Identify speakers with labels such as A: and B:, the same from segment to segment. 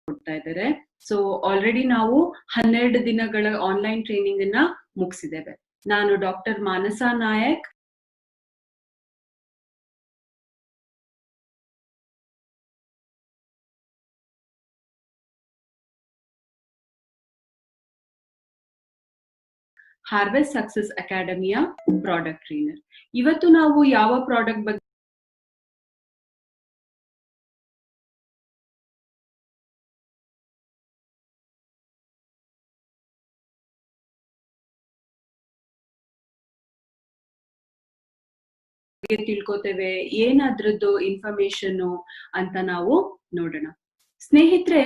A: ಕೊಡ್ತಾ ಇದ್ದಾರೆ. So already ನಾವು 12 ದಿನಗಳ ಆನ್ಲೈನ್ ಟ್ರೈನಿಂಗ್ ಅನ್ನ ಮುಗಿಸಿದ್ದೇವೆ. ನಾನು ಡಾಕ್ಟರ್ ಮಾನಸ ನಾಯಕ್, ಹಾರ್ವೆಸ್ಟ್ ಸಕ್ಸಸ್ ಅಕಾಡೆಮಿಯ ಪ್ರಾಡಕ್ಟ್ ಟ್ರೈನರ್. ಇವತ್ತು ನಾವು ಯಾವ ಪ್ರಾಡಕ್ಟ್ ಬಗ್ಗೆ ತಿಳ್ಕೊತೇವೆ, ಏನಾದ್ರದ್ದು ಇನ್ಫಾರ್ಮೇಶನ್ ಅಂತ ನಾವು ನೋಡೋಣ. ಸ್ನೇಹಿತರೆ,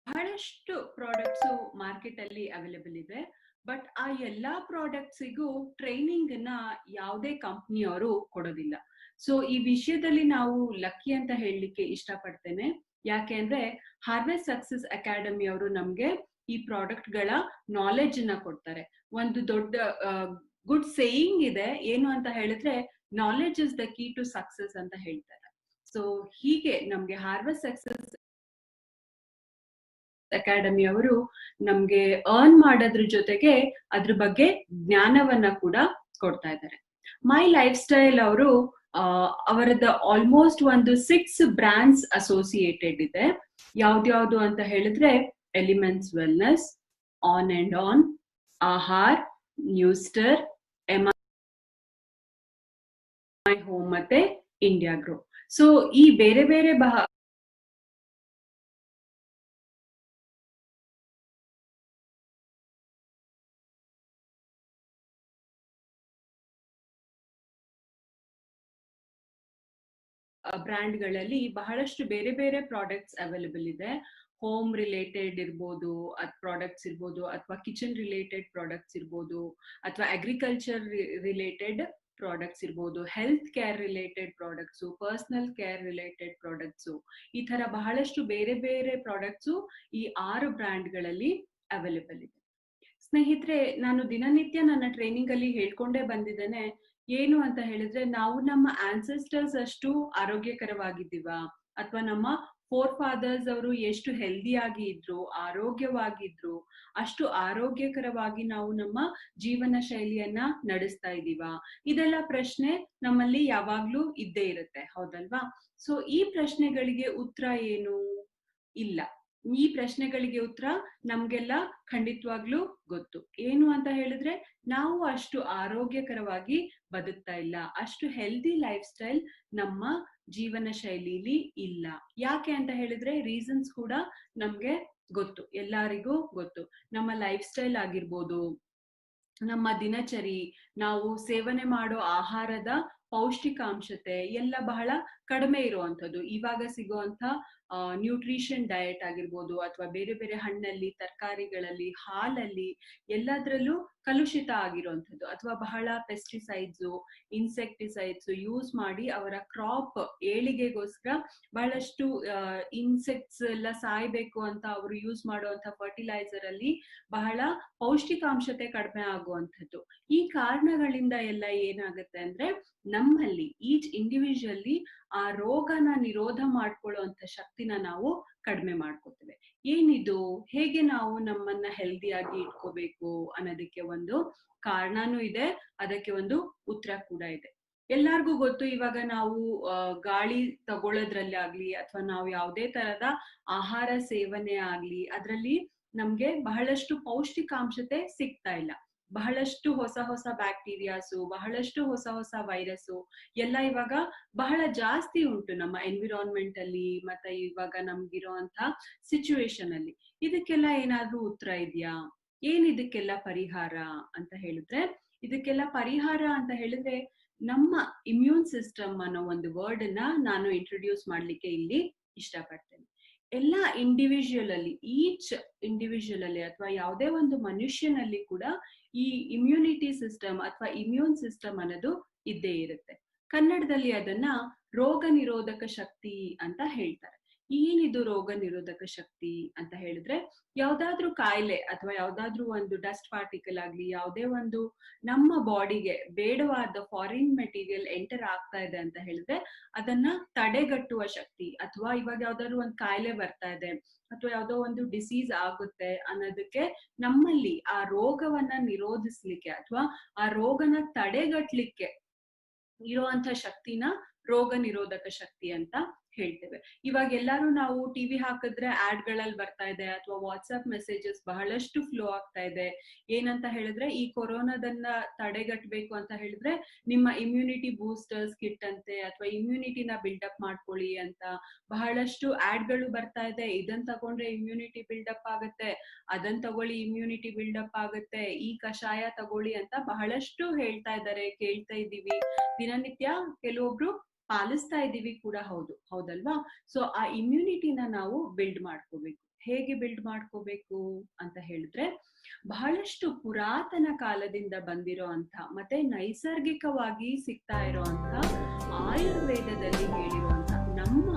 A: ಬಹಳಷ್ಟು ಪ್ರಾಡಕ್ಟ್ಸ್ ಮಾರ್ಕೆಟ್ ಅಲ್ಲಿ ಅವೈಲೇಬಲ್ ಇದೆ. ಬಟ್ ಆ ಎಲ್ಲಾ ಪ್ರಾಡಕ್ಟ್ಸಿಗೂ ಟ್ರೈನಿಂಗ್ ನ ಯಾವುದೇ ಕಂಪ್ನಿಯವರು ಕೊಡೋದಿಲ್ಲ. ಸೊ ಈ ವಿಷಯದಲ್ಲಿ ನಾವು ಲಕ್ಕಿ ಅಂತ ಹೇಳಲಿಕ್ಕೆ ಇಷ್ಟಪಡ್ತೇನೆ. ಯಾಕೆ ಅಂದ್ರೆ ಹಾರ್ವೆಸ್ಟ್ ಸಕ್ಸಸ್ ಅಕಾಡೆಮಿ ಅವರು ನಮ್ಗೆ ಈ ಪ್ರಾಡಕ್ಟ್ ಗಳ ನಾಲೆಜ್ ನ ಕೊಡ್ತಾರೆ. ಒಂದು ದೊಡ್ಡ ಗುಡ್ ಸೇಯಿಂಗ್ ಇದೆ, ಏನು ಅಂತ ಹೇಳಿದ್ರೆ knowledge is the key to success ಅಂತ ಹೇಳ್ತಾರೆ. ಸೊ ಹೀಗೆ ನಮ್ಗೆ ಹಾರ್ವೆಸ್ಟ್ ಸಕ್ಸಸ್ ಅಕಾಡೆಮಿ ಅವರು ನಮ್ಗೆ ಅರ್ನ್ ಮಾಡೋದ್ರ ಜೊತೆಗೆ ಅದ್ರ ಬಗ್ಗೆ ಜ್ಞಾನವನ್ನ ಕೂಡ ಕೊಡ್ತಾ ಇದ್ದಾರೆ. ಮೈ ಲೈಫ್ ಸ್ಟೈಲ್ ಅವರು ಅವರದ್ದು ಆಲ್ಮೋಸ್ಟ್ ಒಂದು 6 ಬ್ರ್ಯಾಂಡ್ಸ್ ಅಸೋಸಿಯೇಟೆಡ್ ಇದೆ. ಯಾವ್ದ್ಯಾವ್ದು ಅಂತ ಹೇಳಿದ್ರೆ elements wellness, on and on, ಆಹಾರ್, ನ್ಯೂಸ್ಟರ್, ಮೈ ಹೋಮ್ ಮತ್ತೆ ಇಂಡಿಯಾ ಗ್ರೋ. ಸೊ ಈ ಬೇರೆ ಬೇರೆ ಬ್ರ್ಯಾಂಡ್ ಗಳಲ್ಲಿ ಬಹಳಷ್ಟು ಬೇರೆ ಬೇರೆ ಪ್ರಾಡಕ್ಟ್ಸ್ ಅವೈಲೇಬಲ್ ಇದೆ. ಹೋಮ್ ರಿಲೇಟೆಡ್ ಇರ್ಬೋದು ಪ್ರಾಡಕ್ಟ್ಸ್ ಇರ್ಬೋದು, ಅಥವಾ ಕಿಚನ್ ರಿಲೇಟೆಡ್ ಪ್ರಾಡಕ್ಟ್ಸ್ ಇರ್ಬೋದು, ಅಥವಾ ಅಗ್ರಿಕಲ್ಚರ್ ರಿಲೇಟೆಡ್ ಪ್ರಾಡಕ್ಟ್ಸ್ ಇರ್ಬೋದು, health care related products, personal care related products, ಈ ತರ ಬಹಳಷ್ಟು ಬೇರೆ ಬೇರೆ ಪ್ರಾಡಕ್ಟ್ಸು ಈ 6 ಬ್ರ್ಯಾಂಡ್ಗಳಲ್ಲಿ ಅವೈಲೇಬಲ್ ಇದೆ. ಸ್ನೇಹಿತರೆ, ನಾನು ದಿನನಿತ್ಯ ನನ್ನ ಟ್ರೈನಿಂಗ್ ಅಲ್ಲಿ ಹೇಳ್ಕೊಂಡೇ ಬಂದಿದ್ದೇನೆ. ಏನು ಅಂತ ಹೇಳಿದ್ರೆ, ನಾವು ನಮ್ಮ ಆನ್ಸೆಸ್ಟರ್ಸ್ ಅಷ್ಟು ಆರೋಗ್ಯಕರವಾಗಿದ್ದೀವ, ಅಥವಾ ನಮ್ಮ ಫೋರ್ ಫಾದರ್ಸ್ ಅವರು ಎಷ್ಟು ಹೆಲ್ದಿಯಾಗಿ ಇದ್ರು, ಆರೋಗ್ಯವಾಗಿದ್ರು, ಅಷ್ಟು ಆರೋಗ್ಯಕರವಾಗಿ ನಾವು ನಮ್ಮ ಜೀವನ ಶೈಲಿಯನ್ನ ನಡೆಸ್ತಾ ಇದ್ದೀವ? ಇದೆಲ್ಲ ಪ್ರಶ್ನೆ ನಮ್ಮಲ್ಲಿ ಯಾವಾಗ್ಲೂ ಇದ್ದೇ ಇರುತ್ತೆ, ಹೌದಲ್ವಾ? ಸೊ ಈ ಪ್ರಶ್ನೆಗಳಿಗೆ ಉತ್ತರ ಏನು? ಇಲ್ಲ. ಈ ಪ್ರಶ್ನೆಗಳಿಗೆ ಉತ್ತರ ನಮ್ಗೆಲ್ಲ ಖಂಡಿತವಾಗ್ಲೂ ಗೊತ್ತು. ಏನು ಅಂತ ಹೇಳಿದ್ರೆ, ನಾವು ಅಷ್ಟು ಆರೋಗ್ಯಕರವಾಗಿ ಬದುಕ್ತಾ ಇಲ್ಲ, ಅಷ್ಟು ಹೆಲ್ದಿ ಲೈಫ್ ಸ್ಟೈಲ್ ನಮ್ಮ ಜೀವನ ಶೈಲಿಲಿ ಇಲ್ಲ. ಯಾಕೆ ಅಂತ ಹೇಳಿದ್ರೆ ರೀಸನ್ಸ್ ಕೂಡ ನಮ್ಗೆ ಗೊತ್ತು, ಎಲ್ಲರಿಗೂ ಗೊತ್ತು. ನಮ್ಮ ಲೈಫ್ ಸ್ಟೈಲ್ ಆಗಿರ್ಬೋದು, ನಮ್ಮ ದಿನಚರಿ, ನಾವು ಸೇವನೆ ಮಾಡೋ ಆಹಾರದ ಪೌಷ್ಟಿಕಾಂಶತೆ ಎಲ್ಲ ಬಹಳ ಕಡಿಮೆ ಇರುವಂಥದ್ದು. ಇವಾಗ ಸಿಗುವಂತ ನ್ಯೂಟ್ರಿಷನ್ ಡಯಟ್ ಆಗಿರ್ಬೋದು, ಅಥವಾ ಬೇರೆ ಬೇರೆ ಹಣ್ಣಲ್ಲಿ, ತರಕಾರಿಗಳಲ್ಲಿ, ಹಾಲಲ್ಲಿ ಎಲ್ಲದರಲ್ಲೂ ಕಲುಷಿತ ಆಗಿರುವಂಥದ್ದು, ಅಥವಾ ಬಹಳ ಪೆಸ್ಟಿಸೈಡ್ಸು, ಇನ್ಸೆಕ್ಟಿಸೈಡ್ಸ್ ಯೂಸ್ ಮಾಡಿ ಅವರ ಕ್ರಾಪ್ ಏಳಿಗೆಗೋಸ್ಕರ ಬಹಳಷ್ಟು ಇನ್ಸೆಕ್ಟ್ಸ್ ಎಲ್ಲ ಸಾಯ್ಬೇಕು ಅಂತ ಅವರು ಯೂಸ್ ಮಾಡುವಂತ ಫರ್ಟಿಲೈಸರ್ ಅಲ್ಲಿ ಬಹಳ ಪೌಷ್ಟಿಕಾಂಶತೆ ಕಡಿಮೆ ಆಗುವಂಥದ್ದು. ಈ ಕಾರಣಗಳಿಂದ ಎಲ್ಲ ಏನಾಗುತ್ತೆ ಅಂದ್ರೆ, ನಮ್ಮಲ್ಲಿ ಈಚ್ ಇಂಡಿವಿಜುವಲಿ ಆ ರೋಗನ ನಿರೋಧ ಮಾಡ್ಕೊಳ್ಳುವಂತ ಶಕ್ತಿನ ನಾವು ಕಡಿಮೆ ಮಾಡ್ಕೋತೇವೆ. ಏನಿದು, ಹೇಗೆ ನಾವು ನಮ್ಮನ್ನ ಹೆಲ್ದಿಯಾಗಿ ಇಟ್ಕೋಬೇಕು ಅನ್ನೋದಕ್ಕೆ ಒಂದು ಕಾರಣನೂ ಇದೆ, ಅದಕ್ಕೆ ಒಂದು ಉತ್ತರ ಕೂಡ ಇದೆ. ಎಲ್ಲಾರ್ಗೂ ಗೊತ್ತು, ಇವಾಗ ನಾವು ಗಾಳಿ ತಗೊಳ್ಳೋದ್ರಲ್ಲಿ ಆಗ್ಲಿ, ಅಥವಾ ನಾವು ಯಾವುದೇ ತರದ ಆಹಾರ ಸೇವನೆ ಆಗ್ಲಿ, ಅದರಲ್ಲಿ ನಮ್ಗೆ ಬಹಳಷ್ಟು ಪೌಷ್ಟಿಕಾಂಶತೆ ಸಿಗ್ತಾ ಇಲ್ಲ. ಬಹಳಷ್ಟು ಹೊಸ ಹೊಸ ಬ್ಯಾಕ್ಟೀರಿಯಾಸು, ಬಹಳಷ್ಟು ಹೊಸ ಹೊಸ ವೈರಸ್ಸು ಎಲ್ಲ ಇವಾಗ ಬಹಳ ಜಾಸ್ತಿ ಉಂಟು ನಮ್ಮ ಎನ್ವಿರಾನ್ಮೆಂಟ್ ಅಲ್ಲಿ, ಮತ್ತೆ ಇವಾಗ ನಮ್ಗಿರೋಂತ ಸಿಚುವೇಶನ್ ಅಲ್ಲಿ. ಇದಕ್ಕೆಲ್ಲ ಏನಾದ್ರೂ ಉತ್ತರ ಇದೆಯಾ? ಏನ್ ಇದಕ್ಕೆಲ್ಲ ಪರಿಹಾರ ಅಂತ ಹೇಳಿದ್ರೆ, ಇದಕ್ಕೆಲ್ಲ ಪರಿಹಾರ ಅಂತ ಹೇಳಿದ್ರೆ ನಮ್ಮ ಇಮ್ಯೂನ್ ಸಿಸ್ಟಮ್ ಅನ್ನೋ ಒಂದು ವರ್ಡ್ ಅನ್ನ ನಾನು ಇಂಟ್ರೊಡ್ಯೂಸ್ ಮಾಡ್ಲಿಕ್ಕೆ ಇಲ್ಲಿ ಇಷ್ಟಪಡ್ತೇನೆ. ಎಲ್ಲ ಇಂಡಿವಿಜುವಲ್ ಅಲ್ಲಿ, ಈಚ್ ಇಂಡಿವಿಜುವಲ್ ಅಲ್ಲಿ ಅಥವಾ ಯಾವುದೇ ಒಂದು ಮನುಷ್ಯನಲ್ಲಿ ಕೂಡ ಈ ಇಮ್ಯುನಿಟಿ ಸಿಸ್ಟಮ್ ಅಥವಾ ಇಮ್ಯೂನ್ ಸಿಸ್ಟಮ್ ಅನ್ನೋದು ಇದ್ದೇ ಇರುತ್ತೆ. ಕನ್ನಡದಲ್ಲಿ ಅದನ್ನ ರೋಗ ನಿರೋಧಕ ಶಕ್ತಿ ಅಂತ ಹೇಳ್ತಾರೆ. ಏನಿದು ರೋಗ ನಿರೋಧಕ ಶಕ್ತಿ ಅಂತ ಹೇಳಿದ್ರೆ, ಯಾವ್ದಾದ್ರೂ ಕಾಯಿಲೆ ಅಥವಾ ಯಾವ್ದಾದ್ರೂ ಒಂದು ಡಸ್ಟ್ ಪಾರ್ಟಿಕಲ್ ಆಗ್ಲಿ, ಯಾವುದೇ ಒಂದು ನಮ್ಮ ಬಾಡಿಗೆ ಬೇಡವಾದ ಫಾರಿನ್ ಮೆಟೀರಿಯಲ್ ಎಂಟರ್ ಆಗ್ತಾ ಇದೆ ಅಂತ ಹೇಳಿದ್ರೆ ಅದನ್ನ ತಡೆಗಟ್ಟುವ ಶಕ್ತಿ, ಅಥವಾ ಇವಾಗ ಯಾವ್ದಾದ್ರು ಒಂದು ಕಾಯಿಲೆ ಬರ್ತಾ ಇದೆ ಅಥವಾ ಯಾವ್ದೋ ಒಂದು ಡಿಸೀಸ್ ಆಗುತ್ತೆ ಅನ್ನೋದಕ್ಕೆ ನಮ್ಮಲ್ಲಿ ಆ ರೋಗವನ್ನ ನಿರೋಧಿಸ್ಲಿಕ್ಕೆ ಅಥವಾ ಆ ರೋಗನ ತಡೆಗಟ್ಲಿಕ್ಕೆ ಇರುವಂತ ಶಕ್ತಿನ ರೋಗ ನಿರೋಧಕ ಶಕ್ತಿ ಅಂತ ಹೇಳ್ತೇವೆ. ಇವಾಗ ಎಲ್ಲಾರು ನಾವು ಟಿವಿ ಹಾಕಿದ್ರೆ ಆಡ್ ಗಳಲ್ಲಿ ಬರ್ತಾ ಇದೆ, ಅಥವಾ ವಾಟ್ಸ್ಆಪ್ ಮೆಸೇಜಸ್ ಬಹಳಷ್ಟು ಫ್ಲೋ ಆಗ್ತಾ ಇದೆ. ಏನಂತ ಹೇಳಿದ್ರೆ, ಈ ಕೊರೋನಾದನ್ನ ತಡೆಗಟ್ಟಬೇಕು ಅಂತ ಹೇಳಿದ್ರೆ ನಿಮ್ಮ ಇಮ್ಯುನಿಟಿ ಬೂಸ್ಟರ್ಸ್ ಕಿಟ್ ಅಂತೆ, ಅಥವಾ ಇಮ್ಯುನಿಟಿನ ಬಿಲ್ಡಪ್ ಮಾಡ್ಕೊಳ್ಳಿ ಅಂತ ಬಹಳಷ್ಟು ಆಡ್ ಗಳು ಬರ್ತಾ ಇದೆ. ಇದನ್ ತಗೊಂಡ್ರೆ ಇಮ್ಯುನಿಟಿ ಬಿಲ್ಡಪ್ ಆಗುತ್ತೆ, ಅದನ್ ತಗೊಳ್ಳಿ ಇಮ್ಯುನಿಟಿ ಬಿಲ್ಡಪ್ ಆಗುತ್ತೆ, ಈ ಕಷಾಯ ತಗೊಳ್ಳಿ ಅಂತ ಬಹಳಷ್ಟು ಹೇಳ್ತಾ ಇದ್ದಾರೆ, ಕೇಳ್ತಾ ಇದ್ದೀವಿ ದಿನನಿತ್ಯ. ಕೆಲವೊಬ್ರು ಪಾಲಿಸ್ತಾ ಇದ್ದೀವಿ ಕೂಡ, ಹೌದಲ್ವಾ? ಸೊ ಆ ಇಮ್ಯುನಿಟಿನ ನಾವು ಬಿಲ್ಡ್ ಮಾಡ್ಕೋಬೇಕು. ಹೇಗೆ ಬಿಲ್ಡ್ ಮಾಡ್ಕೋಬೇಕು ಅಂತ ಹೇಳಿದ್ರೆ, ಬಹಳಷ್ಟು ಪುರಾತನ ಕಾಲದಿಂದ ಬಂದಿರೋ ಅಂತ ಮತ್ತೆ ನೈಸರ್ಗಿಕವಾಗಿ ಸಿಗ್ತಾ ಇರೋಂತ ಆಯುರ್ವೇದದಲ್ಲಿ ಹೇಳಿರುವಂತ ನಮ್ಮ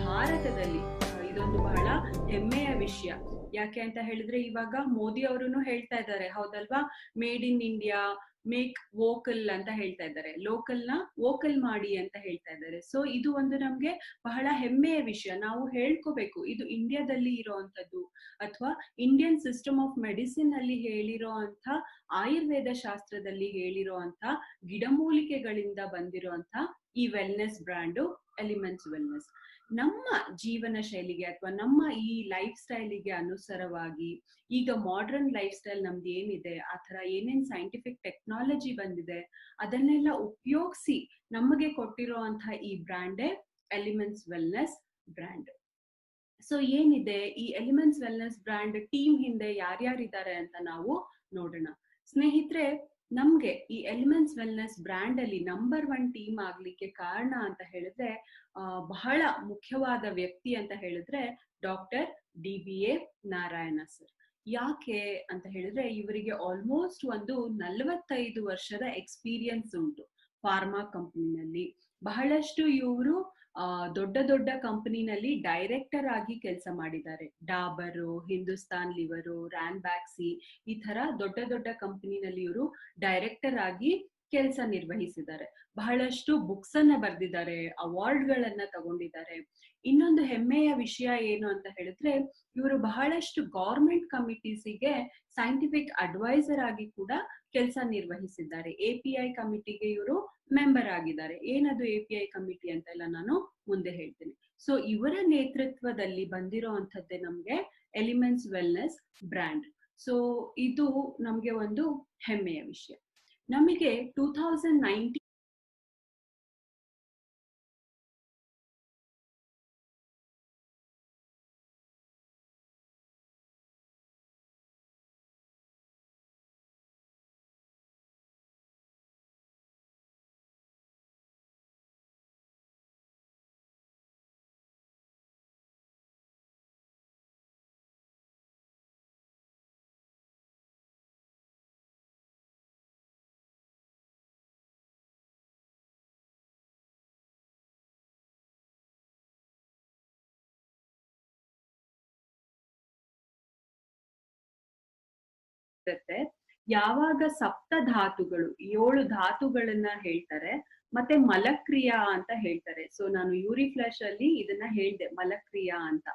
A: ಭಾರತದಲ್ಲಿ ಇದೊಂದು ಬಹಳ ಹೆಮ್ಮೆಯ ವಿಷಯ. ಯಾಕೆ ಅಂತ ಹೇಳಿದ್ರೆ, ಇವಾಗ ಮೋದಿ ಅವರುನು ಹೇಳ್ತಾ ಇದ್ದಾರೆ, ಹೌದಲ್ವಾ? Made in India, make vocal ಅಂತ ಹೇಳ್ತಾ ಇದ್ದಾರೆ, ಲೋಕಲ್ ನ ವೋಕಲ್ ಮಾಡಿ ಅಂತ ಹೇಳ್ತಾ ಇದ್ದಾರೆ. ಸೊ ಇದು ಒಂದು ನಮ್ಗೆ ಬಹಳ ಹೆಮ್ಮೆಯ ವಿಷಯ. ನಾವು ಹೇಳ್ಕೋಬೇಕು, ಇದು ಇಂಡಿಯಾದಲ್ಲಿ ಇರೋವಂಥದ್ದು ಅಥವಾ ಇಂಡಿಯನ್ ಸಿಸ್ಟಮ್ ಆಫ್ ಮೆಡಿಸಿನ್ ಅಲ್ಲಿ ಹೇಳಿರೋ ಅಂತ, ಆಯುರ್ವೇದ ಶಾಸ್ತ್ರದಲ್ಲಿ ಹೇಳಿರೋ ಅಂತ ಗಿಡಮೂಲಿಕೆಗಳಿಂದ ಬಂದಿರುವಂತ ಈ ವೆಲ್ನೆಸ್ ಬ್ರ್ಯಾಂಡು ಎಲಿಮೆಂಟ್ಸ್ ವೆಲ್ನೆಸ್. ನಮ್ಮ ಜೀವನ ಶೈಲಿಗೆ ಅಥವಾ ನಮ್ಮ ಈ ಲೈಫ್ ಸ್ಟೈಲಿಗೆ ಅನುಸಾರವಾಗಿ, ಈಗ ಮಾಡರ್ನ್ ಲೈಫ್ ಸ್ಟೈಲ್ ನಮ್ದು ಏನಿದೆ, ಆ ತರ ಏನೇನ್ ಸೈಂಟಿಫಿಕ್ ಟೆಕ್ನಾಲಜಿ ಬಂದಿದೆ ಅದನ್ನೆಲ್ಲ ಉಪಯೋಗಿಸಿ ನಮಗೆ ಕೊಟ್ಟಿರುವಂತಹ ಈ ಬ್ರ್ಯಾಂಡೇ ಎಲಿಮೆಂಟ್ಸ್ ವೆಲ್ನೆಸ್ ಬ್ರ್ಯಾಂಡ್. ಸೊ ಏನಿದೆ ಈ ಎಲಿಮೆಂಟ್ಸ್ ವೆಲ್ನೆಸ್ ಬ್ರ್ಯಾಂಡ್ ಟೀಮ್ ಹಿಂದೆ ಯಾರ್ಯಾರಿದ್ದಾರೆ ಅಂತ ನಾವು ನೋಡೋಣ. ಸ್ನೇಹಿತರೆ, ನಮ್ಗೆ ಈ ಎಲಿಮೆಂಟ್ಸ್ ವೆಲ್ನೆಸ್ ಬ್ರ್ಯಾಂಡ್ ಅಲ್ಲಿ ನಂಬರ್ 1 ಟೀಮ್ ಆಗ್ಲಿಕ್ಕೆ ಕಾರಣ ಅಂತ ಹೇಳಿದ್ರೆ, ಬಹಳ ಮುಖ್ಯವಾದ ವ್ಯಕ್ತಿ ಅಂತ ಹೇಳಿದ್ರೆ ಡಾಕ್ಟರ್ DBA ನಾರಾಯಣ ಸರ್. ಯಾಕೆ ಅಂತ ಹೇಳಿದ್ರೆ, ಇವರಿಗೆ ಆಲ್ಮೋಸ್ಟ್ ಒಂದು 45 ವರ್ಷದ ಎಕ್ಸ್ಪೀರಿಯನ್ಸ್ ಉಂಟು ಫಾರ್ಮಾ ಕಂಪನಿನಲ್ಲಿ. ಬಹಳಷ್ಟು ಇವರು ದೊಡ್ಡ ದೊಡ್ಡ ಕಂಪನಿನಲ್ಲಿ ಡೈರೆಕ್ಟರ್ ಆಗಿ ಕೆಲಸ ಮಾಡಿದ್ದಾರೆ. ಡಾಬರು, ಹಿಂದೂಸ್ತಾನ್ ಲಿವರು, ರ್ಯಾನ್ಬ್ಯಾಕ್ಸಿ, ಈ ತರ ದೊಡ್ಡ ದೊಡ್ಡ ಕಂಪನಿನಲ್ಲಿ ಇವರು ಡೈರೆಕ್ಟರ್ ಆಗಿ ಕೆಲಸ ನಿರ್ವಹಿಸಿದ್ದಾರೆ. ಬಹಳಷ್ಟು ಬುಕ್ಸ್ ಅನ್ನ ಬರೆದಿದ್ದಾರೆ, ಅವಾರ್ಡ್ ಗಳನ್ನ ತಗೊಂಡಿದ್ದಾರೆ. ಇನ್ನೊಂದು ಹೆಮ್ಮೆಯ ವಿಷಯ ಏನು ಅಂತ ಹೇಳಿದ್ರೆ, ಇವರು ಬಹಳಷ್ಟು ಗವರ್ಮೆಂಟ್ ಕಮಿಟೀಸಿಗೆ ಸೈಂಟಿಫಿಕ್ ಅಡ್ವೈಸರ್ ಆಗಿ ಕೂಡ ಕೆಲಸ ನಿರ್ವಹಿಸಿದ್ದಾರೆ. API ಕಮಿಟಿಗೆ ಇವರು ಮೆಂಬರ್ ಆಗಿದ್ದಾರೆ. ಏನದು API ಕಮಿಟಿ ಅಂತೆಲ್ಲ ನಾನು ಮುಂದೆ ಹೇಳ್ತೇನೆ. ಸೊ ಇವರ ನೇತೃತ್ವದಲ್ಲಿ ಬಂದಿರೋ ಅಂಥದ್ದೇ ನಮ್ಗೆ ಎಲಿಮೆಂಟ್ಸ್ ವೆಲ್ನೆಸ್ ಬ್ರ್ಯಾಂಡ್. ಸೊ ಇದು ನಮ್ಗೆ ಒಂದು ಹೆಮ್ಮೆಯ ವಿಷಯ. ನಮಗೆ 2019 ಯಾವಾಗ ಸಪ್ತ ಧಾತುಗಳು, 7 ಧಾತುಗಳನ್ನ ಹೇಳ್ತಾರೆ, ಮತ್ತೆ ಮಲಕ್ರಿಯಾ ಅಂತ ಹೇಳ್ತಾರೆ. ಸೊ ನಾನು ಯೂರಿ ಫ್ಲಾಶ್ ಅಲ್ಲಿ ಇದನ್ನ ಹೇಳ್ದೆ, ಮಲಕ್ರಿಯಾ ಅಂತ.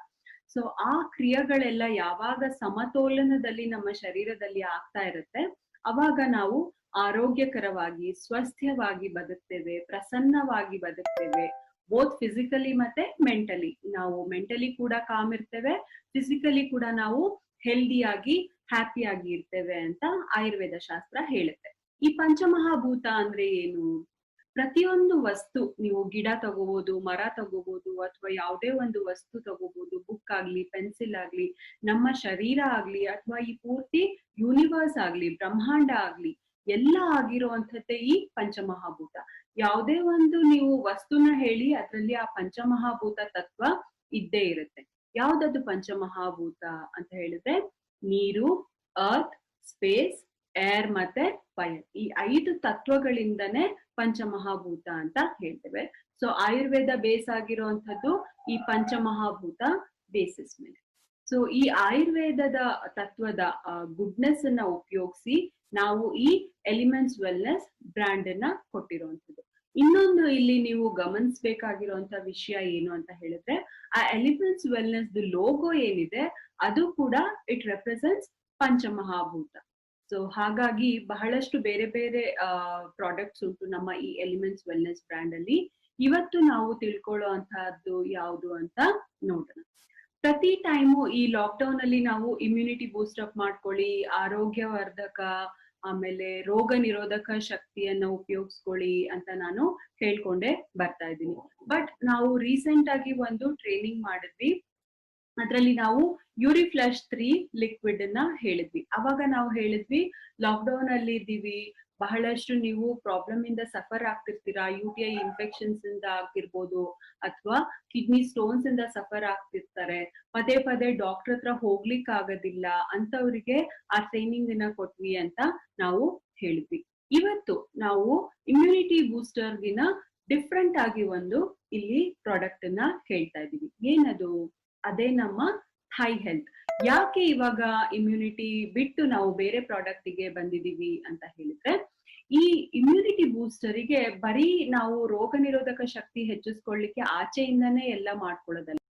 A: ಸೊ ಆ ಕ್ರಿಯೆಗಳೆಲ್ಲ ಯಾವಾಗ ಸಮತೋಲನದಲ್ಲಿ ನಮ್ಮ ಶರೀರದಲ್ಲಿ ಆಗ್ತಾ ಇರುತ್ತೆ, ಅವಾಗ ನಾವು ಆರೋಗ್ಯಕರವಾಗಿ ಸ್ವಸ್ಥವಾಗಿ ಬದುಕ್ತೇವೆ, ಪ್ರಸನ್ನವಾಗಿ ಬದುಕ್ತೇವೆ. ಬೋತ್ ಫಿಸಿಕಲಿ ಮತ್ತೆ ಮೆಂಟಲಿ. ನಾವು ಮೆಂಟಲಿ ಕೂಡ ಕಾಮ್ ಇರ್ತೇವೆ, ಫಿಸಿಕಲಿ ಕೂಡ ನಾವು ಹೆಲ್ದಿಯಾಗಿ ಹ್ಯಾಪಿಯಾಗಿ ಇರ್ತೇವೆ ಅಂತ ಆಯುರ್ವೇದ ಶಾಸ್ತ್ರ ಹೇಳುತ್ತೆ. ಈ ಪಂಚಮಹಾಭೂತ ಅಂದ್ರೆ ಏನು? ಪ್ರತಿಯೊಂದು ವಸ್ತು, ನೀವು ಗಿಡ ತಗೋಬಹುದು, ಮರ ತಗೋಬಹುದು, ಅಥವಾ ಯಾವುದೇ ಒಂದು ವಸ್ತು ತಗೋಬಹುದು, ಬುಕ್ ಆಗ್ಲಿ, ಪೆನ್ಸಿಲ್ ಆಗ್ಲಿ, ನಮ್ಮ ಶರೀರ ಆಗ್ಲಿ, ಅಥವಾ ಈ ಪೂರ್ತಿ ಯೂನಿವರ್ಸ್ ಆಗ್ಲಿ, ಬ್ರಹ್ಮಾಂಡ ಆಗ್ಲಿ, ಎಲ್ಲ ಆಗಿರುವಂಥದ್ದೇ ಈ ಪಂಚಮಹಾಭೂತ. ಯಾವುದೇ ಒಂದು ನೀವು ವಸ್ತುನ ಹೇಳಿ ಅದ್ರಲ್ಲಿ ಆ ಪಂಚಮಹಾಭೂತ ತತ್ವ ಇದ್ದೇ ಇರುತ್ತೆ. ಯಾವ್ದದು ಪಂಚಮಹಾಭೂತ ಅಂತ ಹೇಳಿದ್ರೆ ನೀರು, ಅರ್ತ್, ಸ್ಪೇಸ್, ಏರ್ ಮತ್ತೆ ಫೈರ್. ಈ 5 ತತ್ವಗಳಿಂದನೇ ಪಂಚಮಹಾಭೂತ ಅಂತ ಹೇಳ್ತೇವೆ. ಸೊ ಆಯುರ್ವೇದ ಬೇಸ್ ಆಗಿರುವಂತದ್ದು ಈ ಪಂಚಮಹಾಭೂತ ಬೇಸಿಸ್ ಮೇಲೆ. ಸೊ ಈ ಆಯುರ್ವೇದದ ತತ್ವದ ಗುಡ್ನೆಸ್ ಅನ್ನ ಉಪಯೋಗಿಸಿ ನಾವು ಈ ಎಲಿಮೆಂಟ್ಸ್ ವೆಲ್ನೆಸ್ ಬ್ರ್ಯಾಂಡ್ ಅನ್ನ ಕೊಟ್ಟಿರುವಂತದ್ದು. ಇನ್ನೊಂದು ಇಲ್ಲಿ ನೀವು ಗಮನಿಸಬೇಕಾಗಿರುವಂತ ವಿಷಯ ಏನು ಅಂತ ಹೇಳಿದ್ರೆ, ಆ ಎಲಿಮೆಂಟ್ಸ್ ವೆಲ್ನೆಸ್ ಲೋಗೋ ಏನಿದೆ ಅದು ಕೂಡ ಇಟ್ ರೆಪ್ರೆಸೆಂಟ್ಸ್ ಪಂಚಮಹಾಭೂತ. ಸೊ ಹಾಗಾಗಿ ಬಹಳಷ್ಟು ಬೇರೆ ಬೇರೆ ಪ್ರಾಡಕ್ಟ್ಸ್ ಉಂಟು ನಮ್ಮ ಈ ಎಲಿಮೆಂಟ್ಸ್ ವೆಲ್ನೆಸ್ ಬ್ರ್ಯಾಂಡ್ ಅಲ್ಲಿ. ಇವತ್ತು ನಾವು ತಿಳ್ಕೊಳ್ಳೋ ಅಂತಹದ್ದು ಯಾವುದು ಅಂತ ನೋಡೋಣ. ಪ್ರತಿ ಟೈಮು ಈ ಲಾಕ್ಡೌನ್ ಅಲ್ಲಿ ನಾವು ಇಮ್ಯುನಿಟಿ ಬೂಸ್ಟ್ ಅಪ್ ಮಾಡ್ಕೊಳ್ಳಿ, ಆರೋಗ್ಯವರ್ಧಕ, ಆಮೇಲೆ ರೋಗ ನಿರೋಧಕ ಶಕ್ತಿಯನ್ನ ಉಪಯೋಗಿಸ್ಕೊಳ್ಳಿ ಅಂತ ನಾನು ಹೇಳ್ಕೊಂಡೆ ಬರ್ತಾ ಇದ್ದೀನಿ. ಬಟ್ ನಾವು ರೀಸೆಂಟ್ ಆಗಿ ಒಂದು ಟ್ರೈನಿಂಗ್ ಮಾಡಿದ್ವಿ. ಅದ್ರಲ್ಲಿ ನಾವು ಯೂರಿಫ್ಲಶ್ 3 ಲಿಕ್ವಿಡ್ ಅನ್ನ ಹೇಳಿದ್ವಿ. ಅವಾಗ ನಾವು ಹೇಳಿದ್ವಿ, ಲಾಕ್ಡೌನ್ ಅಲ್ಲಿ ಇದ್ದೀವಿ, ಬಹಳಷ್ಟು ನೀವು ಪ್ರಾಬ್ಲಮ್ ಇಂದ ಸಫರ್ ಆಗ್ತಿರ್ತೀರಾ, UTI ಇನ್ಫೆಕ್ಷನ್ಸ್ ಇಂದ ಆಗಿರ್ಬೋದು, ಅಥವಾ ಕಿಡ್ನಿ ಸ್ಟೋನ್ಸ್ ಇಂದ ಸಫರ್ ಆಗ್ತಿರ್ತಾರೆ, ಪದೇ ಪದೇ ಡಾಕ್ಟರ್ ಹತ್ರ ಹೋಗ್ಲಿಕ್ಕೆ ಆಗೋದಿಲ್ಲ ಅಂತವ್ರಿಗೆ ಆ ಟ್ರೈನಿಂಗ್ ಅನ್ನ ಕೊಟ್ವಿ ಅಂತ ನಾವು ಹೇಳಿದ್ವಿ. ಇವತ್ತು ನಾವು ಇಮ್ಯುನಿಟಿ ಬೂಸ್ಟರ್ಗಿನ ಡಿಫ್ರೆಂಟ್ ಆಗಿ ಒಂದು ಇಲ್ಲಿ ಪ್ರಾಡಕ್ಟ್ ಅನ್ನ ಹೇಳ್ತಾ ಇದೀವಿ. ಏನದು? ಅದೇ ನಮ್ಮ ಥೈ ಹೆಲ್ತ್. ಯಾಕೆ ಇವಾಗ ಇಮ್ಯುನಿಟಿ ಬಿಟ್ಟು ನಾವು ಬೇರೆ ಪ್ರಾಡಕ್ಟ್ ಗೆ ಬಂದಿದೀವಿ ಅಂತ ಹೇಳಿದ್ರೆ, ಈ ಇಮ್ಯುನಿಟಿ ಬೂಸ್ಟರಿಗೆ ಬರೀ ನಾವು ರೋಗ ನಿರೋಧಕ ಶಕ್ತಿ ಹೆಚ್ಚಿಸ್ಕೊಳ್ಳಿಕ್ಕೆ ಆಚೆಯಿಂದನೇ ಎಲ್ಲ ಮಾಡ್ಕೊಳ್ಳೋದಲ್ಲ.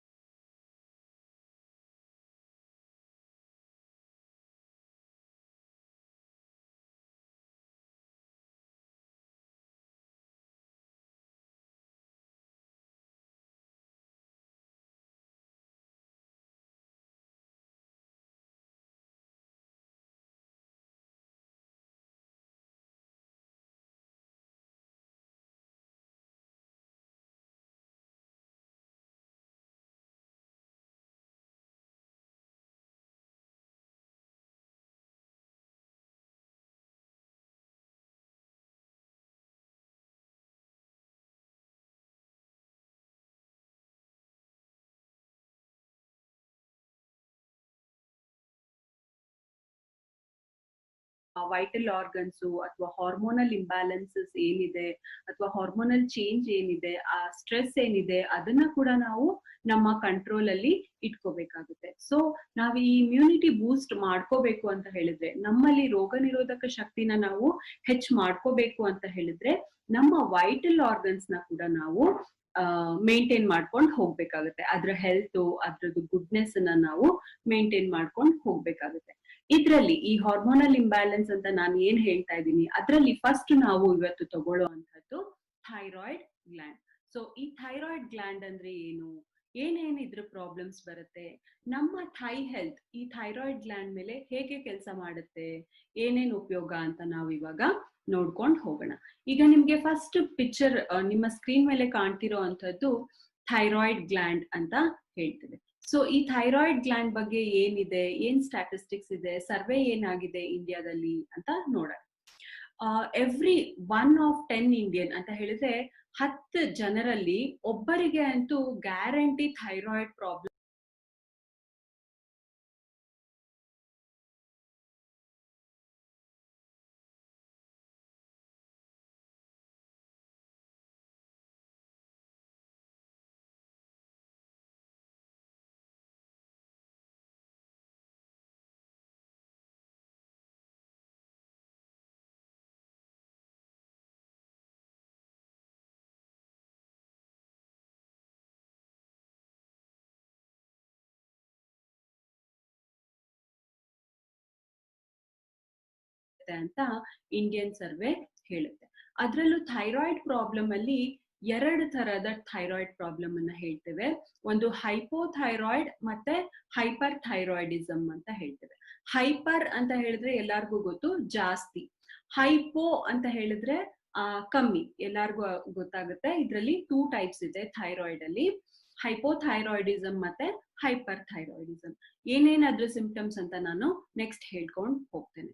A: ವೈಟಲ್ ಆರ್ಗನ್ಸು ಅಥವಾ ಹಾರ್ಮೋನಲ್ ಇಂಬ್ಯಾಲೆನ್ಸಸ್ ಏನಿದೆ, ಅಥವಾ ಹಾರ್ಮೋನಲ್ ಚೇಂಜ್ ಏನಿದೆ, ಆ ಸ್ಟ್ರೆಸ್ ಏನಿದೆ, ಅದನ್ನ ಕೂಡ ನಾವು ನಮ್ಮ ಕಂಟ್ರೋಲ್ ಅಲ್ಲಿ ಇಟ್ಕೋಬೇಕಾಗುತ್ತೆ. ಸೊ ನಾವು ಈ ಇಮ್ಯುನಿಟಿ ಬೂಸ್ಟ್ ಮಾಡ್ಕೋಬೇಕು ಅಂತ ಹೇಳಿದ್ರೆ, ನಮ್ಮಲ್ಲಿ ರೋಗ ನಿರೋಧಕ ಶಕ್ತಿನ ನಾವು ಮಾಡ್ಕೋಬೇಕು ಅಂತ ಹೇಳಿದ್ರೆ, ನಮ್ಮ ವೈಟಲ್ ಆರ್ಗನ್ಸ್ ನ ಕೂಡ ನಾವು ಮೇಂಟೈನ್ ಮಾಡ್ಕೊಂಡು ಹೋಗ್ಬೇಕಾಗುತ್ತೆ. ಅದ್ರ ಹೆಲ್ತ್, ಅದ್ರದ್ದು ಗುಡ್ನೆಸ್ ಅನ್ನ ನಾವು ಮೇಂಟೈನ್ ಮಾಡ್ಕೊಂಡು ಹೋಗ್ಬೇಕಾಗುತ್ತೆ. ಇದ್ರಲ್ಲಿ ಈ ಹಾರ್ಮೋನಲ್ ಇಂಬ್ಯಾಲೆನ್ಸ್ ಅಂತ ನಾನು ಏನ್ ಹೇಳ್ತಾ ಇದ್ದೀನಿ, ಅದ್ರಲ್ಲಿ ಫಸ್ಟ್ ನಾವು ಇವತ್ತು ತಗೊಳ್ಳೋ ಅಂತದ್ದು ಥೈರಾಯ್ಡ್ ಗ್ಲ್ಯಾಂಡ್. ಸೊ ಈ ಥೈರಾಯ್ಡ್ ಗ್ಲ್ಯಾಂಡ್ ಅಂದ್ರೆ ಏನು, ಏನೇನ್ ಇದ್ರ ಪ್ರಾಬ್ಲಮ್ಸ್ ಬರುತ್ತೆ, ನಮ್ಮ ಥೈ ಹೆಲ್ತ್ ಈ ಥೈರಾಯ್ಡ್ ಗ್ಲ್ಯಾಂಡ್ ಮೇಲೆ ಹೇಗೆ ಕೆಲಸ ಮಾಡುತ್ತೆ, ಏನೇನ್ ಉಪಯೋಗ ಅಂತ ನಾವು ಇವಾಗ ನೋಡ್ಕೊಂಡು ಹೋಗೋಣ. ಈಗ ನಿಮ್ಗೆ ಫಸ್ಟ್ ಪಿಕ್ಚರ್ ನಿಮ್ಮ ಸ್ಕ್ರೀನ್ ಮೇಲೆ ಕಾಣ್ತಿರೋ ಅಂತದ್ದು ಥೈರಾಯ್ಡ್ ಗ್ಲ್ಯಾಂಡ್ ಅಂತ ಹೇಳ್ತದೆ. ಸೊ ಈ ಥೈರಾಯ್ಡ್ ಗ್ಲ್ಯಾಂಡ್ ಬಗ್ಗೆ ಏನಿದೆ, ಏನ್ ಸ್ಟ್ಯಾಟಿಸ್ಟಿಕ್ಸ್ ಇದೆ, ಸರ್ವೆ ಏನಾಗಿದೆ ಇಂಡಿಯಾದಲ್ಲಿ ಅಂತ ನೋಡೋಣ. ಎವ್ರಿ 1 of 10 ಇಂಡಿಯನ್ ಅಂತ ಹೇಳಿದ್ರೆ 10 ಜನರಲ್ಲಿ ಒಬ್ಬರಿಗೆ ಅಂತೂ ಗ್ಯಾರಂಟಿ ಥೈರಾಯ್ಡ್ ಪ್ರಾಬ್ಲಮ್ ಅಂತ ಇಂಡಿಯನ್ ಸರ್ವೆ ಹೇಳುತ್ತೆ. ಅದ್ರಲ್ಲೂ ಥೈರಾಯ್ಡ್ ಪ್ರಾಬ್ಲಮ್ ಅಲ್ಲಿ ಎರಡು ತರದ ಥೈರಾಯ್ಡ್ ಪ್ರಾಬ್ಲಮ್ ಅನ್ನ ಹೇಳ್ತೇವೆ. ಒಂದು ಹೈಪೋಥೈರಾಯ್ಡ್ ಮತ್ತೆ ಹೈಪರ್ ಥೈರಾಯ್ಡಿಸಮ್ ಅಂತ ಹೇಳ್ತೇವೆ. ಹೈಪರ್ ಅಂತ ಹೇಳಿದ್ರೆ ಎಲ್ಲಾರ್ಗೂ ಗೊತ್ತು, ಜಾಸ್ತಿ. ಹೈಪೋ ಅಂತ ಹೇಳಿದ್ರೆ ಕಮ್ಮಿ, ಎಲ್ಲಾರ್ಗೂ ಗೊತ್ತಾಗುತ್ತೆ. ಇದರಲ್ಲಿ 2 ಟೈಪ್ಸ್ ಇದೆ ಥೈರಾಯ್ಡ್ ಅಲ್ಲಿ, ಹೈಪೋಥೈರಾಯ್ಡಿಸಮ್ ಮತ್ತೆ ಹೈಪರ್ ಥೈರಾಯ್ಡಿಸಮ್. ಏನೇನಾದ್ರೂ ಸಿಂಪ್ಟಮ್ಸ್ ಅಂತ ನಾನು ನೆಕ್ಸ್ಟ್ ಹೇಳ್ಕೊಂಡು ಹೋಗ್ತೇನೆ.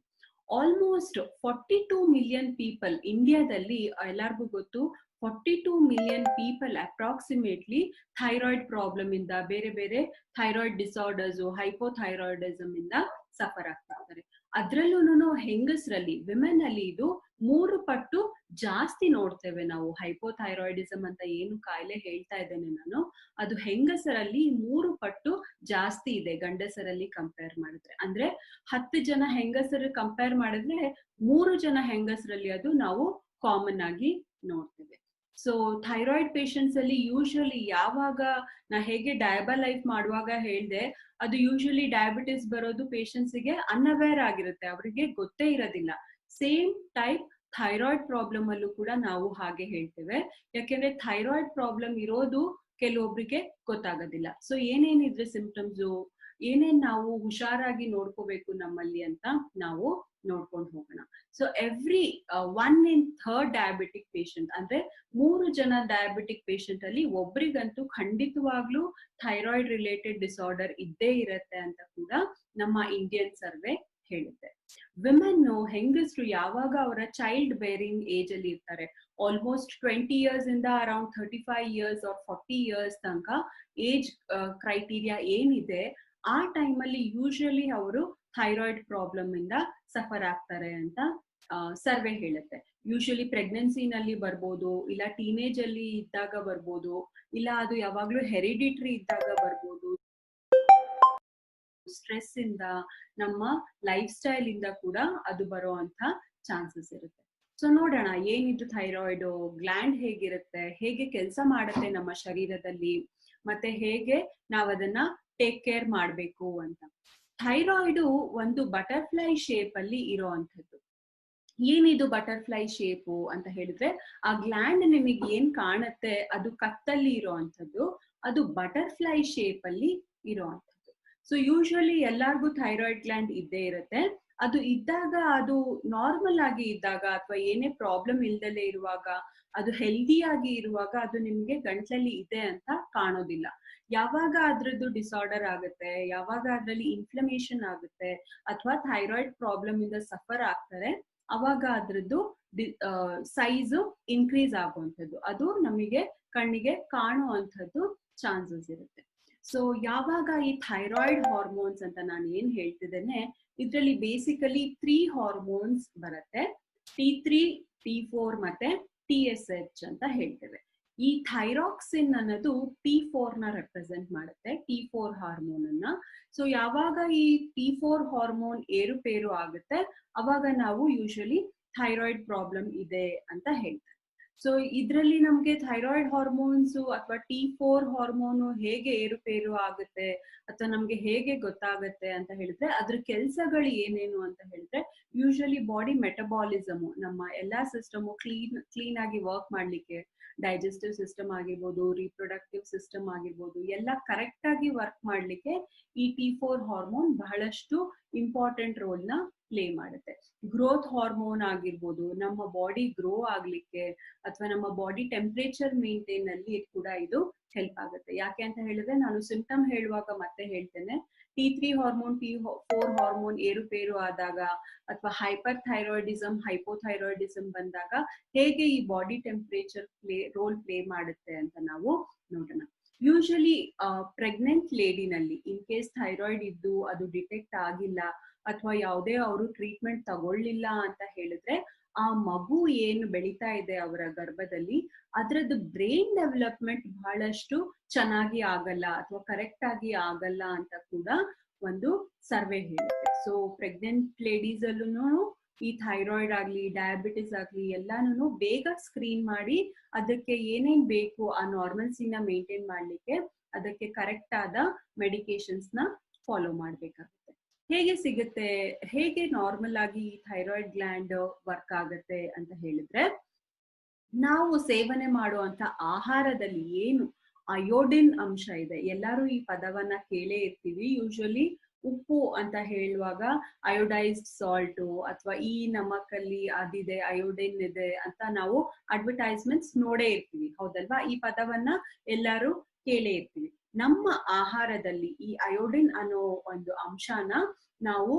A: ಆಲ್ಮೋಸ್ಟ್ 42 ಮಿಲಿಯನ್ ಪೀಪಲ್ ಇಂಡಿಯಾದಲ್ಲಿ, ಎಲ್ಲಾರ್ಗೂ ಗೊತ್ತು, 42 million people approximately thyroid problem ಇಂದ, ಬೇರೆ ಬೇರೆ ಥೈರಾಯ್ಡ್ ಡಿಸಾರ್ಡರ್ಸ್, ಹೈಪೋಥೈರಾಯ್ಡಿಸಮ್ ಇಂದ ಸಫರ್ ಆಗ್ತಾ ಇದ್ದಾರೆ. ಅದ್ರಲ್ಲೂ ಹೆಂಗಸರಲ್ಲಿ, ವಿಮೆನ್ ಅಲ್ಲಿ ಇದು 3 ಪಟ್ಟು ಜಾಸ್ತಿ ನೋಡ್ತೇವೆ ನಾವು. ಹೈಪೋಥೈರಾಯ್ಡಿಸಮ್ ಅಂತ ಏನು ಕಾಯಿಲೆ ಹೇಳ್ತಾ ಇದ್ದೇನೆ ನಾನು, ಅದು ಹೆಂಗಸರಲ್ಲಿ 3 ಪಟ್ಟು ಜಾಸ್ತಿ ಇದೆ ಗಂಡಸರಲ್ಲಿ ಕಂಪೇರ್ ಮಾಡಿದ್ರೆ. ಅಂದ್ರೆ 10 ಜನ ಹೆಂಗಸರು ಕಂಪೇರ್ ಮಾಡಿದ್ರೆ 3 ಜನ ಹೆಂಗಸರಲ್ಲಿ ಅದು ನಾವು ಕಾಮನ್ ಆಗಿ ನೋಡ್ತೇವೆ. ಸೊ ಥೈರಾಯ್ಡ್ ಪೇಷಂಟ್ಸ್ ಅಲ್ಲಿ ಯೂಶಲಿ ಯಾವಾಗ ನಾ ಹೇಗೆ ಡಯಾಬಲೈಸ್ ಮಾಡುವಾಗ ಹೇಳ್ದೆ, ಅದು ಯೂಶಲಿ ಡಯಾಬಿಟಿಸ್ ಬರೋದು ಪೇಷಂಟ್ಸ್ಗೆ ಅನ್ಅವೇರ್ ಆಗಿರುತ್ತೆ, ಅವರಿಗೆ ಗೊತ್ತೇ ಇರೋದಿಲ್ಲ. ಸೇಮ್ ಟೈಪ್ ಥೈರಾಯ್ಡ್ ಪ್ರಾಬ್ಲಮ್ ಅಲ್ಲೂ ಕೂಡ ನಾವು ಹಾಗೆ ಹೇಳ್ತೇವೆ, ಯಾಕೆಂದ್ರೆ ಥೈರಾಯ್ಡ್ ಪ್ರಾಬ್ಲಮ್ ಇರೋದು ಕೆಲವೊಬ್ರಿಗೆ ಗೊತ್ತಾಗೋದಿಲ್ಲ. ಸೊ ಏನೇನಿದ್ರೆ ಸಿಂಪ್ಟಮ್ಸ್, ಏನೇನ್ ನಾವು ಹುಷಾರಾಗಿ ನೋಡ್ಕೋಬೇಕು ನಮ್ಮಲ್ಲಿ ಅಂತ ನಾವು ನೋಡ್ಕೊಂಡು ಹೋಗೋಣ. So every 1 in 3 diabetic patient, ಅಂದ್ರೆ 3 ಜನ ಡಯಾಬಿಟಿಕ್ ಪೇಷಂಟ್ ಅಲ್ಲಿ ಒಬ್ರಿಗಂತೂ ಖಂಡಿತವಾಗ್ಲೂ ಥೈರಾಯ್ಡ್ ರಿಲೇಟೆಡ್ ಡಿಸಾರ್ಡರ್ ಇದ್ದೇ ಇರತ್ತೆ ಅಂತ ಕೂಡ ನಮ್ಮ ಇಂಡಿಯನ್ ಸರ್ವೆ ಹೇಳುತ್ತೆ. ವಿಮೆನ್, ಹೆಂಗಸರು ಯಾವಾಗ ಅವರ ಚೈಲ್ಡ್ ಬೇರಿಂಗ್ ಏಜ್ ಅಲ್ಲಿ ಇರ್ತಾರೆ, ಆಲ್ಮೋಸ್ಟ್ 20 years ಇಂದ ಅರೌಂಡ್ 35 years or 40 years ತನಕ ಏಜ್ ಕ್ರೈಟೀರಿಯಾ ಏನಿದೆ, ಆ ಟೈಮಲ್ಲಿ ಯೂಶಲಿ ಅವರು ಥೈರಾಯ್ಡ್ ಪ್ರಾಬ್ಲಮ್ ಇಂದ ಸಫರ್ ಆಗ್ತಾರೆ ಅಂತ ಸರ್ವೆ ಹೇಳುತ್ತೆ. ಯೂಶಲಿ ಪ್ರೆಗ್ನೆನ್ಸಿನಲ್ಲಿ ಬರ್ಬೋದು, ಇಲ್ಲ ಟೀನೇಜ್ ಅಲ್ಲಿ ಇದ್ದಾಗ ಬರ್ಬೋದು, ಇಲ್ಲ ಅದು ಯಾವಾಗ್ಲೂ ಹೆರಿಡಿಟ್ರಿ ಇದ್ದಾಗ ಬರ್ಬೋದು, ಸ್ಟ್ರೆಸ್ ಇಂದ, ನಮ್ಮ ಲೈಫ್ ಸ್ಟೈಲ್ ಇಂದ ಕೂಡ ಅದು ಬರೋ ಅಂತ ಚಾನ್ಸಸ್ ಇರುತ್ತೆ. ಸೊ ನೋಡೋಣ ಏನಿದು ಥೈರಾಯ್ಡ್ ಗ್ಲ್ಯಾಂಡ್ ಹೇಗಿರುತ್ತೆ, ಹೇಗೆ ಕೆಲಸ ಮಾಡುತ್ತೆ ನಮ್ಮ ಶರೀರದಲ್ಲಿ, ಮತ್ತೆ ಹೇಗೆ ನಾವದನ್ನ ಟೇಕ್ ಕೇರ್ ಮಾಡ್ಬೇಕು ಅಂತ. ಥೈರಾಯ್ಡ್ ಒಂದು ಬಟರ್ಫ್ಲೈ ಶೇಪ್ ಅಲ್ಲಿ ಇರೋ ಅಂಥದ್ದು. ಏನಿದು ಬಟರ್ಫ್ಲೈ ಶೇಪು ಅಂತ ಹೇಳಿದ್ರೆ, ಆ ಗ್ಲ್ಯಾಂಡ್ ನಿಮಗೆ ಏನ್ ಕಾಣುತ್ತೆ ಅದು ಕತ್ತಲ್ಲಿ ಇರೋ ಅಂಥದ್ದು, ಅದು ಬಟರ್ಫ್ಲೈ ಶೇಪ್ ಅಲ್ಲಿ ಇರೋ ಅಂಥದ್ದು. ಸೊ ಯೂಶಲಿ ಎಲ್ಲಾರ್ಗೂ ಥೈರಾಯ್ಡ್ ಗ್ಲ್ಯಾಂಡ್ ಇದ್ದೇ ಇರುತ್ತೆ. ಅದು ಇದ್ದಾಗ, ಅದು ನಾರ್ಮಲ್ ಆಗಿ ಇದ್ದಾಗ, ಅಥವಾ ಏನೇ ಪ್ರಾಬ್ಲಮ್ ಇಲ್ದಲೇ ಇರುವಾಗ, ಅದು ಹೆಲ್ದಿ ಆಗಿ ಇರುವಾಗ ಅದು ನಿಮ್ಗೆ ಗಂಟ್ಲಲ್ಲಿ ಇದೆ ಅಂತ ಕಾಣೋದಿಲ್ಲ. ಯಾವಾಗ ಅದ್ರದ್ದು ಡಿಸಾರ್ಡರ್ ಆಗುತ್ತೆ, ಯಾವಾಗ ಅದ್ರಲ್ಲಿ ಇನ್ಫ್ಲಮೇಷನ್ ಆಗುತ್ತೆ, ಅಥವಾ ಥೈರಾಯ್ಡ್ ಪ್ರಾಬ್ಲಮ್ ಇಂದ ಸಫರ್ ಆಗ್ತಾರೆ, ಅವಾಗ ಅದ್ರದ್ದು ಸೈಜ್ ಇನ್ಕ್ರೀಸ್ ಆಗುವಂಥದ್ದು, ಅದು ನಮಗೆ ಕಣ್ಣಿಗೆ ಕಾಣುವಂಥದ್ದು ಚಾನ್ಸಸ್ ಇರುತ್ತೆ. ಸೊ ಯಾವಾಗ ಈ ಥೈರಾಯ್ಡ್ ಹಾರ್ಮೋನ್ಸ್ ಅಂತ ನಾನು ಏನ್ ಹೇಳ್ತಿದ್ದೇನೆ, ಇದ್ರಲ್ಲಿ ಬೇಸಿಕಲಿ 3 ಹಾರ್ಮೋನ್ಸ್ ಬರುತ್ತೆ, T3, T4 ಮತ್ತೆ TSH ಅಂತ ಹೇಳ್ತೇವೆ. ಈ ಥೈರಾಕ್ಸಿನ್ ಅನ್ನೋದು T4 ನ ರೆಪ್ರೆಸೆಂಟ್ ಮಾಡುತ್ತೆ, T4 ಹಾರ್ಮೋನ್ ಅನ್ನ. ಸೊ ಯಾವಾಗ ಈ T4 ಹಾರ್ಮೋನ್ ಏರುಪೇರು ಆಗುತ್ತೆ, ಅವಾಗ ನಾವು ಯೂಶಲಿ ಥೈರಾಯ್ಡ್ ಪ್ರಾಬ್ಲಮ್ ಇದೆ ಅಂತ ಹೇಳ್ತೇವೆ. ಸೊ ಇದ್ರಲ್ಲಿ ನಮ್ಗೆ ಥೈರಾಯ್ಡ್ ಹಾರ್ಮೋನ್ಸ್ ಅಥವಾ T4 ಹಾರ್ಮೋನು ಹೇಗೆ ಏರುಪೇರು ಆಗುತ್ತೆ ಅಥವಾ ನಮ್ಗೆ ಹೇಗೆ ಗೊತ್ತಾಗುತ್ತೆ ಅಂತ ಹೇಳಿದ್ರೆ, ಅದ್ರ ಕೆಲ್ಸಗಳು ಏನೇನು ಅಂತ ಹೇಳಿದ್ರೆ, ಯೂಶಲಿ ಬಾಡಿ ಮೆಟಬಾಲಿಸಮ್, ನಮ್ಮ ಎಲ್ಲಾ ಸಿಸ್ಟಮ್ ಕ್ಲೀನ್ ಆಗಿ ವರ್ಕ್ ಮಾಡ್ಲಿಕ್ಕೆ, ಡೈಜೆಸ್ಟಿವ್ ಸಿಸ್ಟಮ್ ಆಗಿರ್ಬೋದು, ರಿಪ್ರೊಡಕ್ಟಿವ್ ಸಿಸ್ಟಮ್ ಆಗಿರ್ಬೋದು, ಎಲ್ಲ ಕರೆಕ್ಟ್ ಆಗಿ ವರ್ಕ್ ಮಾಡ್ಲಿಕ್ಕೆ ಈ T4 ಹಾರ್ಮೋನ್ ಬಹಳಷ್ಟು ಇಂಪಾರ್ಟೆಂಟ್ ರೋಲ್ ನ ಪ್ಲೇ ಮಾಡುತ್ತೆ. ಗ್ರೋತ್ ಹಾರ್ಮೋನ್ ಆಗಿರ್ಬೋದು, ನಮ್ಮ ಬಾಡಿ ಗ್ರೋ ಆಗ್ಲಿಕ್ಕೆ ಅಥವಾ ನಮ್ಮ ಬಾಡಿ ಟೆಂಪರೇಚರ್ ಮೇಂಟೈನ್ ಅಲ್ಲಿ ಕೂಡ ಇದು ಹೆಲ್ಪ್ ಆಗುತ್ತೆ. ಯಾಕೆ ಅಂತ ಹೇಳಿದ್ರೆ, ನಾನು ಸಿಂಪ್ಟಮ್ ಹೇಳುವಾಗ ಮತ್ತೆ ಹೇಳ್ತೇನೆ, T3 ಹಾರ್ಮೋನ್, T4 ಹಾರ್ಮೋನ್ ಏರುಪೇರು ಆದಾಗ, ಅಥವಾ ಹೈಪರ್ ಥೈರಾಯ್ಡಿಸಮ್, ಹೈಪೋಥೈರಾಯ್ಡಿಸಮ್ ಬಂದಾಗ ಹೇಗೆ ಈ ಬಾಡಿ ಟೆಂಪರೇಚರ್ ರೋಲ್ ಪ್ಲೇ ಮಾಡುತ್ತೆ ಅಂತ ನಾವು ನೋಡೋಣ. ಯೂಶಲಿ ಪ್ರೆಗ್ನೆಂಟ್ ಲೇಡಿನಲ್ಲಿ ಇನ್ ಕೇಸ್ ಥೈರಾಯ್ಡ್ ಇದ್ದು ಅದು ಡಿಟೆಕ್ಟ್ ಆಗಿಲ್ಲ, ಅಥವಾ ಯಾವುದೇ ಅವರು ಟ್ರೀಟ್ಮೆಂಟ್ ತಗೊಳ್ಳಿಲ್ಲ ಅಂತ ಹೇಳಿದ್ರೆ, ಆ ಮಗು ಏನು ಬೆಳೀತಾ ಇದೆ ಅವರ ಗರ್ಭದಲ್ಲಿ, ಅದರದ್ದು ಬ್ರೈನ್ ಡೆವಲಪ್ಮೆಂಟ್ ಬಹಳಷ್ಟು ಚೆನ್ನಾಗಿ ಆಗಲ್ಲ ಅಥವಾ ಕರೆಕ್ಟ್ ಆಗಿ ಆಗಲ್ಲ ಅಂತ ಕೂಡ ಒಂದು ಸರ್ವೆ ಹೇಳುತ್ತೆ. ಸೊ ಪ್ರೆಗ್ನೆಂಟ್ ಲೇಡೀಸ್ ಅಲ್ಲೂ ಈ ಥೈರಾಯ್ಡ್ ಆಗ್ಲಿ, ಡಯಾಬಿಟಿಸ್ ಆಗ್ಲಿ, ಎಲ್ಲಾನು ಬೇಗ ಸ್ಕ್ರೀನ್ ಮಾಡಿ ಅದಕ್ಕೆ ಏನೇನ್ ಬೇಕು ಆ ನಾರ್ಮಲ್ಸಿನ ಮೇಂಟೈನ್ ಮಾಡ್ಲಿಕ್ಕೆ ಅದಕ್ಕೆ ಕರೆಕ್ಟ್ ಆದ ಮೆಡಿಕೇಶನ್ಸ್ ನ ಫಾಲೋ ಮಾಡ್ಬೇಕಾಗುತ್ತೆ. ಹೇಗೆ ಸಿಗುತ್ತೆ, ಹೇಗೆ ನಾರ್ಮಲ್ ಆಗಿ ಥೈರಾಯ್ಡ್ ಗ್ಲ್ಯಾಂಡ್ ವರ್ಕ್ ಆಗುತ್ತೆ ಅಂತ ಹೇಳಿದ್ರೆ, ನಾವು ಸೇವನೆ ಮಾಡುವಂತ ಆಹಾರದಲ್ಲಿ ಏನು ಅಯೋಡಿನ್ ಅಂಶ ಇದೆ, ಎಲ್ಲರೂ ಈ ಪದವನ್ನ ಕೇಳೇ ಇರ್ತೀವಿ. ಯೂಶಲಿ ಉಪ್ಪು ಅಂತ ಹೇಳುವಾಗ ಅಯೋಡೈಸ್ಡ್ ಸಾಲ್ಟು ಅಥವಾ ಈ ನಮಕಲ್ಲಿ ಅದಿದೆ, ಅಯೋಡಿನ್ ಇದೆ ಅಂತ ನಾವು ಅಡ್ವರ್ಟೈಸ್ಮೆಂಟ್ಸ್ ನೋಡೇ ಇರ್ತೀವಿ, ಹೌದಲ್ವಾ? ಈ ಪದವನ್ನ ಎಲ್ಲರೂ ಕೇಳೇ ಇರ್ತೀವಿ. ನಮ್ಮ ಆಹಾರದಲ್ಲಿ ಈ ಅಯೋಡಿನ್ ಅನ್ನೋ ಒಂದು ಅಂಶನ ನಾವು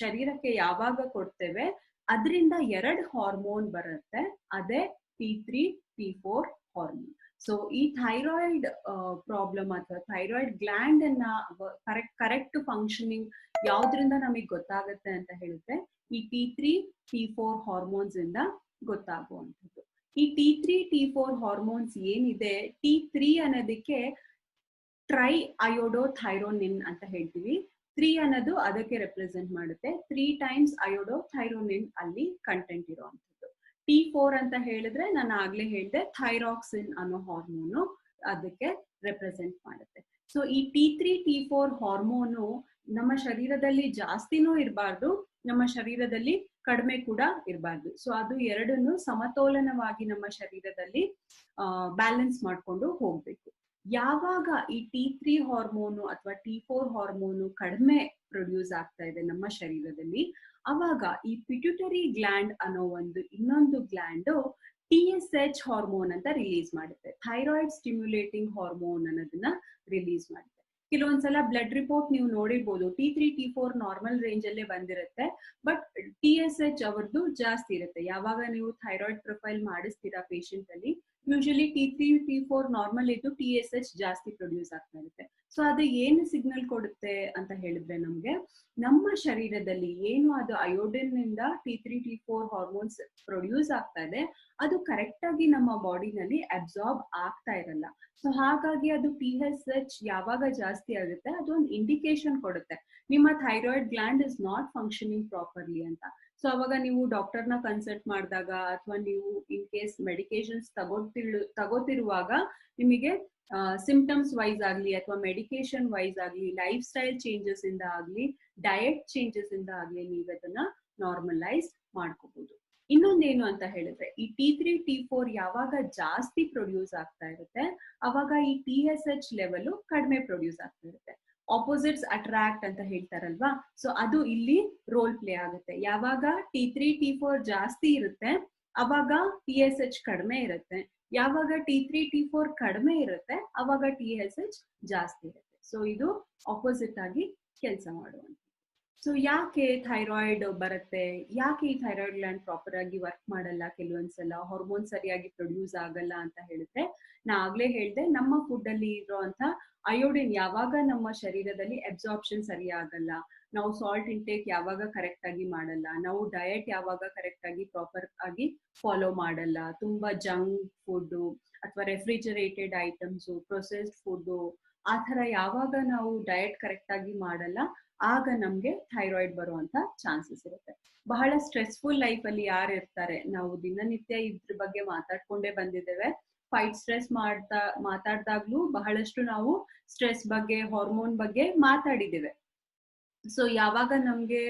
A: ಶರೀರಕ್ಕೆ ಯಾವಾಗ ಕೊಡ್ತೇವೆ, ಅದರಿಂದ 2 ಹಾರ್ಮೋನ್ ಬರುತ್ತೆ. ಅದೇ T3, T4 ಹಾರ್ಮೋನ್. ಸೊ ಈ ಥೈರಾಯ್ಡ್ ಪ್ರಾಬ್ಲಮ್ ಅಥವಾ ಥೈರಾಯ್ಡ್ ಗ್ಲ್ಯಾಂಡ್ ಅನ್ನ ಕರೆಕ್ಟ್ ಫಂಕ್ಷನಿಂಗ್ ಯಾವ್ದ್ರಿಂದ ನಮಗೆ ಗೊತ್ತಾಗುತ್ತೆ ಅಂತ ಹೇಳಿದ್ರೆ ಈ T3, T4 ಹಾರ್ಮೋನ್ಸ್ ಇಂದ ಗೊತ್ತಾಗುವಂಥದ್ದು. ಈ T3, T4 ಹಾರ್ಮೋನ್ಸ್ ಏನಿದೆ, T3 ಅನ್ನೋದಕ್ಕೆ ಟ್ರೈ ಅಯೋಡೋಥೈರೋನಿನ್ ಅಂತ ಹೇಳ್ತೀವಿ. 3 ಅನ್ನೋದು ಅದಕ್ಕೆ ರೆಪ್ರೆಸೆಂಟ್ ಮಾಡುತ್ತೆ. 3 ಟೈಮ್ಸ್ ಅಯೋಡೋಥೈರೋನಿನ್ ಅಲ್ಲಿ ಕಂಟೆಂಟ್ ಇರುವಂಥದ್ದು. T4 ಅಂತ ಹೇಳಿದ್ರೆ ನಾನು ಆಗ್ಲೇ ಹೇಳಿದೆ ಥೈರಾಕ್ಸಿನ್ ಅನ್ನೋ ಹಾರ್ಮೋನು ಅದಕ್ಕೆ ರೆಪ್ರೆಸೆಂಟ್ ಮಾಡುತ್ತೆ. ಸೊ ಈ T3, T4 ಹಾರ್ಮೋನು ನಮ್ಮ ಶರೀರದಲ್ಲಿ ಜಾಸ್ತಿನೂ ಇರಬಾರ್ದು, ನಮ್ಮ ಶರೀರದಲ್ಲಿ ಕಡಿಮೆ ಕೂಡ ಇರಬಾರ್ದು. ಸೊ ಅದು ಎರಡನ್ನು ಸಮತೋಲನವಾಗಿ ನಮ್ಮ ಶರೀರದಲ್ಲಿ ಬ್ಯಾಲೆನ್ಸ್ ಮಾಡ್ಕೊಂಡು ಹೋಗ್ಬೇಕು. ಯಾವಾಗ ಈ T3 ಹಾರ್ಮೋನು ಅಥವಾ T4 ಹಾರ್ಮೋನು ಕಡಿಮೆ ಪ್ರೊಡ್ಯೂಸ್ ಆಗ್ತಾ ಇದೆ ನಮ್ಮ ಶರೀರದಲ್ಲಿ, ಅವಾಗ ಈ ಪಿಟ್ಯೂಟರಿ ಗ್ಲ್ಯಾಂಡ್ ಅನ್ನೋ ಒಂದು ಇನ್ನೊಂದು ಗ್ಲ್ಯಾಂಡ್ TSH ಹಾರ್ಮೋನ್ ಅಂತ ರಿಲೀಸ್ ಮಾಡುತ್ತೆ. ಥೈರಾಯ್ಡ್ ಸ್ಟಿಮ್ಯುಲೇಟಿಂಗ್ ಹಾರ್ಮೋನ್ ಅನ್ನೋದನ್ನ ರಿಲೀಸ್ ಮಾಡುತ್ತೆ. ಕೆಲವೊಂದ್ಸಲ ಬ್ಲಡ್ ರಿಪೋರ್ಟ್ ನೀವು ನೋಡಿರ್ಬೋದು, T3, T4 ನಾರ್ಮಲ್ ರೇಂಜ್ ಅಲ್ಲೇ ಬಂದಿರುತ್ತೆ, ಬಟ್ TSH ಅವರದ್ದು ಜಾಸ್ತಿ ಇರುತ್ತೆ. ಯಾವಾಗ ನೀವು ಥೈರಾಯ್ಡ್ ಪ್ರೊಫೈಲ್ ಮಾಡಿಸ್ತೀರಾ ಪೇಷಂಟ್ ಅಲ್ಲಿ, ಯೂಶಲಿ T3, T4 ನಾರ್ಮಲ್ ಇದ್ದು TSH ಜಾಸ್ತಿ ಪ್ರೊಡ್ಯೂಸ್ ಆಗ್ತಾ ಇರುತ್ತೆ. ಸೊ ಅದು ಏನು ಸಿಗ್ನಲ್ ಕೊಡುತ್ತೆ ಅಂತ ಹೇಳಿದ್ರೆ, ನಮ್ಗೆ ನಮ್ಮ ಶರೀರದಲ್ಲಿ ಏನು ಅದು ಅಯೋಡಿನ್ ಇಂದ T3, T4 ಹಾರ್ಮೋನ್ಸ್ ಪ್ರೊಡ್ಯೂಸ್ ಆಗ್ತಾ ಇದೆ, ಅದು ಕರೆಕ್ಟ್ ಆಗಿ ನಮ್ಮ ಬಾಡಿನಲ್ಲಿ ಅಬ್ಸಾರ್ಬ್ ಆಗ್ತಾ ಇರಲ್ಲ. ಸೊ ಹಾಗಾಗಿ ಅದು TSH ಯಾವಾಗ ಜಾಸ್ತಿ ಆಗುತ್ತೆ, ಅದು ಒಂದು ಇಂಡಿಕೇಶನ್ ಕೊಡುತ್ತೆ ನಿಮ್ಮ thyroid gland is not functioning properly ಅಂತ. ಸೊ ಅವಾಗ ನೀವು ಡಾಕ್ಟರ್ನ ಕನ್ಸಲ್ಟ್ ಮಾಡಿದಾಗ ಅಥವಾ ನೀವು ಇನ್ ಕೇಸ್ ಮೆಡಿಕೇಶನ್ಸ್ ತಗೋತಿರುವಾಗ ನಿಮಗೆ ಸಿಂಪ್ಟಮ್ಸ್ ವೈಸ್ ಆಗ್ಲಿ ಅಥವಾ ಮೆಡಿಕೇಶನ್ ವೈಸ್ ಆಗ್ಲಿ, ಲೈಫ್ ಸ್ಟೈಲ್ ಚೇಂಜಸ್ ಇಂದ ಆಗ್ಲಿ, ಡಯಟ್ ಚೇಂಜಸ್ ಇಂದ ಆಗ್ಲಿ ನೀವು ಅದನ್ನ ನಾರ್ಮಲೈಸ್ ಮಾಡ್ಕೋಬಹುದು. ಇನ್ನೊಂದೇನು ಅಂತ ಹೇಳಿದ್ರೆ, ಈ T3, T4 ಯಾವಾಗ ಜಾಸ್ತಿ ಪ್ರೊಡ್ಯೂಸ್ ಆಗ್ತಾ ಇರುತ್ತೆ, ಅವಾಗ ಈ TSH ಲೆವೆಲ್ ಕಡಿಮೆ ಪ್ರೊಡ್ಯೂಸ್ ಆಗ್ತಾ ಇರುತ್ತೆ. ಆಪೋಸಿಟ್ಸ್ ಅಟ್ರಾಕ್ಟ್ ಅಂತ ಹೇಳ್ತಾರಲ್ವಾ, ಸೊ ಅದು ಇಲ್ಲಿ ರೋಲ್ ಪ್ಲೇ ಆಗುತ್ತೆ. ಯಾವಾಗ T3, T4 ಜಾಸ್ತಿ ಇರುತ್ತೆ ಅವಾಗ TSH ಕಡಿಮೆ ಇರುತ್ತೆ. ಯಾವಾಗ T3, T4 ಕಡಿಮೆ ಇರುತ್ತೆ ಅವಾಗ TSH ಜಾಸ್ತಿ ಇರುತ್ತೆ. ಸೊ ಇದು ಆಪೋಸಿಟ್ ಆಗಿ ಕೆಲಸ ಮಾಡುವಂತ. ಸೊ ಯಾಕೆ ಥೈರಾಯ್ಡ್ ಬರುತ್ತೆ, ಯಾಕೆ ಈ ಥೈರಾಯ್ಡ್ ಗ್ಲ್ಯಾಂಡ್ ಪ್ರಾಪರ್ ಆಗಿ ವರ್ಕ್ ಮಾಡಲ್ಲ, ಕೆಲವೊಂದ್ಸಲ ಹಾರ್ಮೋನ್ ಸರಿಯಾಗಿ ಪ್ರೊಡ್ಯೂಸ್ ಆಗಲ್ಲ ಅಂತ ಹೇಳಿದ್ರೆ, ನಾ ಆಗ್ಲೇ ಹೇಳ್ದೆ ನಮ್ಮ ಫುಡ್ ಅಲ್ಲಿ ಇರುವಂತ ಅಯೋಡಿನ್ ಯಾವಾಗ ನಮ್ಮ ಶರೀರದಲ್ಲಿ ಅಬ್ಸಾರ್ಪ್ಷನ್ ಸರಿ ಆಗಲ್ಲ, ನಾವು ಸಾಲ್ಟ್ ಇಂಟೇಕ್ ಯಾವಾಗ ಕರೆಕ್ಟ್ ಆಗಿ ಮಾಡಲ್ಲ, ನಾವು ಡಯಟ್ ಯಾವಾಗ ಕರೆಕ್ಟ್ ಆಗಿ ಪ್ರಾಪರ್ ಆಗಿ ಫಾಲೋ ಮಾಡಲ್ಲ, ತುಂಬಾ ಜಂಕ್ ಫುಡ್ ಅಥವಾ ರೆಫ್ರಿಜರೇಟೆಡ್ ಐಟಮ್ಸ್, ಪ್ರೊಸೆಸ್ಡ್ ಫುಡ್, ಆ ತರ ಯಾವಾಗ ನಾವು ಡಯಟ್ ಕರೆಕ್ಟ್ ಆಗಿ ಮಾಡಲ್ಲ, ಆಗ ನಮ್ಗೆ ಥೈರಾಯ್ಡ್ ಬರುವಂತ ಚಾನ್ಸಸ್ ಇರುತ್ತೆ. ಬಹಳ ಸ್ಟ್ರೆಸ್ಫುಲ್ ಲೈಫ್ ಅಲ್ಲಿ ಯಾರು ಇರ್ತಾರೆ, ನಾವು ದಿನನಿತ್ಯ ಇದ್ರ ಬಗ್ಗೆ ಮಾತಾಡ್ಕೊಂಡೇ ಬಂದಿದ್ದೇವೆ. ಫೈಟ್ ಸ್ಟ್ರೆಸ್ ಮಾತಾಡ್ದಾಗ್ಲೂ ಬಹಳಷ್ಟು ನಾವು ಸ್ಟ್ರೆಸ್ ಬಗ್ಗೆ, ಹಾರ್ಮೋನ್ ಬಗ್ಗೆ ಮಾತಾಡಿದ್ದೇವೆ. ಸೊ ಯಾವಾಗ ನಮ್ಗೆ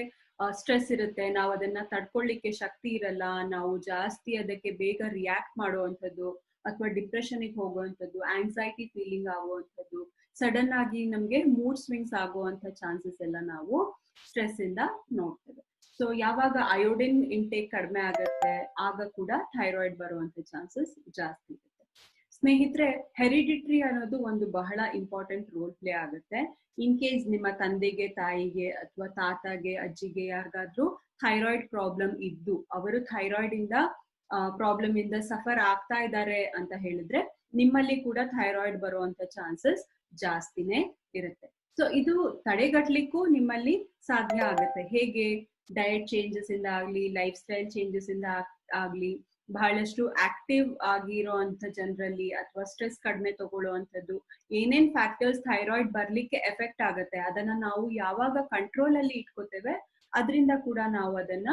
A: ಸ್ಟ್ರೆಸ್ ಇರುತ್ತೆ, ನಾವು ಅದನ್ನ ತಡ್ಕೊಳ್ಳಿಕ್ಕೆ ಶಕ್ತಿ ಇರಲ್ಲ, ನಾವು ಜಾಸ್ತಿ ಅದಕ್ಕೆ ಬೇಗ ರಿಯಾಕ್ಟ್ ಮಾಡುವಂಥದ್ದು ಅಥವಾ ಡಿಪ್ರೆಷನ್ಗೆ ಹೋಗುವಂಥದ್ದು, ಆಂಗ್ಸೈಟಿ ಫೀಲಿಂಗ್ ಆಗುವಂಥದ್ದು, ಸಡನ್ ಆಗಿ ನಮ್ಗೆ ಮೂಡ್ ಸ್ವಿಂಗ್ಸ್ ಆಗುವಂತ ಚಾನ್ಸಸ್ ಎಲ್ಲ ನಾವು ಸ್ಟ್ರೆಸ್ ಇಂದ ನೋಡ್ತೇವೆ. ಸೊ ಯಾವಾಗ ಅಯೋಡಿನ್ ಇಂಟೇಕ್ ಕಡಿಮೆ ಆಗುತ್ತೆ ಆಗ ಕೂಡ ಥೈರಾಯ್ಡ್ ಬರುವಂತ ಚಾನ್ಸಸ್ ಜಾಸ್ತಿ ಇರುತ್ತೆ. ಸ್ನೇಹಿತರೆ, ಹೆರಿಡಿಟ್ರಿ ಅನ್ನೋದು ಒಂದು ಬಹಳ ಇಂಪಾರ್ಟೆಂಟ್ ರೋಲ್ ಪ್ಲೇ ಆಗುತ್ತೆ. ಇನ್ ಕೇಸ್ ನಿಮ್ಮ ತಂದೆಗೆ, ತಾಯಿಗೆ ಅಥವಾ ತಾತಗೆ, ಅಜ್ಜಿಗೆ ಯಾರಿಗಾದ್ರೂ ಥೈರಾಯ್ಡ್ ಪ್ರಾಬ್ಲಮ್ ಇದ್ದು ಅವರು ಥೈರಾಯ್ಡ್ ಇಂದ ಪ್ರಾಬ್ಲಮ್ ಇಂದ ಸಫರ್ ಆಗ್ತಾ ಇದ್ದಾರೆ ಅಂತ ಹೇಳಿದ್ರೆ, ನಿಮ್ಮಲ್ಲಿ ಕೂಡ ಥೈರಾಯ್ಡ್ ಬರುವಂತ ಚಾನ್ಸಸ್ ಜಾಸ್ತಿನೇ ಇರುತ್ತೆ. ಸೊ ಇದು ತಡೆಗಟ್ಲಿಕ್ಕೂ ನಿಮ್ಮಲ್ಲಿ ಸಾಧ್ಯ ಆಗುತ್ತೆ. ಹೇಗೆ? ಡಯಟ್ ಚೇಂಜಸ್ ಇಂದ ಆಗ್ಲಿ, ಲೈಫ್ ಸ್ಟೈಲ್ ಚೇಂಜಸ್ ಇಂದ ಆಗ್ಲಿ, ಬಹಳಷ್ಟು ಆಕ್ಟಿವ್ ಆಗಿರೋಂಥ ಜನರಲ್ಲಿ ಅಥವಾ ಸ್ಟ್ರೆಸ್ ಕಡಿಮೆ ತಗೊಳ್ಳುವಂಥದ್ದು, ಏನೇನ್ ಫ್ಯಾಕ್ಟರ್ಸ್ ಥೈರಾಯ್ಡ್ ಬರ್ಲಿಕ್ಕೆ ಎಫೆಕ್ಟ್ ಆಗುತ್ತೆ ಅದನ್ನ ನಾವು ಯಾವಾಗ ಕಂಟ್ರೋಲ್ ಅಲ್ಲಿ ಇಟ್ಕೋತೇವೆ, ಅದರಿಂದ ಕೂಡ ನಾವು ಅದನ್ನ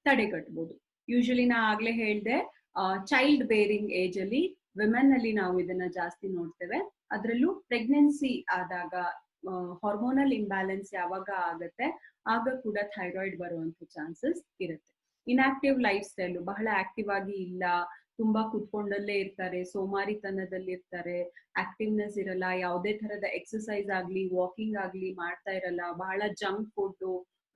A: ತಡೆಗಟ್ಟಬಹುದು. ಯೂಶಲಿ ನಾ ಆಗ್ಲೇ ಹೇಳ್ದೆ, ಚೈಲ್ಡ್ ಬೇರಿಂಗ್ ಏಜ್ ಅಲ್ಲಿ ವಿಮೆನ್ ಅಲ್ಲಿ ನಾವು ಇದನ್ನ ಜಾಸ್ತಿ ನೋಡ್ತೇವೆ. ಅದರಲ್ಲೂ ಪ್ರೆಗ್ನೆನ್ಸಿ ಆದಾಗ ಹಾರ್ಮೋನಲ್ ಇಂಬ್ಯಾಲೆನ್ಸ್ ಯಾವಾಗ ಆಗತ್ತೆ ಆಗ ಕೂಡ ಥೈರಾಯ್ಡ್ ಬರುವಂತ ಚಾನ್ಸಸ್ ಇರುತ್ತೆ. ಇನ್ಆಕ್ಟಿವ್ ಲೈಫ್ ಸ್ಟೈಲ್, ಬಹಳ ಆಕ್ಟಿವ್ ಆಗಿ ಇಲ್ಲ, ತುಂಬಾ ಕುತ್ಕೊಂಡಲ್ಲೇ ಇರ್ತಾರೆ, ಸೋಮಾರಿತನದಲ್ಲಿ ಇರ್ತಾರೆ, ಆಕ್ಟಿವ್ನೆಸ್ ಇರಲ್ಲ, ಯಾವುದೇ ತರದ ಎಕ್ಸಸೈಸ್ ಆಗ್ಲಿ ವಾಕಿಂಗ್ ಆಗ್ಲಿ ಮಾಡ್ತಾ ಇರಲ್ಲ, ಬಹಳ ಜಂಕ್ ಫುಡ್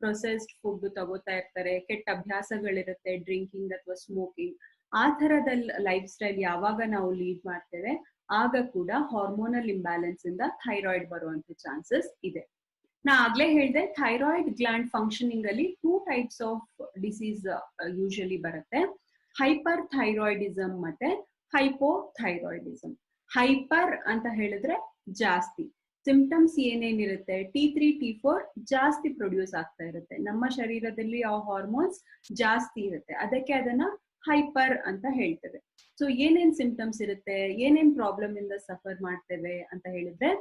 A: ಪ್ರೊಸೆಸ್ಡ್ ಫುಡ್ ತಗೋತಾ ಇರ್ತಾರೆ, ಕೆಟ್ಟ ಅಭ್ಯಾಸಗಳಿರುತ್ತೆ, ಡ್ರಿಂಕಿಂಗ್ ಅಥವಾ ಸ್ಮೋಕಿಂಗ್. ಆ ತರದ ಲೈಫ್ ಸ್ಟೈಲ್ ಯಾವಾಗ ನಾವು ಲೀಡ್ ಮಾಡ್ತೇವೆ ಆಗ ಕೂಡ ಹಾರ್ಮೋನಲ್ ಇಂಬ್ಯಾಲೆನ್ಸ್ ಇಂದ ಥೈರಾಯ್ಡ್ ಬರುವಂತ ಚಾನ್ಸಸ್ ಇದೆ. ನಾ ಆಗ್ಲೇ ಹೇಳಿದೆ, ಥೈರಾಯ್ಡ್ ಗ್ಲ್ಯಾಂಡ್ ಫಂಕ್ಷನಿಂಗ್ ಅಲ್ಲಿ 2 ಟೈಪ್ಸ್ ಆಫ್ ಡಿಸೀಸ್ ಯೂಶಲಿ ಬರುತ್ತೆ, ಹೈಪರ್ ಥೈರಾಯ್ಡಿಸಮ್ ಮತ್ತೆ ಹೈಪೋಥೈರಾಯ್ಡಿಸಮ್. ಹೈಪರ್ ಅಂತ ಹೇಳಿದ್ರೆ ಜಾಸ್ತಿ ಸಿಂಪ್ಟಮ್ಸ್ ಏನೇನಿರುತ್ತೆ, T3 T4 ಜಾಸ್ತಿ ಪ್ರೊಡ್ಯೂಸ್ ಆಗ್ತಾ ಇರುತ್ತೆ, ನಮ್ಮ ಶರೀರದಲ್ಲಿ ಆ ಹಾರ್ಮೋನ್ಸ್ ಜಾಸ್ತಿ ಇರುತ್ತೆ, ಅದಕ್ಕೆ ಅದನ್ನ ಹೈಪರ್ ಅಂತ ಹೇಳ್ತೇವೆ. ಸೊ ಏನೇನ್ ಸಿಂಪ್ಟಮ್ಸ್ ಇರುತ್ತೆ, ಏನೇನ್ ಪ್ರಾಬ್ಲಮ್ ಇಂದ ಸಫರ್ ಮಾಡ್ತೇವೆ ಅಂತ ಹೇಳಿದ್ರೆ,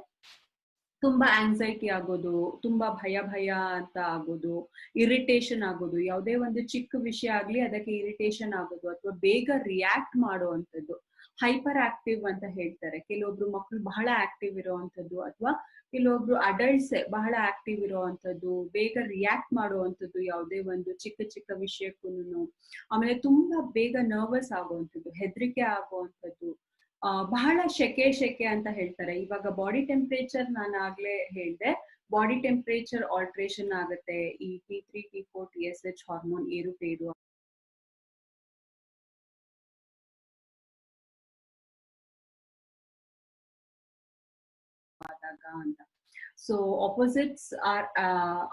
A: ತುಂಬಾ ಆಂಗ್ಸೈಟಿ ಆಗೋದು, ತುಂಬಾ ಭಯ ಅಂತ ಆಗೋದು, ಇರಿಟೇಷನ್ ಆಗೋದು, ಯಾವುದೇ ಒಂದು ಚಿಕ್ಕ ವಿಷಯ ಆಗ್ಲಿ ಅದಕ್ಕೆ ಇರಿಟೇಷನ್ ಆಗೋದು, ಅಥವಾ ಬೇಗ ರಿಯಾಕ್ಟ್ ಮಾಡುವಂಥದ್ದು, ಹೈಪರ್ ಆಕ್ಟಿವ್ ಅಂತ ಹೇಳ್ತಾರೆ. ಕೆಲವೊಬ್ರು ಮಕ್ಕಳು ಬಹಳ ಆಕ್ಟಿವ್ ಇರುವಂತದ್ದು, ಅಥವಾ ಕೆಲವೊಬ್ರು ಅಡಲ್ಟ್ಸ್ ಬಹಳ ಆಕ್ಟಿವ್ ಇರುವಂತದ್ದು, ಬೇಗ ರಿಯಾಕ್ಟ್ ಮಾಡುವಂಥದ್ದು ಯಾವುದೇ ಒಂದು ಚಿಕ್ಕ ವಿಷಯಕ್ಕೂ. ಆಮೇಲೆ ತುಂಬಾ ಬೇಗ ನರ್ವಸ್ ಆಗುವಂಥದ್ದು, ಹೆದರಿಕೆ ಆಗುವಂಥದ್ದು, ಬಹಳ ಶೆಕೆ ಅಂತ ಹೇಳ್ತಾರೆ. ಇವಾಗ ಬಾಡಿ ಟೆಂಪರೇಚರ್ ನಾನು ಆಗ್ಲೇ ಹೇಳ್ದೆ, ಬಾಡಿ ಟೆಂಪರೇಚರ್ ಆಲ್ಟ್ರೇಷನ್ ಆಗುತ್ತೆ ಈ T3 T4 TSH ಹಾರ್ಮೋನ್ ಏರುಪೇರು ಆದಾಗ ಅಂತ. ಸೊ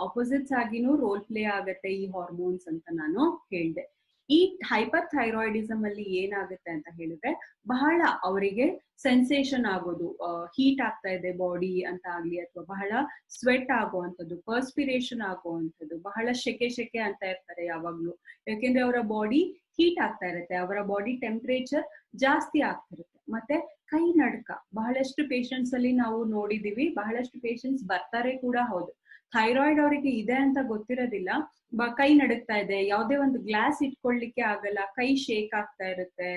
A: ಆಪೋಸಿಟ್ಸ್ ಆಗಿನೂ ರೋಲ್ ಪ್ಲೇ ಆಗತ್ತೆ ಈ ಹಾರ್ಮೋನ್ಸ್ ಅಂತ ನಾನು ಹೇಳ್ದೆ. ಈ ಹೈಪರ್ ಥೈರಾಯ್ಡಿಸಮ್ ಅಲ್ಲಿ ಏನಾಗುತ್ತೆ ಅಂತ ಹೇಳಿದ್ರೆ, ಬಹಳ ಅವರಿಗೆ ಸೆನ್ಸೇಷನ್ ಆಗೋದು, ಹೀಟ್ ಆಗ್ತಾ ಇದೆ ಬಾಡಿ ಅಂತ ಆಗ್ಲಿ, ಅಥವಾ ಬಹಳ ಸ್ವೆಟ್ ಆಗುವಂಥದ್ದು, ಪರ್ಸ್ಪಿರೇಷನ್ ಆಗುವಂಥದ್ದು, ಬಹಳ ಶೆಕೆ ಅಂತ ಇರ್ತಾರೆ ಯಾವಾಗ್ಲೂ, ಯಾಕೆಂದ್ರೆ ಅವರ ಬಾಡಿ ಹೀಟ್ ಆಗ್ತಾ ಇರುತ್ತೆ, ಅವರ ಬಾಡಿ ಟೆಂಪರೇಚರ್ ಜಾಸ್ತಿ ಆಗ್ತಿರುತ್ತೆ. ಮತ್ತೆ ಕೈ ನಡ್ಕ ಬಹಳಷ್ಟು ಪೇಷಂಟ್ಸ್ ಅಲ್ಲಿ ನಾವು ನೋಡಿದೀವಿ, ಬಹಳಷ್ಟು ಪೇಷಂಟ್ಸ್ ಬರ್ತಾರೆ ಕೂಡ, ಹೌದು ಥೈರಾಯ್ಡ್ ಅವರಿಗೆ ಇದೆ ಅಂತ ಗೊತ್ತಿರೋದಿಲ್ಲ, ಕೈ ನಡುಕ್ತಾ ಇದೆ, ಯಾವುದೇ ಒಂದು ಗ್ಲಾಸ್ ಇಟ್ಕೊಳ್ಳಿಕ್ಕೆ ಆಗಲ್ಲ, ಕೈ ಶೇಕ್ ಆಗ್ತಾ ಇರುತ್ತೆ,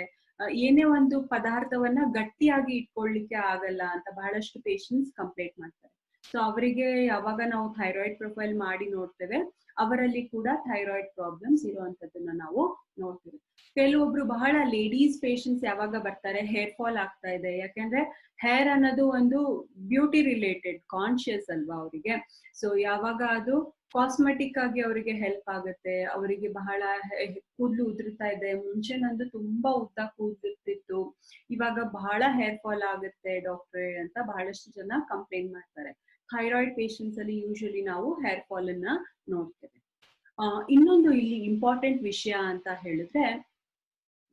A: ಏನೇ ಒಂದು ಪದಾರ್ಥವನ್ನ ಗಟ್ಟಿಯಾಗಿ ಇಟ್ಕೊಳ್ಳಿಕ್ಕೆ ಆಗಲ್ಲ ಅಂತ ಬಹಳಷ್ಟು ಪೇಷಂಟ್ಸ್ ಕಂಪ್ಲೇಂಟ್ ಮಾಡ್ತಾರೆ. ಸೊ ಅವರಿಗೆ ಯಾವಾಗ ನಾವು ಥೈರಾಯ್ಡ್ ಪ್ರೊಫೈಲ್ ಮಾಡಿ ನೋಡ್ತೇವೆ, ಅವರಲ್ಲಿ ಕೂಡ ಥೈರಾಯ್ಡ್ ಪ್ರಾಬ್ಲಮ್ಸ್ ಇರುವಂತದನ್ನ ನಾವು ನೋಡ್ತೀವಿ. ಕೆಲವೊಬ್ರು ಬಹಳ ಲೇಡೀಸ್ ಪೇಷಂಟ್ಸ್ ಯಾವಾಗ ಬರ್ತಾರೆ, ಹೇರ್ ಫಾಲ್ ಆಗ್ತಾ ಇದೆ, ಯಾಕೆಂದ್ರೆ ಹೇರ್ ಅನ್ನೋದು ಒಂದು ಬ್ಯೂಟಿ ರಿಲೇಟೆಡ್ ಕಾನ್ಶಿಯಸ್ ಅಲ್ವಾ ಅವರಿಗೆ. ಸೊ ಯಾವಾಗ ಅದು ಕಾಸ್ಮೆಟಿಕ್ ಆಗಿ ಅವರಿಗೆ ಹೆಲ್ಪ್ ಆಗುತ್ತೆ, ಅವರಿಗೆ ಬಹಳ ಕೂದಲು ಉದುರ್ತಾ ಇದೆ, ಮುಂಚೆ ನಂದು ತುಂಬಾ ಉದ್ದ ಕೂದಲಿರ್ತಿತ್ತು, ಇವಾಗ ಬಹಳ ಹೇರ್ ಫಾಲ್ ಆಗುತ್ತೆ ಡಾಕ್ಟ್ರೆ ಅಂತ ಬಹಳಷ್ಟು ಜನ ಕಂಪ್ಲೇಂಟ್ ಮಾಡ್ತಾರೆ. ಥೈರಾಯ್ಡ್ ಪೇಷಂಟ್ಸ್ ಅಲ್ಲಿ ಯೂಶಲಿ ನಾವು ಹೇರ್ ಫಾಲ್ ಅನ್ನ ನೋಡ್ತೇವೆ. ಇನ್ನೊಂದು ಇಲ್ಲಿ ಇಂಪಾರ್ಟೆಂಟ್ ವಿಷಯ ಅಂತ ಹೇಳಿದ್ರೆ,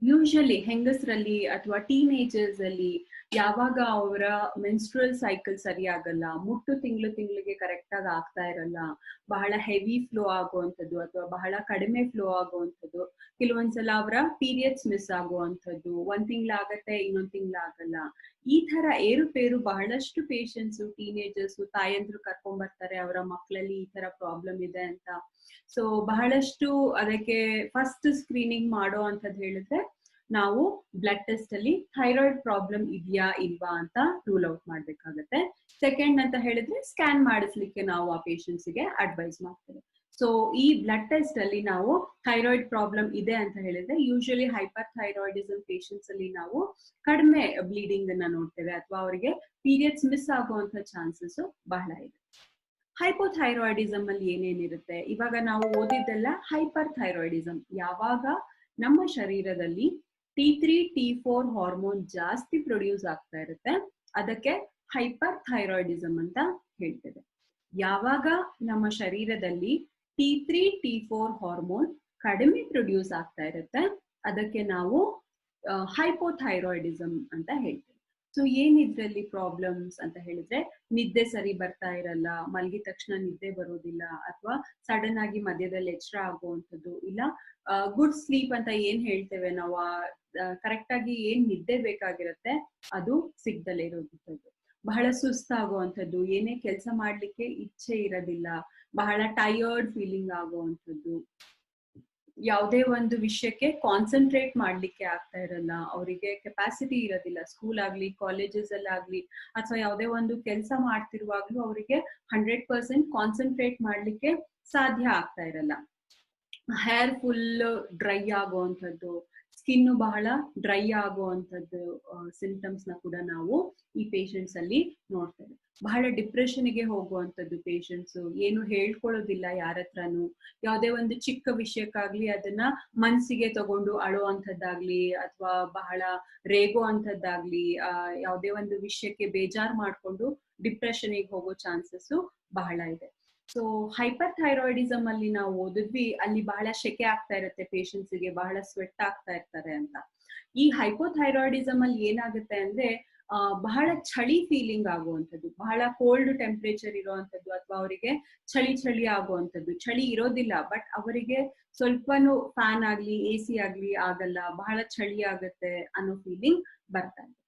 A: ಯೂಶಲಿ ಹೆಂಗಸರಲ್ಲಿ ಅಥವಾ ಟೀನೇಜರ್ಸ್ ಅಲ್ಲಿ ಯಾವಾಗ ಅವರ ಮೆನ್ಸ್ಟ್ರಲ್ ಸೈಕಲ್ ಸರಿ ಆಗಲ್ಲ, ಮುಟ್ಟು ತಿಂಗಳಿಗೆ ಕರೆಕ್ಟ್ ಆಗಿ ಆಗ್ತಾ ಇರಲ್ಲ, ಬಹಳ ಹೆವಿ ಫ್ಲೋ ಆಗುವಂಥದ್ದು ಅಥವಾ ಬಹಳ ಕಡಿಮೆ ಫ್ಲೋ ಆಗುವಂಥದ್ದು, ಕೆಲವೊಂದ್ಸಲ ಅವರ ಪೀರಿಯಡ್ಸ್ ಮಿಸ್ ಆಗುವಂಥದ್ದು, 1 ತಿಂಗಳಾಗತ್ತೆ ಇನ್ನೊಂದ್ ತಿಂಗಳಾಗಲ್ಲ, ಈ ತರ ಏರುಪೇರು ಬಹಳಷ್ಟು ಪೇಷಂಟ್ಸ್ ಟೀನೇಜರ್ಸ್ ತಾಯಂದ್ರು ಕರ್ಕೊಂಡ್ ಬರ್ತಾರೆ, ಅವರ ಮಕ್ಕಳಲ್ಲಿ ಈ ತರ ಪ್ರಾಬ್ಲಮ್ ಇದೆ ಅಂತ. ಸೊ ಬಹಳಷ್ಟು ಅದಕ್ಕೆ ಫಸ್ಟ್ ಸ್ಕ್ರೀನಿಂಗ್ ಮಾಡೋ ಅಂತದ್ ಹೇಳಿದ್ರೆ, ನಾವು ಬ್ಲಡ್ ಟೆಸ್ಟ್ ಅಲ್ಲಿ ಥೈರಾಯ್ಡ್ ಪ್ರಾಬ್ಲಮ್ ಇದೆಯಾ ಇಲ್ವಾ ಅಂತ ರೂಲ್ ಔಟ್ ಮಾಡ್ಬೇಕಾಗತ್ತೆ. ಸೆಕೆಂಡ್ ಅಂತ ಹೇಳಿದ್ರೆ ಸ್ಕ್ಯಾನ್ ಮಾಡಿಸ್ಲಿಕ್ಕೆ ನಾವು ಆ ಪೇಷಂಟ್ಸ್ ಗೆ ಅಡ್ವೈಸ್ ಮಾಡ್ತೇವೆ. ಸೊ ಈ ಬ್ಲಡ್ ಟೆಸ್ಟ್ ಅಲ್ಲಿ ನಾವು ಥೈರಾಯ್ಡ್ ಪ್ರಾಬ್ಲಮ್ ಇದೆ ಅಂತ ಹೇಳಿದ್ರೆ, ಯೂಶಲಿ ಹೈಪರ್ ಥೈರಾಯ್ಡಿಸಮ್ ಪೇಷಂಟ್ಸ್ ಅಲ್ಲಿ ನಾವು ಕಡಿಮೆ ಬ್ಲೀಡಿಂಗ್ ಅನ್ನ ನೋಡ್ತೇವೆ, ಅಥವಾ ಅವರಿಗೆ ಪೀರಿಯಡ್ಸ್ ಮಿಸ್ ಆಗುವಂತ ಚಾನ್ಸಸ್ ಬಹಳ ಇದೆ. ಹೈಪೋಥೈರಾಯ್ಡಿಸಮ್ ಅಲ್ಲಿ ಏನೇನಿರುತ್ತೆ, ಇವಾಗ ನಾವು ಓದಿದ್ದೆಲ್ಲ ಹೈಪರ್ ಥೈರಾಯ್ಡಿಸಮ್, ಯಾವಾಗ ನಮ್ಮ ಶರೀರದಲ್ಲಿ T3 T4 ಹಾರ್ಮೋನ್ ಜಾಸ್ತಿ ಪ್ರೊಡ್ಯೂಸ್ ಆಗ್ತಾ ಇರುತ್ತೆ, ಅದಕ್ಕೆ ಹೈಪರ್ ಥೈರಾಯ್ಡಿಸಮ್ ಅಂತ ಹೇಳ್ತೇವೆ. ಯಾವಾಗ ನಮ್ಮ ಶರೀರದಲ್ಲಿ T3 T4 ಹಾರ್ಮೋನ್ ಕಡಿಮೆ ಪ್ರೊಡ್ಯೂಸ್ ಆಗ್ತಾ ಇರುತ್ತೆ, ಅದಕ್ಕೆ ನಾವು ಹೈಪೋಥೈರಾಯ್ಡಿಸಮ್ ಅಂತ ಹೇಳ್ತೇವೆ. ಸೊ ಏನಿದ್ರಲ್ಲಿ ಪ್ರಾಬ್ಲಮ್ಸ್ ಅಂತ ಹೇಳಿದ್ರೆ, ನಿದ್ದೆ ಸರಿ ಬರ್ತಾ ಇರಲ್ಲ, ಮಲಗಿದ ತಕ್ಷಣ ನಿದ್ದೆ ಬರೋದಿಲ್ಲ, ಅಥವಾ ಸಡನ್ ಆಗಿ ಮಧ್ಯದಲ್ಲಿ ಎಚ್ಚರ ಆಗುವಂಥದ್ದು, ಇಲ್ಲ ಗುಡ್ ಸ್ಲೀಪ್ ಅಂತ ಏನ್ ಹೇಳ್ತೇವೆ ನಾವು, ಕರೆಕ್ಟ್ ಆಗಿ ಏನ್ ನಿದ್ದೆ ಬೇಕಾಗಿರುತ್ತೆ ಅದು ಸಿಗ್ದಲೇ ಇರೋದಿತ್ತು, ಬಹಳ ಸುಸ್ತಾಗುವಂಥದ್ದು, ಏನೇ ಕೆಲಸ ಮಾಡ್ಲಿಕ್ಕೆ ಇಚ್ಛೆ ಇರೋದಿಲ್ಲ, ಬಹಳ ಟಯರ್ಡ್ ಫೀಲಿಂಗ್ ಆಗುವಂಥದ್ದು, ಯಾವುದೇ ಒಂದು ವಿಷಯಕ್ಕೆ ಕಾನ್ಸಂಟ್ರೇಟ್ ಮಾಡ್ಲಿಕ್ಕೆ ಆಗ್ತಾ ಇರಲ್ಲ, ಅವರಿಗೆ ಕೆಪಾಸಿಟಿ ಇರೋದಿಲ್ಲ, ಸ್ಕೂಲ್ ಆಗ್ಲಿ ಕಾಲೇಜಸ್ ಅಲ್ಲಾಗ್ಲಿ ಅಥವಾ ಯಾವುದೇ ಒಂದು ಕೆಲಸ ಮಾಡ್ತಿರುವಾಗ್ಲೂ ಅವರಿಗೆ 100% ಕಾನ್ಸಂಟ್ರೇಟ್ ಮಾಡ್ಲಿಕ್ಕೆ ಸಾಧ್ಯ ಆಗ್ತಾ ಇರಲ್ಲ, ಹೇರ್ ಫುಲ್ ಡ್ರೈ ಆಗುವಂಥದ್ದು, ಸ್ಕಿನ್ ಬಹಳ ಡ್ರೈ ಆಗುವಂತದ್ದು ಸಿಂಪ್ಟಮ್ಸ್ ನ ಕೂಡ ನಾವು ಈ ಪೇಷಂಟ್ಸ್ ಅಲ್ಲಿ ನೋಡ್ತೇವೆ. ಬಹಳ ಡಿಪ್ರೆಷನ್ಗೆ ಹೋಗುವಂತದ್ದು ಪೇಷಂಟ್ಸ್, ಏನು ಹೇಳ್ಕೊಳ್ಳೋದಿಲ್ಲ ಯಾರ ಹತ್ರನು. ಯಾವುದೇ ಒಂದು ಚಿಕ್ಕ ವಿಷಯಕ್ಕಾಗ್ಲಿ ಅದನ್ನ ಮನ್ಸಿಗೆ ತಗೊಂಡು ಅಳುವಂಥದ್ದಾಗ್ಲಿ ಅಥವಾ ಬಹಳ ರೇಗೋ ಅಂಥದ್ದಾಗ್ಲಿ, ಯಾವುದೇ ಒಂದು ವಿಷಯಕ್ಕೆ ಬೇಜಾರ್ ಮಾಡ್ಕೊಂಡು ಡಿಪ್ರೆಷನ್ಗೆ ಹೋಗೋ ಚಾನ್ಸಸ್ ಬಹಳ ಇದೆ. ಸೊ ಹೈಪರ್ ಥೈರಾಯ್ಡಿಸಮ್ ಅಲ್ಲಿ ನಾವು ಓದಿದ್ವಿ, ಅಲ್ಲಿ ಬಹಳ ಶೆಕೆ ಆಗ್ತಾ ಇರುತ್ತೆ ಪೇಷಂಟ್ಸ್ಗೆ, ಬಹಳ ಸ್ವೆಟ್ ಆಗ್ತಾ ಇರ್ತಾರೆ ಅಂತ. ಈ ಹೈಪೋಥೈರಾಯ್ಡಿಸಮ್ ಅಲ್ಲಿ ಏನಾಗುತ್ತೆ ಅಂದ್ರೆ ಬಹಳ ಚಳಿ ಫೀಲಿಂಗ್ ಆಗುವಂಥದ್ದು, ಬಹಳ ಕೋಲ್ಡ್ ಟೆಂಪರೇಚರ್ ಇರುವಂಥದ್ದು, ಅಥವಾ ಅವರಿಗೆ ಚಳಿ ಆಗುವಂಥದ್ದು. ಚಳಿ ಇರೋದಿಲ್ಲ ಬಟ್ ಅವರಿಗೆ ಸ್ವಲ್ಪನೂ ಫ್ಯಾನ್ ಆಗ್ಲಿ AC ಆಗ್ಲಿ ಆಗಲ್ಲ, ಬಹಳ ಚಳಿ ಆಗುತ್ತೆ ಅನ್ನೋ ಫೀಲಿಂಗ್ ಬರ್ತಾ ಇರುತ್ತೆ.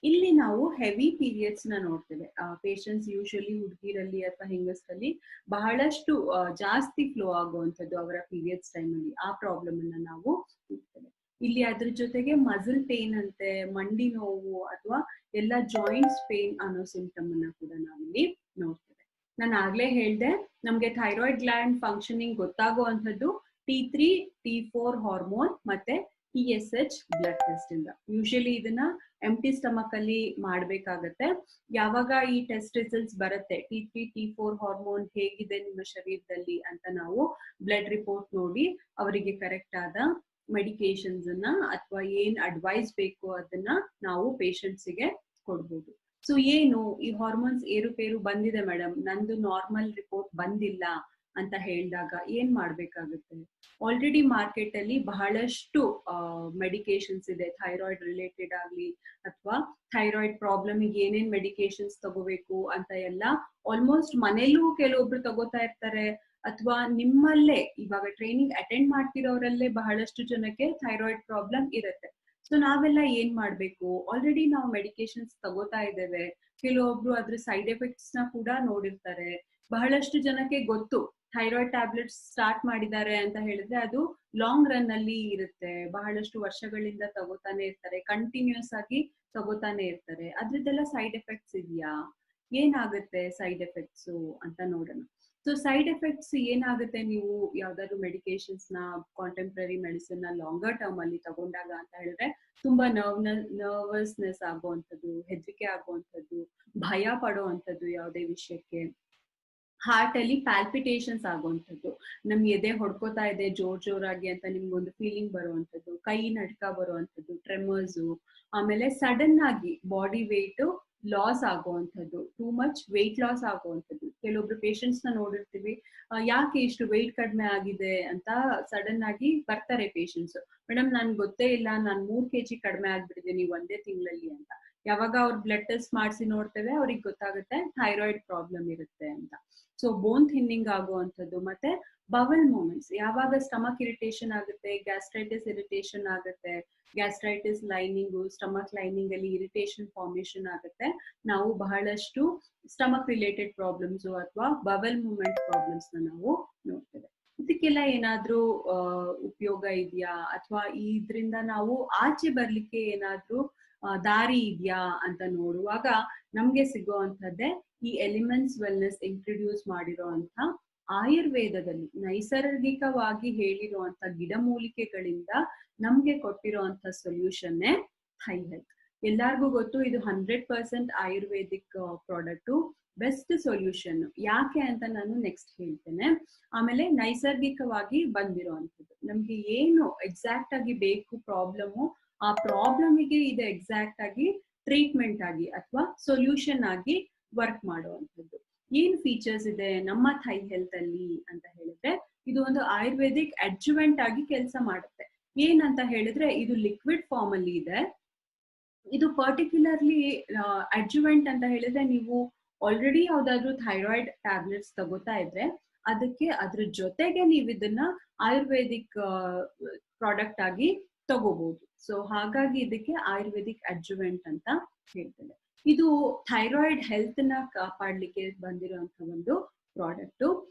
A: ಇಲ್ಲಿ ನಾವು ಹೆವಿ ಪೀರಿಯಡ್ಸ್ ನ ನೋಡ್ತೇವೆ. ಪೇಷಂಟ್ಸ್ ಯೂಶಲಿ ಹುಡುಗಿರಲ್ಲಿ ಅಥವಾ ಹೆಂಗಸರಲ್ಲಿ ಬಹಳಷ್ಟು ಜಾಸ್ತಿ ಫ್ಲೋ ಆಗುವಂಥದ್ದು ಅವರ ಪೀರಿಯಡ್ಸ್ ಟೈಮ್ ಅಲ್ಲಿ, ಆ ಪ್ರಾಬ್ಲಮ್ ಅನ್ನ ನಾವು ನೋಡ್ತೇವೆ. ಇಲ್ಲಿ ಅದ್ರ ಜೊತೆಗೆ ಮಸಲ್ ಪೇನ್ ಅಂತೆ, ಮಂಡಿ ನೋವು ಅಥವಾ ಎಲ್ಲ ಜಾಯಿಂಟ್ಸ್ ಪೇನ್ ಅನ್ನೋ ಸಿಂಪ್ಟಮ್ ಅನ್ನ ಕೂಡ ನಾವಿಲ್ಲಿ ನೋಡ್ತೇವೆ. ನಾನು ಆಗ್ಲೇ ಹೇಳ್ದೆ, ನಮ್ಗೆ ಥೈರಾಯ್ಡ್ ಗ್ಲ್ಯಾಂಡ್ ಫಂಕ್ಷನಿಂಗ್ ಗೊತ್ತಾಗುವಂಥದ್ದು T3, T4 ಹಾರ್ಮೋನ್ ಮತ್ತೆ TSH ಬ್ಲಡ್ ಟೆಸ್ಟ್ ಇಂದ. ಯೂಶಲಿ ಇದನ್ನ ಎಂಟಿ ಸ್ಟಮಕ್ ಅಲ್ಲಿ ಮಾಡ್ಬೇಕಾಗತ್ತೆ. ಯಾವಾಗ ಈ ಟೆಸ್ಟ್ ರಿಸಲ್ಟ್ಸ್ ಬರುತ್ತೆ, T3, T4 ಹಾರ್ಮೋನ್ ಹೇಗಿದೆ ನಿಮ್ಮ ಶರೀರದಲ್ಲಿ ಅಂತ ನಾವು ಬ್ಲಡ್ ರಿಪೋರ್ಟ್ ನೋಡಿ ಅವರಿಗೆ ಕರೆಕ್ಟ್ ಆದ ಮೆಡಿಕೇಶನ್ಸ್ ಅನ್ನ ಅಥವಾ ಏನ್ ಅಡ್ವೈಸ್ ಬೇಕು ಅದನ್ನ ನಾವು ಪೇಷಂಟ್ಸ್ ಗೆ ಕೊಡ್ಬೋದು. ಸೊ ಏನು ಈ ಹಾರ್ಮೋನ್ಸ್ ಏರುಪೇರು ಬಂದಿದೆ ಮೇಡಮ್, ನಂದು ನಾರ್ಮಲ್ ರಿಪೋರ್ಟ್ ಬಂದಿಲ್ಲ ಅಂತ ಹೇಳಿದಾಗ ಏನ್ ಮಾಡ್ಬೇಕಾಗುತ್ತೆ? ಆಲ್ರೆಡಿ ಮಾರ್ಕೆಟ್ ಅಲ್ಲಿ ಬಹಳಷ್ಟು ಮೆಡಿಕೇಶನ್ಸ್ ಇದೆ, ಥೈರಾಯ್ಡ್ ರಿಲೇಟೆಡ್ ಆಗ್ಲಿ ಅಥವಾ ಥೈರಾಯ್ಡ್ ಪ್ರಾಬ್ಲಮ್ ಏನೇನ್ ಮೆಡಿಕೇಶನ್ಸ್ ತಗೋಬೇಕು ಅಂತ ಎಲ್ಲ ಆಲ್ಮೋಸ್ಟ್ ಮನೇಲೂ ಕೆಲವೊಬ್ರು ತಗೋತಾ ಇರ್ತಾರೆ, ಅಥವಾ ನಿಮ್ಮಲ್ಲೇ ಇವಾಗ ಟ್ರೈನಿಂಗ್ ಅಟೆಂಡ್ ಮಾಡ್ತಿರೋರಲ್ಲೇ ಬಹಳಷ್ಟು ಜನಕ್ಕೆ ಥೈರಾಯ್ಡ್ ಪ್ರಾಬ್ಲಮ್ ಇರುತ್ತೆ. ಸೊ ನಾವೆಲ್ಲ ಏನ್ ಮಾಡ್ಬೇಕು? ಆಲ್ರೆಡಿ ನಾವು ಮೆಡಿಕೇಶನ್ಸ್ ತಗೋತಾ ಇದ್ದೇವೆ, ಕೆಲವೊಬ್ರು ಅದ್ರ ಸೈಡ್ ಎಫೆಕ್ಟ್ಸ್ ನ ಕೂಡ ನೋಡಿರ್ತಾರೆ. ಬಹಳಷ್ಟು ಜನಕ್ಕೆ ಗೊತ್ತು ಥೈರಾಯ್ಡ್ ಟ್ಯಾಬ್ಲೆಟ್ಸ್ ಸ್ಟಾರ್ಟ್ ಮಾಡಿದ್ದಾರೆ ಅಂತ ಹೇಳಿದ್ರೆ ಅದು ಲಾಂಗ್ ರನ್ ಅಲ್ಲಿ ಇರುತ್ತೆ, ಬಹಳಷ್ಟು ವರ್ಷಗಳಿಂದ ತಗೋತಾನೆ ಇರ್ತಾರೆ, ಕಂಟಿನ್ಯೂಸ್ ಆಗಿ ತಗೋತಾನೆ ಇರ್ತಾರೆ. ಅದ್ರದ್ದೆಲ್ಲ ಸೈಡ್ ಎಫೆಕ್ಟ್ಸ್ ಇದೆಯಾ, ಏನಾಗುತ್ತೆ ಸೈಡ್ ಎಫೆಕ್ಟ್ಸ್ ಅಂತ ನೋಡೋಣ. ಸೊ ಸೈಡ್ ಎಫೆಕ್ಟ್ಸ್ ಏನಾಗುತ್ತೆ, ನೀವು ಯಾವ್ದಾದ್ರು ಮೆಡಿಕೇಶನ್ಸ್ ನ ಕಾಂಟೆಂಪ್ರರಿ ಮೆಡಿಸಿನ್ ನ ಲಾಂಗರ್ ಟರ್ಮ್ ಅಲ್ಲಿ ತಗೊಂಡಾಗ ಅಂತ ಹೇಳಿದ್ರೆ ತುಂಬಾ ನರ್ವಸ್ನೆಸ್ ಆಗುವಂಥದ್ದು, ಹೆದರಿಕೆ ಆಗುವಂಥದ್ದು, ಭಯ ಪಡುವಂಥದ್ದು ಯಾವುದೇ ವಿಷಯಕ್ಕೆ, ಹಾರ್ಟ್ ಅಲ್ಲಿ ಪ್ಯಾಲ್ಪಿಟೇಷನ್ಸ್ ಆಗುವಂಥದ್ದು, ನಮ್ ಎದೆ ಹೊಡ್ಕೋತಾ ಇದೆ ಜೋರಾಗಿ ಅಂತ ನಿಮ್ಗೊಂದು ಫೀಲಿಂಗ್ ಬರುವಂಥದ್ದು, ಕೈ ನಡ್ಕ ಬರುವಂಥದ್ದು, ಟ್ರೆಮರ್ಸು, ಆಮೇಲೆ ಸಡನ್ ಆಗಿ ಬಾಡಿ ವೇಟ್ ಲಾಸ್ ಆಗುವಂಥದ್ದು, ಟೂ ಮಚ್ ವೆಯ್ಟ್ ಲಾಸ್ ಆಗುವಂಥದ್ದು. ಕೆಲವೊಬ್ರು ಪೇಷಂಟ್ಸ್ ನ ನೋಡಿರ್ತೀವಿ, ಯಾಕೆ ಇಷ್ಟು ವೆಯ್ಟ್ ಕಡಿಮೆ ಆಗಿದೆ ಅಂತ ಸಡನ್ ಆಗಿ ಬರ್ತಾರೆ ಪೇಷಂಟ್ಸ್. ಮೇಡಮ್ ನನ್ಗೆ ಗೊತ್ತೇ ಇಲ್ಲ, ನಾನು 3 kg ಕಡಿಮೆ ಆಗ್ಬಿಟ್ಟಿದ್ದೀನಿ ಒಂದೇ ತಿಂಗಳಲ್ಲಿ ಅಂತ. ಯಾವಾಗ ಅವ್ರ ಬ್ಲಡ್ ಟೆಸ್ಟ್ ಮಾಡಿಸಿ ನೋಡ್ತೇವೆ, ಅವ್ರಿಗೆ ಗೊತ್ತಾಗುತ್ತೆ ಥೈರಾಯ್ಡ್ ಪ್ರಾಬ್ಲಮ್ ಇರುತ್ತೆ ಅಂತ. ಸೊ ಬೋನ್ ಥಿನ್ನಿಂಗ್ ಆಗುವಂಥದ್ದು, ಮತ್ತೆ ಬವಲ್ ಮೂವ್ಮೆಂಟ್ಸ್, ಯಾವಾಗ ಸ್ಟಮಕ್ ಇರಿಟೇಷನ್ ಆಗುತ್ತೆ, ಗ್ಯಾಸ್ಟ್ರೈಟಿಸ್ ಇರಿಟೇಷನ್ ಆಗುತ್ತೆ, ಗ್ಯಾಸ್ಟ್ರೈಟಿಸ್ ಲೈನಿಂಗು, ಸ್ಟಮಕ್ ಲೈನಿಂಗ್ ಅಲ್ಲಿ ಇರಿಟೇಷನ್ ಫಾರ್ಮೇಶನ್ ಆಗುತ್ತೆ, ನಾವು ಬಹಳಷ್ಟು ಸ್ಟಮಕ್ ರಿಲೇಟೆಡ್ ಪ್ರಾಬ್ಲಮ್ಸ್ ಅಥವಾ ಬವಲ್ ಮೂವ್ಮೆಂಟ್ ಪ್ರಾಬ್ಲಮ್ಸ್ ನ ನಾವು ನೋಡ್ತೇವೆ. ಇದಕ್ಕೆಲ್ಲ ಏನಾದ್ರೂ ಉಪಯೋಗ ಇದೆಯಾ, ಅಥವಾ ಇದ್ರಿಂದ ನಾವು ಆಚೆ ಬರ್ಲಿಕ್ಕೆ ಏನಾದ್ರೂ ದಾರಿ ಇದೆಯಾ ಅಂತ ನೋಡುವಾಗ ನಮ್ಗೆ ಸಿಗುವಂತದ್ದೇ ಈ ಎಲಿಮೆಂಟ್ಸ್ ವೆಲ್ನೆಸ್ ಇಂಟ್ರೊಡ್ಯೂಸ್ ಮಾಡಿರುವಂತ ಆಯುರ್ವೇದದಲ್ಲಿ ನೈಸರ್ಗಿಕವಾಗಿ ಹೇಳಿರುವಂತ ಗಿಡಮೂಲಿಕೆಗಳಿಂದ ನಮ್ಗೆ ಕೊಟ್ಟಿರುವಂತ ಸೊಲ್ಯೂಷನ್ನೇ ಥೈ ಹೆಲ್ತ್. ಎಲ್ಲಾರ್ಗೂ ಗೊತ್ತು ಇದು 100% ಆಯುರ್ವೇದಿಕ್ ಪ್ರಾಡಕ್ಟ್, ಬೆಸ್ಟ್ ಸೊಲ್ಯೂಷನ್. ಯಾಕೆ ಅಂತ ನಾನು ನೆಕ್ಸ್ಟ್ ಹೇಳ್ತೇನೆ. ಆಮೇಲೆ ನೈಸರ್ಗಿಕವಾಗಿ ಬಂದಿರುವಂತದ್ದು, ನಮ್ಗೆ ಏನು ಎಕ್ಸಾಕ್ಟ್ ಆಗಿ ಬೇಕು ಪ್ರಾಬ್ಲಮ್, ಆ ಪ್ರಾಬ್ಲಮ್ಗೆ ಇದು ಎಕ್ಸಾಕ್ಟ್ ಆಗಿ ಟ್ರೀಟ್ಮೆಂಟ್ ಆಗಿ ಅಥವಾ ಸೊಲ್ಯೂಷನ್ ಆಗಿ ವರ್ಕ್ ಮಾಡುವಂಥದ್ದು. ಏನ್ ಫೀಚರ್ಸ್ ಇದೆ ನಮ್ಮ ಥೈ ಹೆಲ್ತ್ ಅಲ್ಲಿ ಅಂತ ಹೇಳಿದ್ರೆ, ಇದು ಒಂದು ಆಯುರ್ವೇದಿಕ್ ಅಡ್ಜುವೆಂಟ್ ಆಗಿ ಕೆಲಸ ಮಾಡುತ್ತೆ. ಏನಂತ ಹೇಳಿದ್ರೆ ಇದು ಲಿಕ್ವಿಡ್ ಫಾರ್ಮ್ ಅಲ್ಲಿ ಇದೆ. ಇದು ಪರ್ಟಿಕ್ಯುಲರ್ಲಿ ಅಡ್ಜುವೆಂಟ್ ಅಂತ ಹೇಳಿದ್ರೆ, ನೀವು ಆಲ್ರೆಡಿ ಯಾವ್ದಾದ್ರು ಥೈರಾಯ್ಡ್ ಟ್ಯಾಬ್ಲೆಟ್ಸ್ ತಗೋತಾ ಇದ್ರೆ ಅದಕ್ಕೆ ಅದ್ರ ಜೊತೆಗೆ ನೀವು ಇದನ್ನ ಆಯುರ್ವೇದಿಕ್ ಪ್ರಾಡಕ್ಟ್ ಆಗಿ ತಗೋಬಹುದು. ಸೊ ಹಾಗಾಗಿ ಇದಕ್ಕೆ ಆಯುರ್ವೇದಿಕ್ ಅಡ್ಜುವೆಂಟ್ ಅಂತ ಹೇಳ್ತೇವೆ. ಇದು ಥೈರಾಯ್ಡ್ ಹೆಲ್ತ್ ನ ಕಾಪಾಡ್ಲಿಕ್ಕೆ ಬಂದಿರುವಂತ ಒಂದು ಪ್ರಾಡಕ್ಟ್.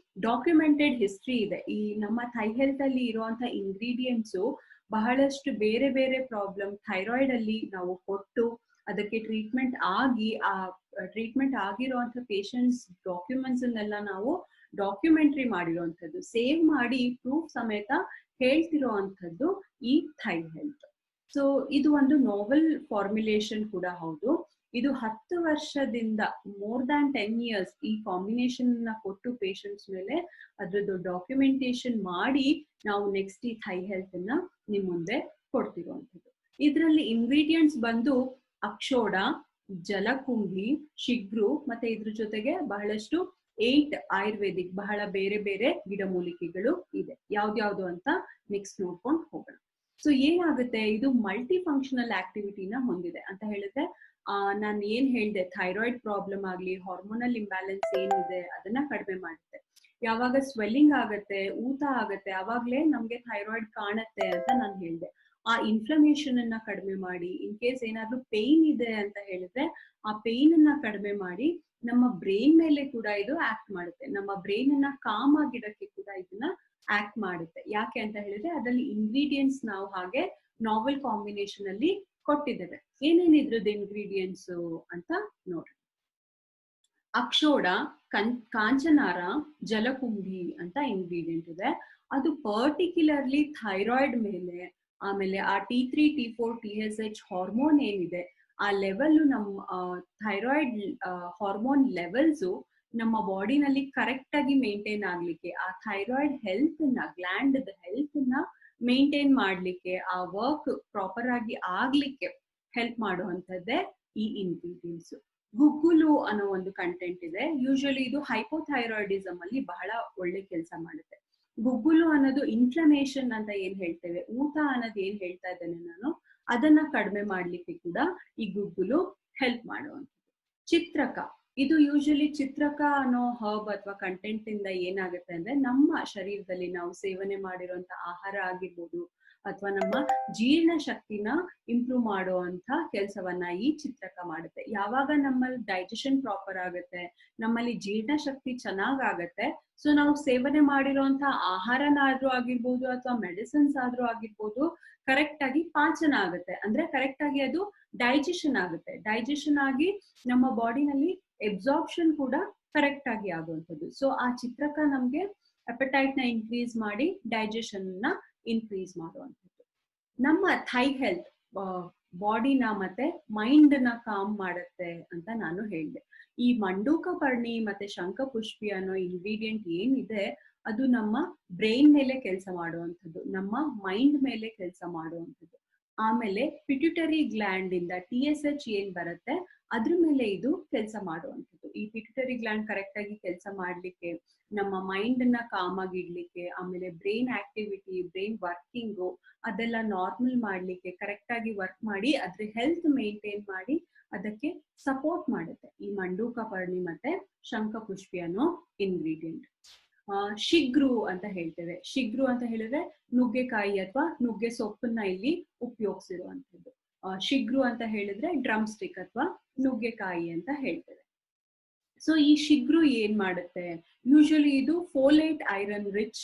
A: ಡಾಕ್ಯುಮೆಂಟೆಡ್ ಹಿಸ್ಟ್ರಿ ಇದೆ. ಈ ನಮ್ಮ ಥೈ ಹೆಲ್ತ್ ಅಲ್ಲಿ ಇರುವಂತ ಇಂಗ್ರೀಡಿಯೆಂಟ್ಸು ಬಹಳಷ್ಟು ಬೇರೆ ಬೇರೆ ಪ್ರಾಬ್ಲಮ್ ಥೈರಾಯ್ಡ್ ಅಲ್ಲಿ ನಾವು ಕೊಟ್ಟು ಅದಕ್ಕೆ ಟ್ರೀಟ್ಮೆಂಟ್ ಆಗಿ, ಆ ಟ್ರೀಟ್ಮೆಂಟ್ ಆಗಿರುವಂತ ಪೇಷಂಟ್ಸ್ ಡಾಕ್ಯುಮೆಂಟ್ಸ್ ಅನ್ನೆಲ್ಲ ನಾವು ಡಾಕ್ಯುಮೆಂಟ್ರಿ ಮಾಡಿರುವಂತದ್ದು, ಸೇವ್ ಮಾಡಿ ಪ್ರೂಫ್ ಸಮೇತ ಹೇಳ್ತಿರುವಂತದ್ದು ಈ ಥೈ ಹೆಲ್ತ್. ಸೊ ಇದು ಒಂದು ನೋವೆಲ್ ಫಾರ್ಮುಲೇಷನ್ ಕೂಡ ಹೌದು. ಇದು 10 ವರ್ಷದಿಂದ ಮೋರ್ ದ್ಯಾನ್ 10 ಇಯರ್ಸ್ ಈ ಕಾಂಬಿನೇಷನ್ ನ ಕೊಟ್ಟು ಪೇಷಂಟ್ಸ್ ಮೇಲೆ ಅದ್ರದ್ದು ಡಾಕ್ಯುಮೆಂಟೇಶನ್ ಮಾಡಿ ನಾವು ನೆಕ್ಸ್ಟ್ ಈ ಥೈ ಹೆಲ್ತ್ ನ ನಿಮ್ ಮುಂದೆ ಕೊಡ್ತಿರುವಂಥದ್ದು. ಇದರಲ್ಲಿ ಇಂಗ್ರೀಡಿಯೆಂಟ್ಸ್ ಬಂದು ಅಕ್ಷೋಡ, ಜಲಕುಂಭಿ, ಶಿಗ್ರು ಮತ್ತೆ ಇದ್ರ ಜೊತೆಗೆ ಬಹಳಷ್ಟು 8 ಆಯುರ್ವೇದಿಕ್ ಬಹಳ ಬೇರೆ ಬೇರೆ ಗಿಡಮೂಲಿಕೆಗಳು ಇದೆ. ಯಾವ್ದ್ಯಾವ್ದು ಅಂತ ನೆಕ್ಸ್ಟ್ ನೋಡ್ಕೊಂಡು ಹೋಗೋಣ. ಸೊ ಏನಾಗುತ್ತೆ, ಇದು ಮಲ್ಟಿ ಫಂಕ್ಷನಲ್ ಆಕ್ಟಿವಿಟಿನ ಹೊಂದಿದೆ ಅಂತ ಹೇಳಿದ್ರೆ ನಾನು ಏನ್ ಹೇಳ್ದೆ, ಥೈರಾಯ್ಡ್ ಪ್ರಾಬ್ಲಮ್ ಆಗ್ಲಿ, ಹಾರ್ಮೋನಲ್ ಇಂಬ್ಯಾಲೆನ್ಸ್ ಏನಿದೆ ಅದನ್ನ ಕಡಿಮೆ ಮಾಡುತ್ತೆ. ಯಾವಾಗ ಸ್ವೆಲ್ಲಿಂಗ್ ಆಗತ್ತೆ, ಊತ ಆಗತ್ತೆ, ಅವಾಗ್ಲೇ ನಮ್ಗೆ ಥೈರಾಯ್ಡ್ ಕಾಣತ್ತೆ ಅಂತ ನಾನು ಹೇಳ್ದೆ. ಆ ಇನ್ಫ್ಲಮೇಷನ್ ಅನ್ನ ಕಡಿಮೆ ಮಾಡಿ, ಇನ್ ಕೇಸ್ ಏನಾದ್ರೂ ಪೇನ್ ಇದೆ ಅಂತ ಹೇಳಿದ್ರೆ ಆ ಪೇನ್ ಅನ್ನ ಕಡಿಮೆ ಮಾಡಿ ನಮ್ಮ ಬ್ರೈನ್ ಮೇಲೆ ಕೂಡ ಇದು ಆಕ್ಟ್ ಮಾಡುತ್ತೆ. ನಮ್ಮ ಬ್ರೈನ್ ಅನ್ನ ಕಾಮ್ ಆಗಿಡಕ್ಕೆ ಕೂಡ ಇದನ್ನ ಆಕ್ಟ್ ಮಾಡುತ್ತೆ. ಯಾಕೆ ಅಂತ ಹೇಳಿದ್ರೆ ಅದರಲ್ಲಿ ಇಂಗ್ರೀಡಿಯೆಂಟ್ಸ್ ನಾವು ಹಾಗೆ ನಾವೆಲ್ ಕಾಂಬಿನೇಷನ್ ಅಲ್ಲಿ ಕೊಟ್ಟಿದ್ದೇವೆ. ಏನೇನ್ ಇದ್ರದ್ದು ಇಂಗ್ರೀಡಿಯೆಂಟ್ಸ್ ಅಂತ ನೋಡ್ರಿ. ಅಕ್ಷೋಡ, ಕಾಂಚನಾರ, ಜಲಕುಂಭಿ ಅಂತ ಇಂಗ್ರೀಡಿಯೆಂಟ್ ಇದೆ. ಅದು ಪರ್ಟಿಕ್ಯುಲರ್ಲಿ ಥೈರಾಯ್ಡ್ ಮೇಲೆ, ಆಮೇಲೆ ಆ T3, T4, TSH ಹಾರ್ಮೋನ್ ಏನಿದೆ ಆ ಲೆವೆಲ್, ನಮ್ಮ ಥೈರಾಯ್ಡ್ ಹಾರ್ಮೋನ್ ಲೆವೆಲ್ಸ್ ನಮ್ಮ ಬಾಡಿನಲ್ಲಿ ಕರೆಕ್ಟ್ ಆಗಿ ಮೇಂಟೈನ್ ಆಗ್ಲಿಕ್ಕೆ, ಆ ಥೈರಾಯ್ಡ್ ಹೆಲ್ತ್ ನ, ಗ್ಲ್ಯಾಂಡ್ ಹೆಲ್ತ್ ನ ಮೇಂಟೈನ್ ಮಾಡ್ಲಿಕ್ಕೆ, ಆ ವರ್ಕ್ ಪ್ರಾಪರ್ ಆಗಿ ಆಗ್ಲಿಕ್ಕೆ ಹೆಲ್ಪ್ ಮಾಡುವಂತದ್ದೇ ಈ ಇಂಗ್ರೀಡಿಯೆಂಟ್ಸ್. ಗುಗ್ಗುಲು ಅನ್ನೋ ಒಂದು ಕಂಟೆಂಟ್ ಇದೆ. ಯೂಶಲಿ ಇದು ಹೈಪೋಥೈರಾಯ್ಡಿಸಮ್ ಅಲ್ಲಿ ಬಹಳ ಒಳ್ಳೆ ಕೆಲಸ ಮಾಡುತ್ತೆ. ಗುಗ್ಗುಲು ಅನ್ನೋದು ಇನ್ಫ್ಲಮೇಷನ್ ಅಂತ ಏನ್ ಹೇಳ್ತೇವೆ, ಊತ ಅನ್ನೋದು ಏನ್ ಹೇಳ್ತಾ ಇದ್ದೇನೆ ನಾನು, ಅದನ್ನ ಕಡಿಮೆ ಮಾಡ್ಲಿಕ್ಕೆ ಕೂಡ ಈ ಗುಗ್ಗುಲು ಹೆಲ್ಪ್ ಮಾಡುವಂಥದ್ದು. ಚಿತ್ರಕ, ಇದು ಯೂಶಲಿ ಚಿತ್ರಕ ಅನ್ನೋ ಹರ್ಬ್ ಅಥವಾ ಕಂಟೆಂಟ್ ಇಂದ ಏನಾಗುತ್ತೆ ಅಂದ್ರೆ ನಮ್ಮ ಶರೀರದಲ್ಲಿ ನಾವು ಸೇವನೆ ಮಾಡಿರುವಂತ ಆಹಾರ ಆಗಿರ್ಬೋದು ಅಥವಾ ನಮ್ಮ ಜೀರ್ಣ ಶಕ್ತಿನ ಇಂಪ್ರೂವ್ ಮಾಡುವಂತ ಕೆಲಸವನ್ನ ಈ ಚಿತ್ರಕ ಮಾಡುತ್ತೆ. ಯಾವಾಗ ನಮ್ಮಲ್ಲಿ ಡೈಜೆಷನ್ ಪ್ರಾಪರ್ ಆಗುತ್ತೆ, ನಮ್ಮಲ್ಲಿ ಜೀರ್ಣ ಶಕ್ತಿ ಚೆನ್ನಾಗಾಗತ್ತೆ, ಸೊ ನಾವು ಸೇವನೆ ಮಾಡಿರುವಂತ ಆಹಾರನಾದ್ರೂ ಆಗಿರ್ಬೋದು ಅಥವಾ ಮೆಡಿಸಿನ್ಸ್ ಆದ್ರೂ ಆಗಿರ್ಬೋದು ಕರೆಕ್ಟ್ ಆಗಿ ಪಾಚನ ಆಗುತ್ತೆ. ಅಂದ್ರೆ ಕರೆಕ್ಟ್ ಆಗಿ ಅದು ಡೈಜೆಷನ್ ಆಗುತ್ತೆ. ಡೈಜೆಷನ್ ಆಗಿ ನಮ್ಮ ಬಾಡಿನಲ್ಲಿ ಎಬ್ಸಾರ್ಪ್ಷನ್ ಕೂಡ ಕರೆಕ್ಟ್ ಆಗಿ ಆಗುವಂಥದ್ದು. ಸೊ ಆ ಚಿತ್ರಕ ನಮ್ಗೆ ಅಪಟೈಟ್ ನ ಇನ್ಕ್ರೀಸ್ ಮಾಡಿ ಡೈಜೆಷನ್ ನ ಇನ್ಕ್ರೀಸ್ ಮಾಡುವಂಥದ್ದು. ನಮ್ಮ ಥೈ ಹೆಲ್ತ್ ಬಾಡಿನ ಮತ್ತೆ ಮೈಂಡ್ ನ ಕಾಮ್ ಮಾಡುತ್ತೆ ಅಂತ ನಾನು ಹೇಳಿದೆ. ಈ ಮಂಡೂಕ ಪರ್ಣಿ ಮತ್ತೆ ಶಂಖಪುಷ್ಪಿ ಅನ್ನೋ ಇಂಗ್ರೀಡಿಯೆಂಟ್ ಏನಿದೆ ಅದು ನಮ್ಮ ಬ್ರೈನ್ ಮೇಲೆ ಕೆಲಸ ಮಾಡುವಂಥದ್ದು, ನಮ್ಮ ಮೈಂಡ್ ಮೇಲೆ ಕೆಲಸ ಮಾಡುವಂಥದ್ದು. ಆಮೇಲೆ ಪಿಟ್ಯುಟರಿ ಗ್ಲ್ಯಾಂಡ್ ಇಂದ TSH ಏನ್ ಬರುತ್ತೆ ಅದ್ರ ಮೇಲೆ ಇದು ಕೆಲಸ ಮಾಡುವಂಥದ್ದು. ಈ ಪಿಟ್ಯುಟರಿ ಗ್ಲ್ಯಾಂಡ್ ಕರೆಕ್ಟ್ ಆಗಿ ಕೆಲಸ ಮಾಡ್ಲಿಕ್ಕೆ, ನಮ್ಮ ಮೈಂಡ್ ನ ಕಾಮ್ ಆಗಿ ಇಡ್ಲಿಕ್ಕೆ, ಆಮೇಲೆ ಬ್ರೈನ್ ಆಕ್ಟಿವಿಟಿ, ಬ್ರೈನ್ ವರ್ಕಿಂಗು ಅದೆಲ್ಲ ನಾರ್ಮಲ್ ಮಾಡ್ಲಿಕ್ಕೆ, ಕರೆಕ್ಟ್ ಆಗಿ ವರ್ಕ್ ಮಾಡಿ ಅದ್ರ ಹೆಲ್ತ್ ಮೇಂಟೈನ್ ಮಾಡಿ ಅದಕ್ಕೆ ಸಪೋರ್ಟ್ ಮಾಡುತ್ತೆ ಈ ಮಂಡೂಕ ಪರ್ಣಿ ಮತ್ತೆ ಶಂಖಪುಷ್ಪಿ ಅನ್ನೋ ಇಂಗ್ರೀಡಿಯೆಂಟ್. ಶಿಗ್ರು ಅಂತ ಹೇಳ್ತೇವೆ. ಶಿಗ್ರು ಅಂತ ಹೇಳಿದ್ರೆ ನುಗ್ಗೆಕಾಯಿ ಅಥವಾ ನುಗ್ಗೆ ಸೊಪ್ಪನ್ನ ಇಲ್ಲಿ ಉಪಯೋಗಿಸಿರುವಂಥದ್ದು. ಶಿಗ್ರು ಅಂತ ಹೇಳಿದ್ರೆ ಡ್ರಮ್ ಸ್ಟಿಕ್ ಅಥವಾ ನುಗ್ಗೆಕಾಯಿ ಅಂತ ಹೇಳ್ತೇವೆ. ಸೊ ಈ ಶಿಗ್ರು ಏನ್ ಮಾಡುತ್ತೆ, ಯೂಶಲಿ ಇದು ಫೋಲೇಟ್ ಐರನ್ ರಿಚ್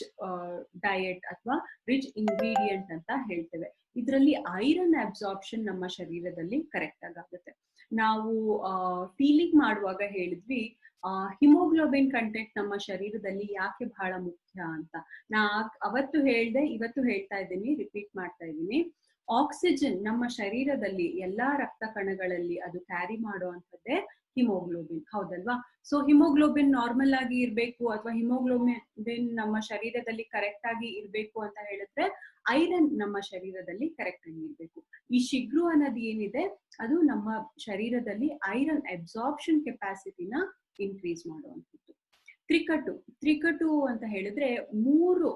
A: ಡಯಟ್ ಅಥವಾ ರಿಚ್ ಇಂಗ್ರೀಡಿಯೆಂಟ್ ಅಂತ ಹೇಳ್ತೇವೆ. ಇದರಲ್ಲಿ ಐರನ್ ಅಬ್ಸಾರ್ಪ್ಷನ್ ನಮ್ಮ ಶರೀರದಲ್ಲಿ ಕರೆಕ್ಟ್ ಆಗುತ್ತೆ. ನಾವು ಫೀಲಿಂಗ್ ಮಾಡುವಾಗ ಹೇಳಿದ್ವಿ ಹಿಮೋಗ್ಲೋಬಿನ್ ಕಂಟೆಂಟ್ ನಮ್ಮ ಶರೀರದಲ್ಲಿ ಯಾಕೆ ಬಹಳ ಮುಖ್ಯ ಅಂತ. ನಾ ಅವತ್ತು ಹೇಳ್ದೆ, ಇವತ್ತು ಹೇಳ್ತಾ ಇದ್ದೀನಿ, ರಿಪೀಟ್ ಮಾಡ್ತಾ ಇದ್ದೀನಿ. ಆಕ್ಸಿಜನ್ ನಮ್ಮ ಶರೀರದಲ್ಲಿ ಎಲ್ಲಾ ರಕ್ತ ಕಣಗಳಲ್ಲಿ ಅದು ಕ್ಯಾರಿ ಮಾಡುವಂಥದ್ದೇ ಹಿಮೋಗ್ಲೋಬಿನ್, ಹೌದಲ್ವಾ? ಸೊ ಹಿಮೋಗ್ಲೋಬಿನ್ ನಾರ್ಮಲ್ ಆಗಿ ಇರ್ಬೇಕು ಅಥವಾ ಹಿಮೋಗ್ಲೋಬಿನ್ ನಮ್ಮ ಶರೀರದಲ್ಲಿ ಕರೆಕ್ಟ್ ಆಗಿ ಇರ್ಬೇಕು ಅಂತ ಹೇಳಿದ್ರೆ ಐರನ್ ನಮ್ಮ ಶರೀರದಲ್ಲಿ ಕರೆಕ್ಟ್ ಆಗಿ ಇರ್ಬೇಕು. ಈ ಶಿಗ್ರು ಅನ್ನೋದು ಏನಿದೆ ಅದು ನಮ್ಮ ಶರೀರದಲ್ಲಿ ಐರನ್ ಅಬ್ಸಾರ್ಪ್ಷನ್ ಕೆಪಾಸಿಟಿನ ಇನ್ಕ್ರೀಸ್ ಮಾಡುವಂಥದ್ದು. ತ್ರಿಕಟು ಅಂತ ಹೇಳಿದ್ರೆ 3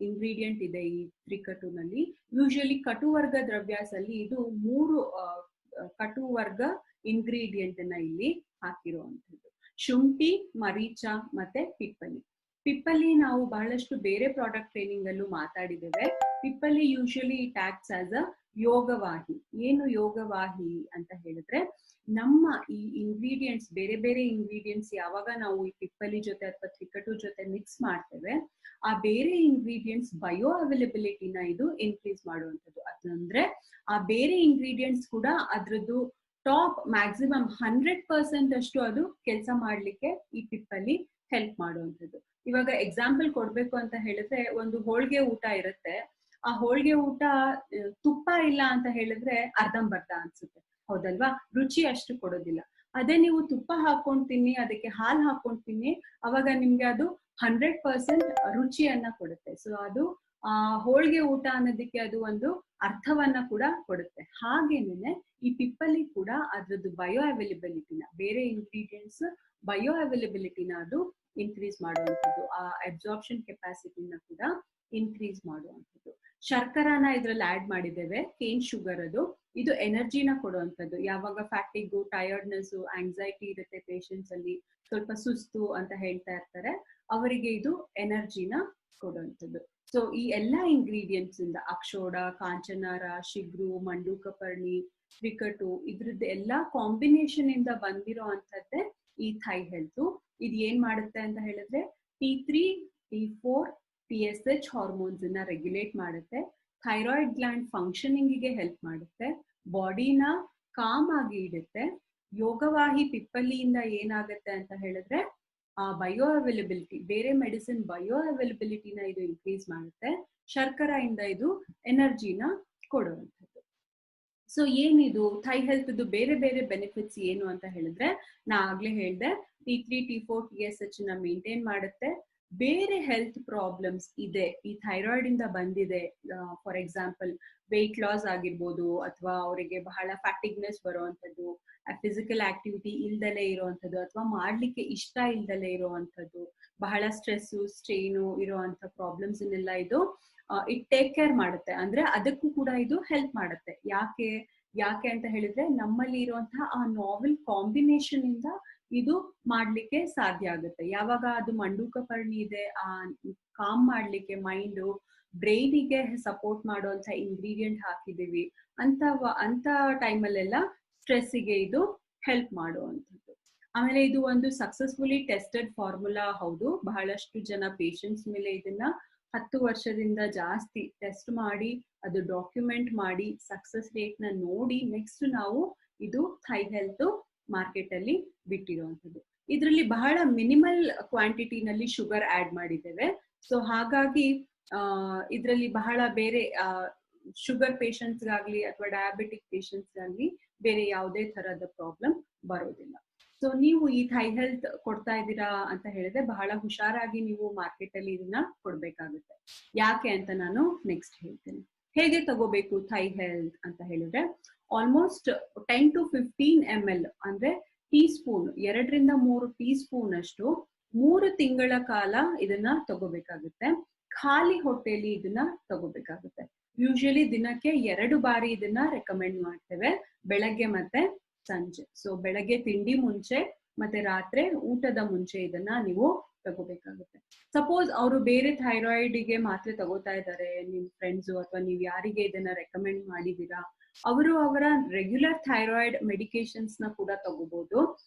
A: ಇಂಗ್ರೀಡಿಯೆಂಟ್ ಇದೆ ಈ ತ್ರಿಕಟುನಲ್ಲಿ. ಯೂಶಲಿ ಕಟುವರ್ಗ ದ್ರವ್ಯಾಸಲ್ಲಿ ಇದು 3 ಕಟುವರ್ಗ ಇಂಗ್ರೀಡಿಯೆಂಟ್ ನ ಇಲ್ಲಿ ಹಾಕಿರುವಂಥದ್ದು. ಶುಂಠಿ, ಮರೀಚ ಮತ್ತೆ ಪಿಪ್ಪಲಿ. ಪಿಪ್ಪಲಿ ನಾವು ಬಹಳಷ್ಟು ಬೇರೆ ಪ್ರಾಡಕ್ಟ್ ಟ್ರೈನಿಂಗ್ ಅಲ್ಲೂ ಮಾತಾಡಿದ್ದೇವೆ. ಪಿಪ್ಪಲಿ usually it acts as a ಯೋಗವಾಹಿ. ಏನು ಯೋಗವಾಹಿ ಅಂತ ಹೇಳಿದ್ರೆ ನಮ್ಮ ಈ ಇಂಗ್ರೀಡಿಯೆಂಟ್ಸ್, ಬೇರೆ ಬೇರೆ ಇಂಗ್ರೀಡಿಯೆಂಟ್ಸ್ ಯಾವಾಗ ನಾವು ಈ ಪಿಪ್ಪಲಿ ಜೊತೆ ಅಥವಾ ತ್ರಿಕಟು ಜೊತೆ ಮಿಕ್ಸ್ ಮಾಡ್ತೇವೆ, ಆ ಬೇರೆ ಇಂಗ್ರೀಡಿಯೆಂಟ್ಸ್ ಬಯೋ ಅವೈಲಬಿಲಿಟಿನ ಇದು ಇನ್ಕ್ರೀಸ್ ಮಾಡುವಂಥದ್ದು. ಅದಂದ್ರೆ ಆ ಬೇರೆ ಇಂಗ್ರೀಡಿಯೆಂಟ್ಸ್ ಕೂಡ ಅದ್ರದ್ದು ಟಾಪ್ ಮ್ಯಾಕ್ಸಿಮಮ್ 100% ಅಷ್ಟು ಅದು ಕೆಲಸ ಮಾಡ್ಲಿಕ್ಕೆ ಈ ಪಿಪ್ಪಲಿ ಹೆಲ್ಪ್ ಮಾಡುವಂಥದ್ದು. ಇವಾಗ ಎಕ್ಸಾಂಪಲ್ ಕೊಡ್ಬೇಕು ಅಂತ ಹೇಳಿದ್ರೆ, ಒಂದು ಹೋಳಿಗೆ ಊಟ ಇರುತ್ತೆ, ಆ ಹೋಳಿಗೆ ಊಟ ತುಪ್ಪ ಇಲ್ಲ ಅಂತ ಹೇಳಿದ್ರೆ ಅರ್ಧಂಬರ್ಧ ಅನ್ಸುತ್ತೆ, ಹೌದಲ್ವಾ? ರುಚಿ ಅಷ್ಟು ಕೊಡೋದಿಲ್ಲ. ಅದೇ ನೀವು ತುಪ್ಪ ಹಾಕೊಂಡ್ ತಿನ್ನಿ, ಅದಕ್ಕೆ ಹಾಲು ಹಾಕೊಂಡ್ ತಿನ್ನಿ, ಅವಾಗ ನಿಮ್ಗೆ ಅದು 100% ರುಚಿಯನ್ನ ಕೊಡುತ್ತೆ. ಸೊ ಅದು ಹೋಳಿಗೆ ಊಟ ಅನ್ನೋದಕ್ಕೆ ಅದು ಒಂದು ಅರ್ಥವನ್ನ ಕೂಡ ಕೊಡುತ್ತೆ. ಹಾಗೇನೆ ಈ ಪಿಪ್ಪಲಿ ಕೂಡ ಅದ್ರದ್ದು ಬಯೋ ಅವೈಲಬಿಲಿಟಿನ, ಬೇರೆ ಇಂಗ್ರೀಡಿಯೆಂಟ್ಸ್ ಬಯೋ ಅವೈಲಬಿಲಿಟಿನ ಅದು ಇನ್ಕ್ರೀಸ್ ಮಾಡುವಂಥದ್ದು, ಆ ಅಬ್ಸಾರ್ಪ್ಷನ್ ಕೆಪಾಸಿಟಿನ ಕೂಡ ಇನ್ಕ್ರೀಸ್ ಮಾಡುವಂಥದ್ದು. ಶರ್ಕರಾನ ಇದ್ರಲ್ಲಿ ಆಡ್ ಮಾಡಿದ್ದೇವೆ, ಕೇನ್ ಶುಗರ್ ಅದು. ಇದು ಎನರ್ಜಿನ ಕೊಡುವಂಥದ್ದು. ಯಾವಾಗ ಫ್ಯಾಟಿಗು, ಟಯರ್ಡ್ನೆಸ್, ಆಂಗ್ಸೈಟಿ ಇರುತ್ತೆ ಪೇಷಂಟ್ಸ್ ಅಲ್ಲಿ, ಸ್ವಲ್ಪ ಸುಸ್ತು ಅಂತ ಹೇಳ್ತಾ ಇರ್ತಾರೆ, ಅವರಿಗೆ ಇದು ಎನರ್ಜಿನ ಕೊಡುವಂಥದ್ದು. ಸೊ ಈ ಎಲ್ಲಾ ಇಂಗ್ರೀಡಿಯೆಂಟ್ಸ್ ಇಂದ ಅಕ್ಷೋಡ, ಕಾಂಚನಾರ, ಶಿಗ್ರು, ಮಂಡೂಕಪರ್ಣಿ, ಕ್ರಿಕಟು, ಇದ್ರದ್ದು ಎಲ್ಲಾ ಕಾಂಬಿನೇಷನ್ ಇಂದ ಬಂದಿರೋ ಅಂಥದ್ದೇ ಈ ಥೈ ಹೆಲ್ತ್. ಇದು ಏನ್ ಮಾಡುತ್ತೆ ಅಂತ ಹೇಳಿದ್ರೆ T3, T4, TSH ಹಾರ್ಮೋನ್ಸ್ ಅನ್ನ ರೆಗ್ಯುಲೇಟ್ ಮಾಡುತ್ತೆ, ಥೈರಾಯ್ಡ್ ಗ್ಲ್ಯಾಂಡ್ ಫಂಕ್ಷನಿಂಗ್ ಗೆ ಹೆಲ್ಪ್ ಮಾಡುತ್ತೆ, ಬಾಡಿನ ಕಾಮ್ ಆಗಿ ಇಡುತ್ತೆ. ಯೋಗವಾಹಿ ಪಿಪ್ಪಲಿಯಿಂದ ಏನಾಗುತ್ತೆ ಅಂತ ಹೇಳಿದ್ರೆ ಆ ಬಯೋ ಅವೈಲಬಿಲಿಟಿ, ಬೇರೆ ಮೆಡಿಸಿನ್ ಬಯೋ ಅವೈಲಬಿಲಿಟಿನ ಇದು ಇನ್ಕ್ರೀಸ್ ಮಾಡುತ್ತೆ. ಶರ್ಕರ ಇಂದ ಇದು ಎನರ್ಜಿನ ಕೊಡುವಂಥದ್ದು. ಸೊ ಏನಿದು ಥೈ ಹೆಲ್ತ್ ಬೇರೆ ಬೇರೆ ಬೆನಿಫಿಟ್ಸ್ ಏನು ಅಂತ ಹೇಳಿದ್ರೆ, ನಾ ಆಗ್ಲೇ ಹೇಳ್ದೆ, T3, T4, TSH ನ ಮೇಂಟೈನ್ ಮಾಡುತ್ತೆ. ಬೇರೆ ಹೆಲ್ತ್ ಪ್ರಾಬ್ಲಮ್ಸ್ ಇದೆ ಈ ಥೈರಾಯ್ಡ್ ಇಂದ ಬಂದಿದೆ, ಫಾರ್ ಎಕ್ಸಾಂಪಲ್ ವೆಯ್ಟ್ ಲಾಸ್ ಆಗಿರ್ಬೋದು, ಅಥವಾ ಅವರಿಗೆ ಬಹಳ ಫ್ಯಾಟಿಗ್ನೆಸ್ ಬರುವಂಥದ್ದು, ಫಿಸಿಕಲ್ ಆಕ್ಟಿವಿಟಿ ಇಲ್ದಲೇ ಇರುವಂಥದ್ದು, ಅಥವಾ ಮಾಡ್ಲಿಕ್ಕೆ ಇಷ್ಟ ಇಲ್ದಲೇ ಇರುವಂಥದ್ದು, ಬಹಳ ಸ್ಟ್ರೆಸ್ಸು, ಸ್ಟ್ರೈನು ಇರುವಂತ ಪ್ರಾಬ್ಲಮ್ಸ್ ಇನ್ನೆಲ್ಲ ಇದು ಇಟ್ ಟೇಕ್ ಕೇರ್ ಮಾಡುತ್ತೆ. ಅಂದ್ರೆ ಅದಕ್ಕೂ ಕೂಡ ಇದು ಹೆಲ್ಪ್ ಮಾಡುತ್ತೆ. ಯಾಕೆ ಅಂತ ಹೇಳಿದ್ರೆ ನಮ್ಮಲ್ಲಿ ಇರುವಂತಹ ಆ ನಾವೆಲ್ ಕಾಂಬಿನೇಷನ್ ಇಂದ ಇದು ಮಾಡ್ಲಿಕ್ಕೆ ಸಾಧ್ಯ ಆಗುತ್ತೆ. ಯಾವಾಗ ಅದು ಮಂಡೂಕಪರ್ಣಿ ಇದೆ, ಆ ಕಾಮ್ ಮಾಡ್ಲಿಕ್ಕೆ, ಮೈಂಡು ಬ್ರೈನಿಗೆ ಸಪೋರ್ಟ್ ಮಾಡುವಂತ ಇಂಗ್ರೀಡಿಯೆಂಟ್ ಹಾಕಿದೀವಿ ಅಂತ ಟೈಮಲ್ಲೆಲ್ಲ ಸ್ಟ್ರೆಸ್ಸಿಗೆ ಇದು ಹೆಲ್ಪ್ ಮಾಡುವಂಥದ್ದು. ಆಮೇಲೆ ಇದು ಒಂದು ಸಕ್ಸಸ್ಫುಲಿ ಟೆಸ್ಟೆಡ್ ಫಾರ್ಮುಲಾ ಹೌದು. ಬಹಳಷ್ಟು ಜನ ಪೇಷಂಟ್ಸ್ ಮೇಲೆ ಇದನ್ನ 10 ವರ್ಷದಿಂದ ಜಾಸ್ತಿ ಟೆಸ್ಟ್ ಮಾಡಿ, ಅದು ಡಾಕ್ಯುಮೆಂಟ್ ಮಾಡಿ, ಸಕ್ಸಸ್ ರೇಟ್ ನ ನೋಡಿ ನೆಕ್ಸ್ಟ್ ನಾವು ಇದು ಥೈ ಹೆಲ್ತ್ ಮಾರ್ಕೆಟ್ ಅಲ್ಲಿ ಬಿಟ್ಟಿರುವಂಥದ್ದು. ಇದರಲ್ಲಿ ಬಹಳ ಮಿನಿಮಲ್ ಕ್ವಾಂಟಿಟಿನಲ್ಲಿ ಶುಗರ್ ಆಡ್ ಮಾಡಿದ್ದೇವೆ. ಸೊ ಹಾಗಾಗಿ ಇದರಲ್ಲಿ ಬಹಳ ಬೇರೆ ಶುಗರ್ ಪೇಷಂಟ್ಸ್ಗಾಗ್ಲಿ ಅಥವಾ ಡಯಾಬಿಟಿಕ್ ಪೇಷಂಟ್ಸ್ಗಾಗ್ಲಿ ಬೇರೆ ಯಾವುದೇ ತರಹದ ಪ್ರಾಬ್ಲಮ್ ಬರೋದಿಲ್ಲ. ಸೊ ನೀವು ಈ ಥೈ ಹೆಲ್ತ್ ಕೊಡ್ತಾ ಇದ್ದೀರಾ ಅಂತ ಹೇಳಿದ್ರೆ ಬಹಳ ಹುಷಾರಾಗಿ ನೀವು ಮಾರ್ಕೆಟ್ ಅಲ್ಲಿ ಇದನ್ನ ಕೊಡ್ಬೇಕಾಗುತ್ತೆ. ಯಾಕೆ ಅಂತ ನಾನು ನೆಕ್ಸ್ಟ್ ಹೇಳ್ತೇನೆ. ಹೇಗೆ ತಗೋಬೇಕು ಥೈ ಹೆಲ್ತ್ ಅಂತ ಹೇಳಿದ್ರೆ, ಆಲ್ಮೋಸ್ಟ್ 10 to 15 ml ಅಂದ್ರೆ ಟೀಸ್ಪೂನ್, 2 ರಿಂದ 3 ಟೀಸ್ಪೂನ್ ಅಷ್ಟು 3 ತಿಂಗಳ ಕಾಲ ಇದನ್ನ ತಗೋಬೇಕಾಗುತ್ತೆ. ಖಾಲಿ ಹೊಟ್ಟೆಯಲ್ಲಿ ಇದನ್ನ ತಗೋಬೇಕಾಗುತ್ತೆ. ಯೂಶಲಿ ದಿನಕ್ಕೆ 2 ಬಾರಿ ಇದನ್ನ ರೆಕಮೆಂಡ್ ಮಾಡ್ತೇವೆ, ಬೆಳಗ್ಗೆ ಮತ್ತೆ ಸಂಜೆ. ಸೊ ಬೆಳಗ್ಗೆ ತಿಂಡಿ ಮುಂಚೆ ಮತ್ತೆ ರಾತ್ರಿ ಊಟದ ಮುಂಚೆ ಇದನ್ನ ನೀವು ತಗೋಬೇಕಾಗುತ್ತೆ. ಸಪೋಸ್ ಅವರು ಬೇರೆ ಥೈರಾಯ್ಡ್ ಗೆ ಮಾತ್ರೆ ತಗೋತಾ ಇದ್ದಾರೆ, ನಿಮ್ ಫ್ರೆಂಡ್ಸ್ ಅಥವಾ ನೀವ್ ಯಾರಿಗೆ ಇದನ್ನ ರೆಕಮೆಂಡ್ ಮಾಡಿದೀರಾ ಅವರು ಅವರ ರೆಗ್ಯುಲರ್ ಥೈರಾಯ್ಡ್ ಮೆಡಿಕೇಶನ್ಸ್ ನ ಕೂಡ ತಗೋಬಹುದು.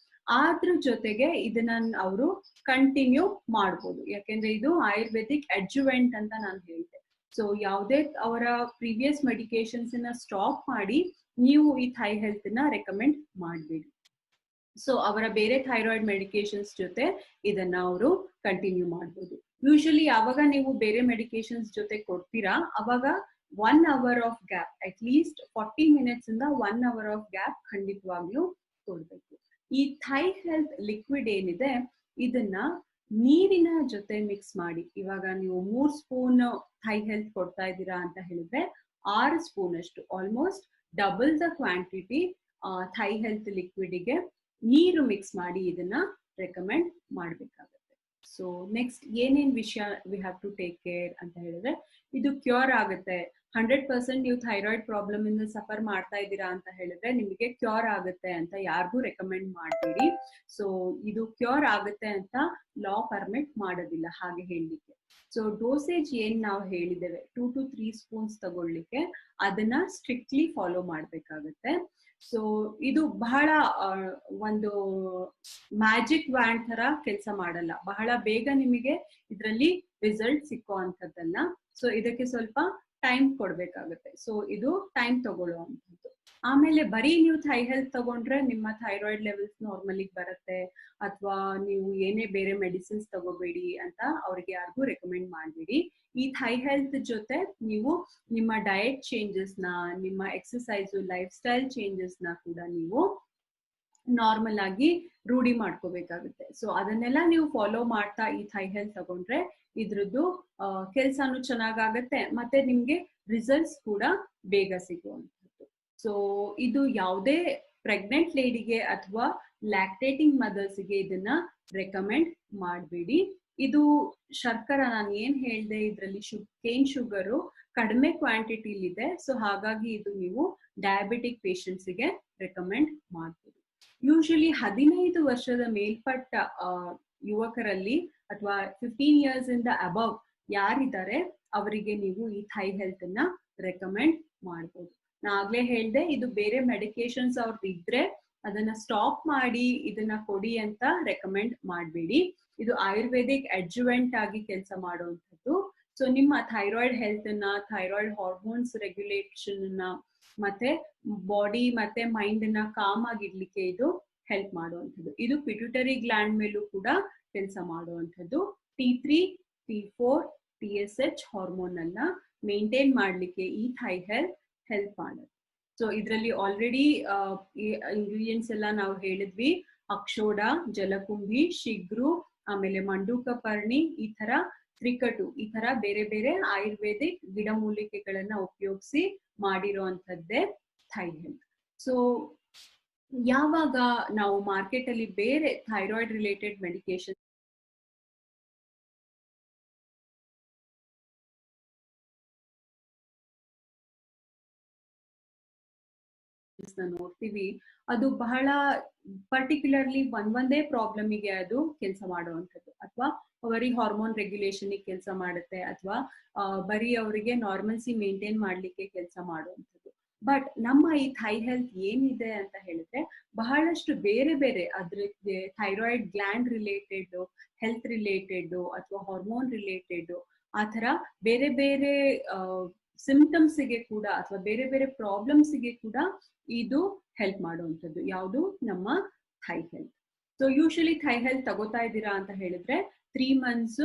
A: ಅದ್ರ ಜೊತೆಗೆ ಇದನ್ನ ಅವರು ಕಂಟಿನ್ಯೂ ಮಾಡ್ಬೋದು, ಯಾಕೆಂದ್ರೆ ಇದು ಆಯುರ್ವೇದಿಕ್ ಅಡ್ಜುವೆಂಟ್ ಅಂತ ನಾನು ಹೇಳ್ತೆ. ಸೊ ಯಾವುದೇ ಅವರ ಪ್ರೀವಿಯಸ್ ಮೆಡಿಕೇಶನ್ಸ್ ನ ಸ್ಟಾಪ್ ಮಾಡಿ ನೀವು ಈ ಥೈ ಹೆಲ್ತ್ ನ ರೆಕಮೆಂಡ್ ಮಾಡಬೇಡಿ. ಸೊ ಅವರ ಬೇರೆ ಥೈರಾಯ್ಡ್ ಮೆಡಿಕೇಶನ್ಸ್ ಜೊತೆ ಇದನ್ನ ಅವರು ಕಂಟಿನ್ಯೂ ಮಾಡ್ಬೋದು. ಯೂಶಲಿ ಯಾವಾಗ ನೀವು ಬೇರೆ ಮೆಡಿಕೇಶನ್ಸ್ ಜೊತೆ ಕೊಡ್ತೀರಾ ಅವಾಗ 1 hour of gap, at least 40 minutes ಇಂದ 1 hour ಆಫ್ ಗ್ಯಾಪ್ ಖಂಡಿತವಾಗ್ಲೂ ಕೊಡ್ಬೇಕು. ಈ ಥೈ ಹೆಲ್ತ್ ಲಿಕ್ವಿಡ್ ಏನಿದೆ ಇದನ್ನ ನೀರಿನ ಜೊತೆ ಮಿಕ್ಸ್ ಮಾಡಿ, ಇವಾಗ ನೀವು 3 ಸ್ಪೂನ್ ಥೈ ಹೆಲ್ತ್ ಕೊಡ್ತಾ ಇದ್ದೀರಾ ಅಂತ ಹೇಳಿದ್ರೆ 6 ಸ್ಪೂನ್ ಅಷ್ಟು, almost double the quantity thy health ಲಿಕ್ವಿಡ್ಗೆ ನೀರು ಮಿಕ್ಸ್ ಮಾಡಿ ಇದನ್ನ ರೆಕಮೆಂಡ್ ಮಾಡ್ಬೇಕಾಗುತ್ತೆ. ಸೊ ನೆಕ್ಸ್ಟ್ ಏನೇನ್ ವಿಷಯ we have to take care ಅಂತ ಹೇಳಿದ್ರೆ, ಇದು ಕ್ಯೂರ್ ಆಗುತ್ತೆ 100%. ನೀವು ಥೈರಾಯ್ಡ್ ಪ್ರಾಬ್ಲಮ್ ಇಂದ ಸಫರ್ ಮಾಡ್ತಾ ಇದ್ದೀರಾ ಅಂತ ಹೇಳಿದ್ರೆ ನಿಮಗೆ ಕ್ಯೂರ್ ಆಗುತ್ತೆ ಅಂತ ಯಾರಿಗೂ ರೆಕಮೆಂಡ್ ಮಾಡಬೇಡಿ. ಸೊ ಇದು ಕ್ಯೂರ್ ಆಗುತ್ತೆ ಅಂತ ಲಾ ಪರ್ಮಿಟ್ ಮಾಡೋದಿಲ್ಲ ಹಾಗೆ ಹೇಳಲಿಕ್ಕೆ. ಸೊ ಡೋಸೇಜ್ ಏನ್ ನಾವು ಹೇಳಿದ್ದೇವೆ 2 to 3 ಸ್ಪೂನ್ಸ್ ತಗೊಳ್ಳಿಕ್ಕೆ, ಅದನ್ನ ಸ್ಟ್ರಿಕ್ಟ್ಲಿ ಫಾಲೋ ಮಾಡ್ಬೇಕಾಗತ್ತೆ. ಸೊ ಇದು ಬಹಳ ಒಂದು ಮ್ಯಾಜಿಕ್ ವ್ಯಾಂಡ್ ತರ ಕೆಲಸ ಮಾಡಲ್ಲ, ಬಹಳ ಬೇಗ ನಿಮಗೆ ಇದರಲ್ಲಿ ರಿಸಲ್ಟ್ ಸಿಕ್ಕೋ ಅಂತದ್ದಲ್ಲ. ಸೊ ಇದಕ್ಕೆ ಸ್ವಲ್ಪ ಟೈಮ್ ಕೊಡ್ಬೇಕಾಗುತ್ತೆ. ಸೊ ಇದು ಟೈಮ್ ತಗೊಳ್ಳುವಂಥದ್ದು. ಆಮೇಲೆ ಬರೀ ನೀವು ಥೈ ಹೆಲ್ತ್ ತಗೊಂಡ್ರೆ ನಿಮ್ಮ ಥೈರಾಯ್ಡ್ ಲೆವೆಲ್ಸ್ ನಾರ್ಮಲಿಗೆ ಬರುತ್ತೆ, ಅಥವಾ ನೀವು ಏನೇ ಬೇರೆ ಮೆಡಿಸಿನ್ಸ್ ತಗೋಬೇಡಿ ಅಂತ ಅವ್ರಿಗೆ ಯಾರಿಗೂ ರೆಕಮೆಂಡ್ ಮಾಡಬೇಡಿ. ಈ ಥೈ ಹೆಲ್ತ್ ಜೊತೆ ನೀವು ನಿಮ್ಮ ಡಯಟ್ ಚೇಂಜಸ್ನ, ನಿಮ್ಮ ಎಕ್ಸಸೈಸ್ ಲೈಫ್ ಸ್ಟೈಲ್ ಚೇಂಜಸ್ನ ಕೂಡ ನೀವು ನಾರ್ಮಲ್ ಆಗಿ ರೂಢಿ ಮಾಡ್ಕೋಬೇಕಾಗುತ್ತೆ. ಸೊ ಅದನ್ನೆಲ್ಲ ನೀವು ಫಾಲೋ ಮಾಡ್ತಾ ಈ ಥೈ ಹೆಲ್ತ್ ತಗೊಂಡ್ರೆ ಇದ್ರದ್ದು ಕೆಲ್ಸಾನು ಚೆನ್ನಾಗಾಗತ್ತೆ, ಮತ್ತೆ ನಿಮ್ಗೆ ರಿಸಲ್ಟ್ಸ್ ಕೂಡ ಬೇಗ ಸಿಗುವಂಥದ್ದು. ಸೊ ಇದು ಯಾವುದೇ ಪ್ರೆಗ್ನೆಂಟ್ ಲೇಡಿಗೆ ಅಥವಾ ಲ್ಯಾಕ್ಟೇಟಿಂಗ್ ಮದರ್ಸ್ಗೆ ಇದನ್ನ ರೆಕಮೆಂಡ್ ಮಾಡಬೇಡಿ. ಇದು ಶರ್ಕರ, ನಾನು ಏನ್ ಹೇಳ್ದೆ, ಇದರಲ್ಲಿ ಕೇನ್ ಶುಗರು ಕಡಿಮೆ ಕ್ವಾಂಟಿಟಿಲಿದೆ. ಸೊ ಹಾಗಾಗಿ ಇದು ನೀವು ಡಯಾಬಿಟಿಕ್ ಪೇಷಂಟ್ಸ್ಗೆ ರೆಕಮೆಂಡ್ ಮಾಡ್ಬೋದು. ಯೂಶಲಿ 15 ವರ್ಷದ ಮೇಲ್ಪಟ್ಟ ಯುವಕರಲ್ಲಿ ಅಥವಾ 15 ಇಯರ್ಸ್ ಇಂದ ಅಬವ್ ಯಾರಿದ್ದಾರೆ ಅವರಿಗೆ ನೀವು ಈ ಥೈ ಹೆಲ್ತ್ ಅನ್ನ ರೆಕಮೆಂಡ್ ಮಾಡ್ಬೋದು. ನಾ ಆಗ್ಲೇ ಹೇಳ್ದೆ, ಇದು ಬೇರೆ ಮೆಡಿಕೇಶನ್ಸ್ ಅವ್ರದ್ದು ಇದ್ರೆ ಅದನ್ನ ಸ್ಟಾಪ್ ಮಾಡಿ ಇದನ್ನ ಕೊಡಿ ಅಂತ ರೆಕಮೆಂಡ್ ಮಾಡಬೇಡಿ. ಇದು ಆಯುರ್ವೇದಿಕ್ ಅಡ್ಜುವೆಂಟ್ ಆಗಿ ಕೆಲಸ ಮಾಡುವಂಥದ್ದು. ಸೊ ನಿಮ್ಮ ಥೈರಾಯ್ಡ್ ಹೆಲ್ತ್ ಅನ್ನ, ಥೈರಾಯ್ಡ್ ಹಾರ್ಮೋನ್ಸ್ ರೆಗ್ಯುಲೇಷನ್ ಅನ್ನ, ಮತ್ತೆ ಬಾಡಿ ಮತ್ತೆ ಮೈಂಡ್ ನ ಕಾಮ್ ಆಗಿಡ್ಲಿಕ್ಕೆ ಇದು ಹೆಲ್ಪ್ ಮಾಡುವಂಥದ್ದು. ಇದು ಪಿಟ್ಯೂಟರಿ ಗ್ಲ್ಯಾಂಡ್ ಮೇಲೂ ಕೂಡ ಕೆಲಸ ಮಾಡುವಂಥದ್ದು. T3, T4, TSH ಹಾರ್ಮೋನ್ ಅನ್ನ ಮೇಂಟೈನ್ ಮಾಡ್ಲಿಕ್ಕೆ ಈ ಥೈ ಹೆಲ್ತ್ ಹೆಲ್ಪ್ ಮಾಡುತ್ತೆ. ಸೊ ಇದರಲ್ಲಿ ಆಲ್ರೆಡಿ ಇಂಗ್ರೀಡಿಯೆಂಟ್ಸ್ ಎಲ್ಲ ನಾವು ಹೇಳಿದ್ವಿ. ಅಕ್ಷೋಡ, ಜಲಕುಂಭಿ, ಶಿಗ್ರು, ಆಮೇಲೆ ಮಂಡೂಕ ಪರ್ಣಿ, ಈ ತರ ತ್ರಿಕಟು, ಈ ತರ ಬೇರೆ ಬೇರೆ ಆಯುರ್ವೇದಿಕ್ ಗಿಡಮೂಲಿಕೆಗಳನ್ನ ಉಪಯೋಗಿಸಿ ಮಾಡಿರುವಂತದ್ದೇ ಥೈ ಹೆಲ್ತ್. ಸೊ ಯಾವಾಗ ನಾವು ಮಾರ್ಕೆಟ್ ಅಲ್ಲಿ ಬೇರೆ ಥೈರಾಯ್ಡ್ ರಿಲೇಟೆಡ್ ಮೆಡಿಕೇಶನ್ ನೋಡ್ತೀವಿ, ಅದು ಬಹಳ ಪರ್ಟಿಕ್ಯುಲರ್ಲಿ ಒಂದೇ ಪ್ರಾಬ್ಲಮಿಗೆ ಅದು ಕೆಲಸ ಮಾಡುವಂಥದ್ದು, ಅಥವಾ ಬರೀ ಹಾರ್ಮೋನ್ ರೆಗ್ಯುಲೇಷನ್ ಕೆಲಸ ಮಾಡುತ್ತೆ, ಅಥವಾ ಬರೀ ಅವರಿಗೆ ನಾರ್ಮಲ್ಸಿ ಮೇಂಟೈನ್ ಮಾಡ್ಲಿಕ್ಕೆ ಕೆಲಸ ಮಾಡುವಂಥದ್ದು. ಬಟ್ ನಮ್ಮ ಈ ಥೈ ಹೆಲ್ತ್ ಏನಿದೆ ಅಂತ ಹೇಳಿದ್ರೆ ಬಹಳಷ್ಟು ಬೇರೆ ಬೇರೆ ಅದ್ರಿಗೆ thyroid gland related, health related ಅಥವಾ ಹಾರ್ಮೋನ್ ರಿಲೇಟೆಡ್, ಆ ತರ ಬೇರೆ ಬೇರೆ ಸಿಂಪ್ಟಮ್ಸ್ಗೆ ಕೂಡ ಅಥವಾ ಬೇರೆ ಬೇರೆ ಪ್ರಾಬ್ಲಮ್ಸ್ಗೆ ಕೂಡ ಇದು ಹೆಲ್ಪ್ ಮಾಡುವಂಥದ್ದು. ಯಾವುದು? ನಮ್ಮ ಥೈ ಹೆಲ್ತ್. ಸೊ ಯೂಶಲಿ ಥೈ ಹೆಲ್ತ್ ತಗೋತಾ ಇದ್ದೀರಾ ಅಂತ ಹೇಳಿದ್ರೆ 3 months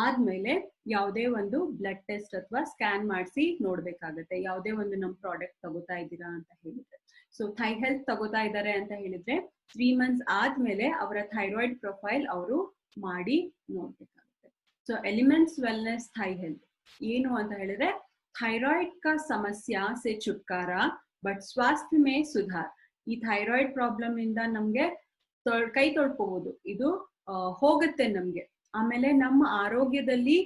A: ಆದ್ಮೇಲೆ ಯಾವುದೇ ಒಂದು ಬ್ಲಡ್ ಟೆಸ್ಟ್ ಅಥವಾ ಸ್ಕ್ಯಾನ್ ಮಾಡಿಸಿ ನೋಡ್ಬೇಕಾಗತ್ತೆ, ಯಾವುದೇ ಒಂದು ನಮ್ ಪ್ರಾಡಕ್ಟ್ ತಗೋತಾ ಇದ್ದೀರಾ ಅಂತ ಹೇಳಿದ್ರೆ. ಸೊ ಥೈ ಹೆಲ್ತ್ ತಗೋತಾ ಇದ್ದಾರೆ ಅಂತ ಹೇಳಿದ್ರೆ 3 months ಆದ್ಮೇಲೆ ಅವರ ಥೈರಾಯ್ಡ್ ಪ್ರೊಫೈಲ್ ಅವರು ಮಾಡಿ ನೋಡ್ಬೇಕಾಗುತ್ತೆ. So elements wellness thy health ಏನು ಅಂತ ಹೇಳಿದ್ರೆ, ಥೈರಾಯ್ಡ್ का समस्या से छुटकारा बट स्वास्थ्य में सुधार. ಈ ಥೈರಾಯ್ಡ್ ಪ್ರಾಬ್ಲಮ್ ಇಂದ ನಮ್ಗೆ ಕೈ ತೊಳ್ಕೋಬಹುದು, ಇದು ಹೋಗುತ್ತೆ ನಮ್ಗೆ. ಆಮೇಲೆ ನಮ್ಮ ಆರೋಗ್ಯದಲ್ಲಿ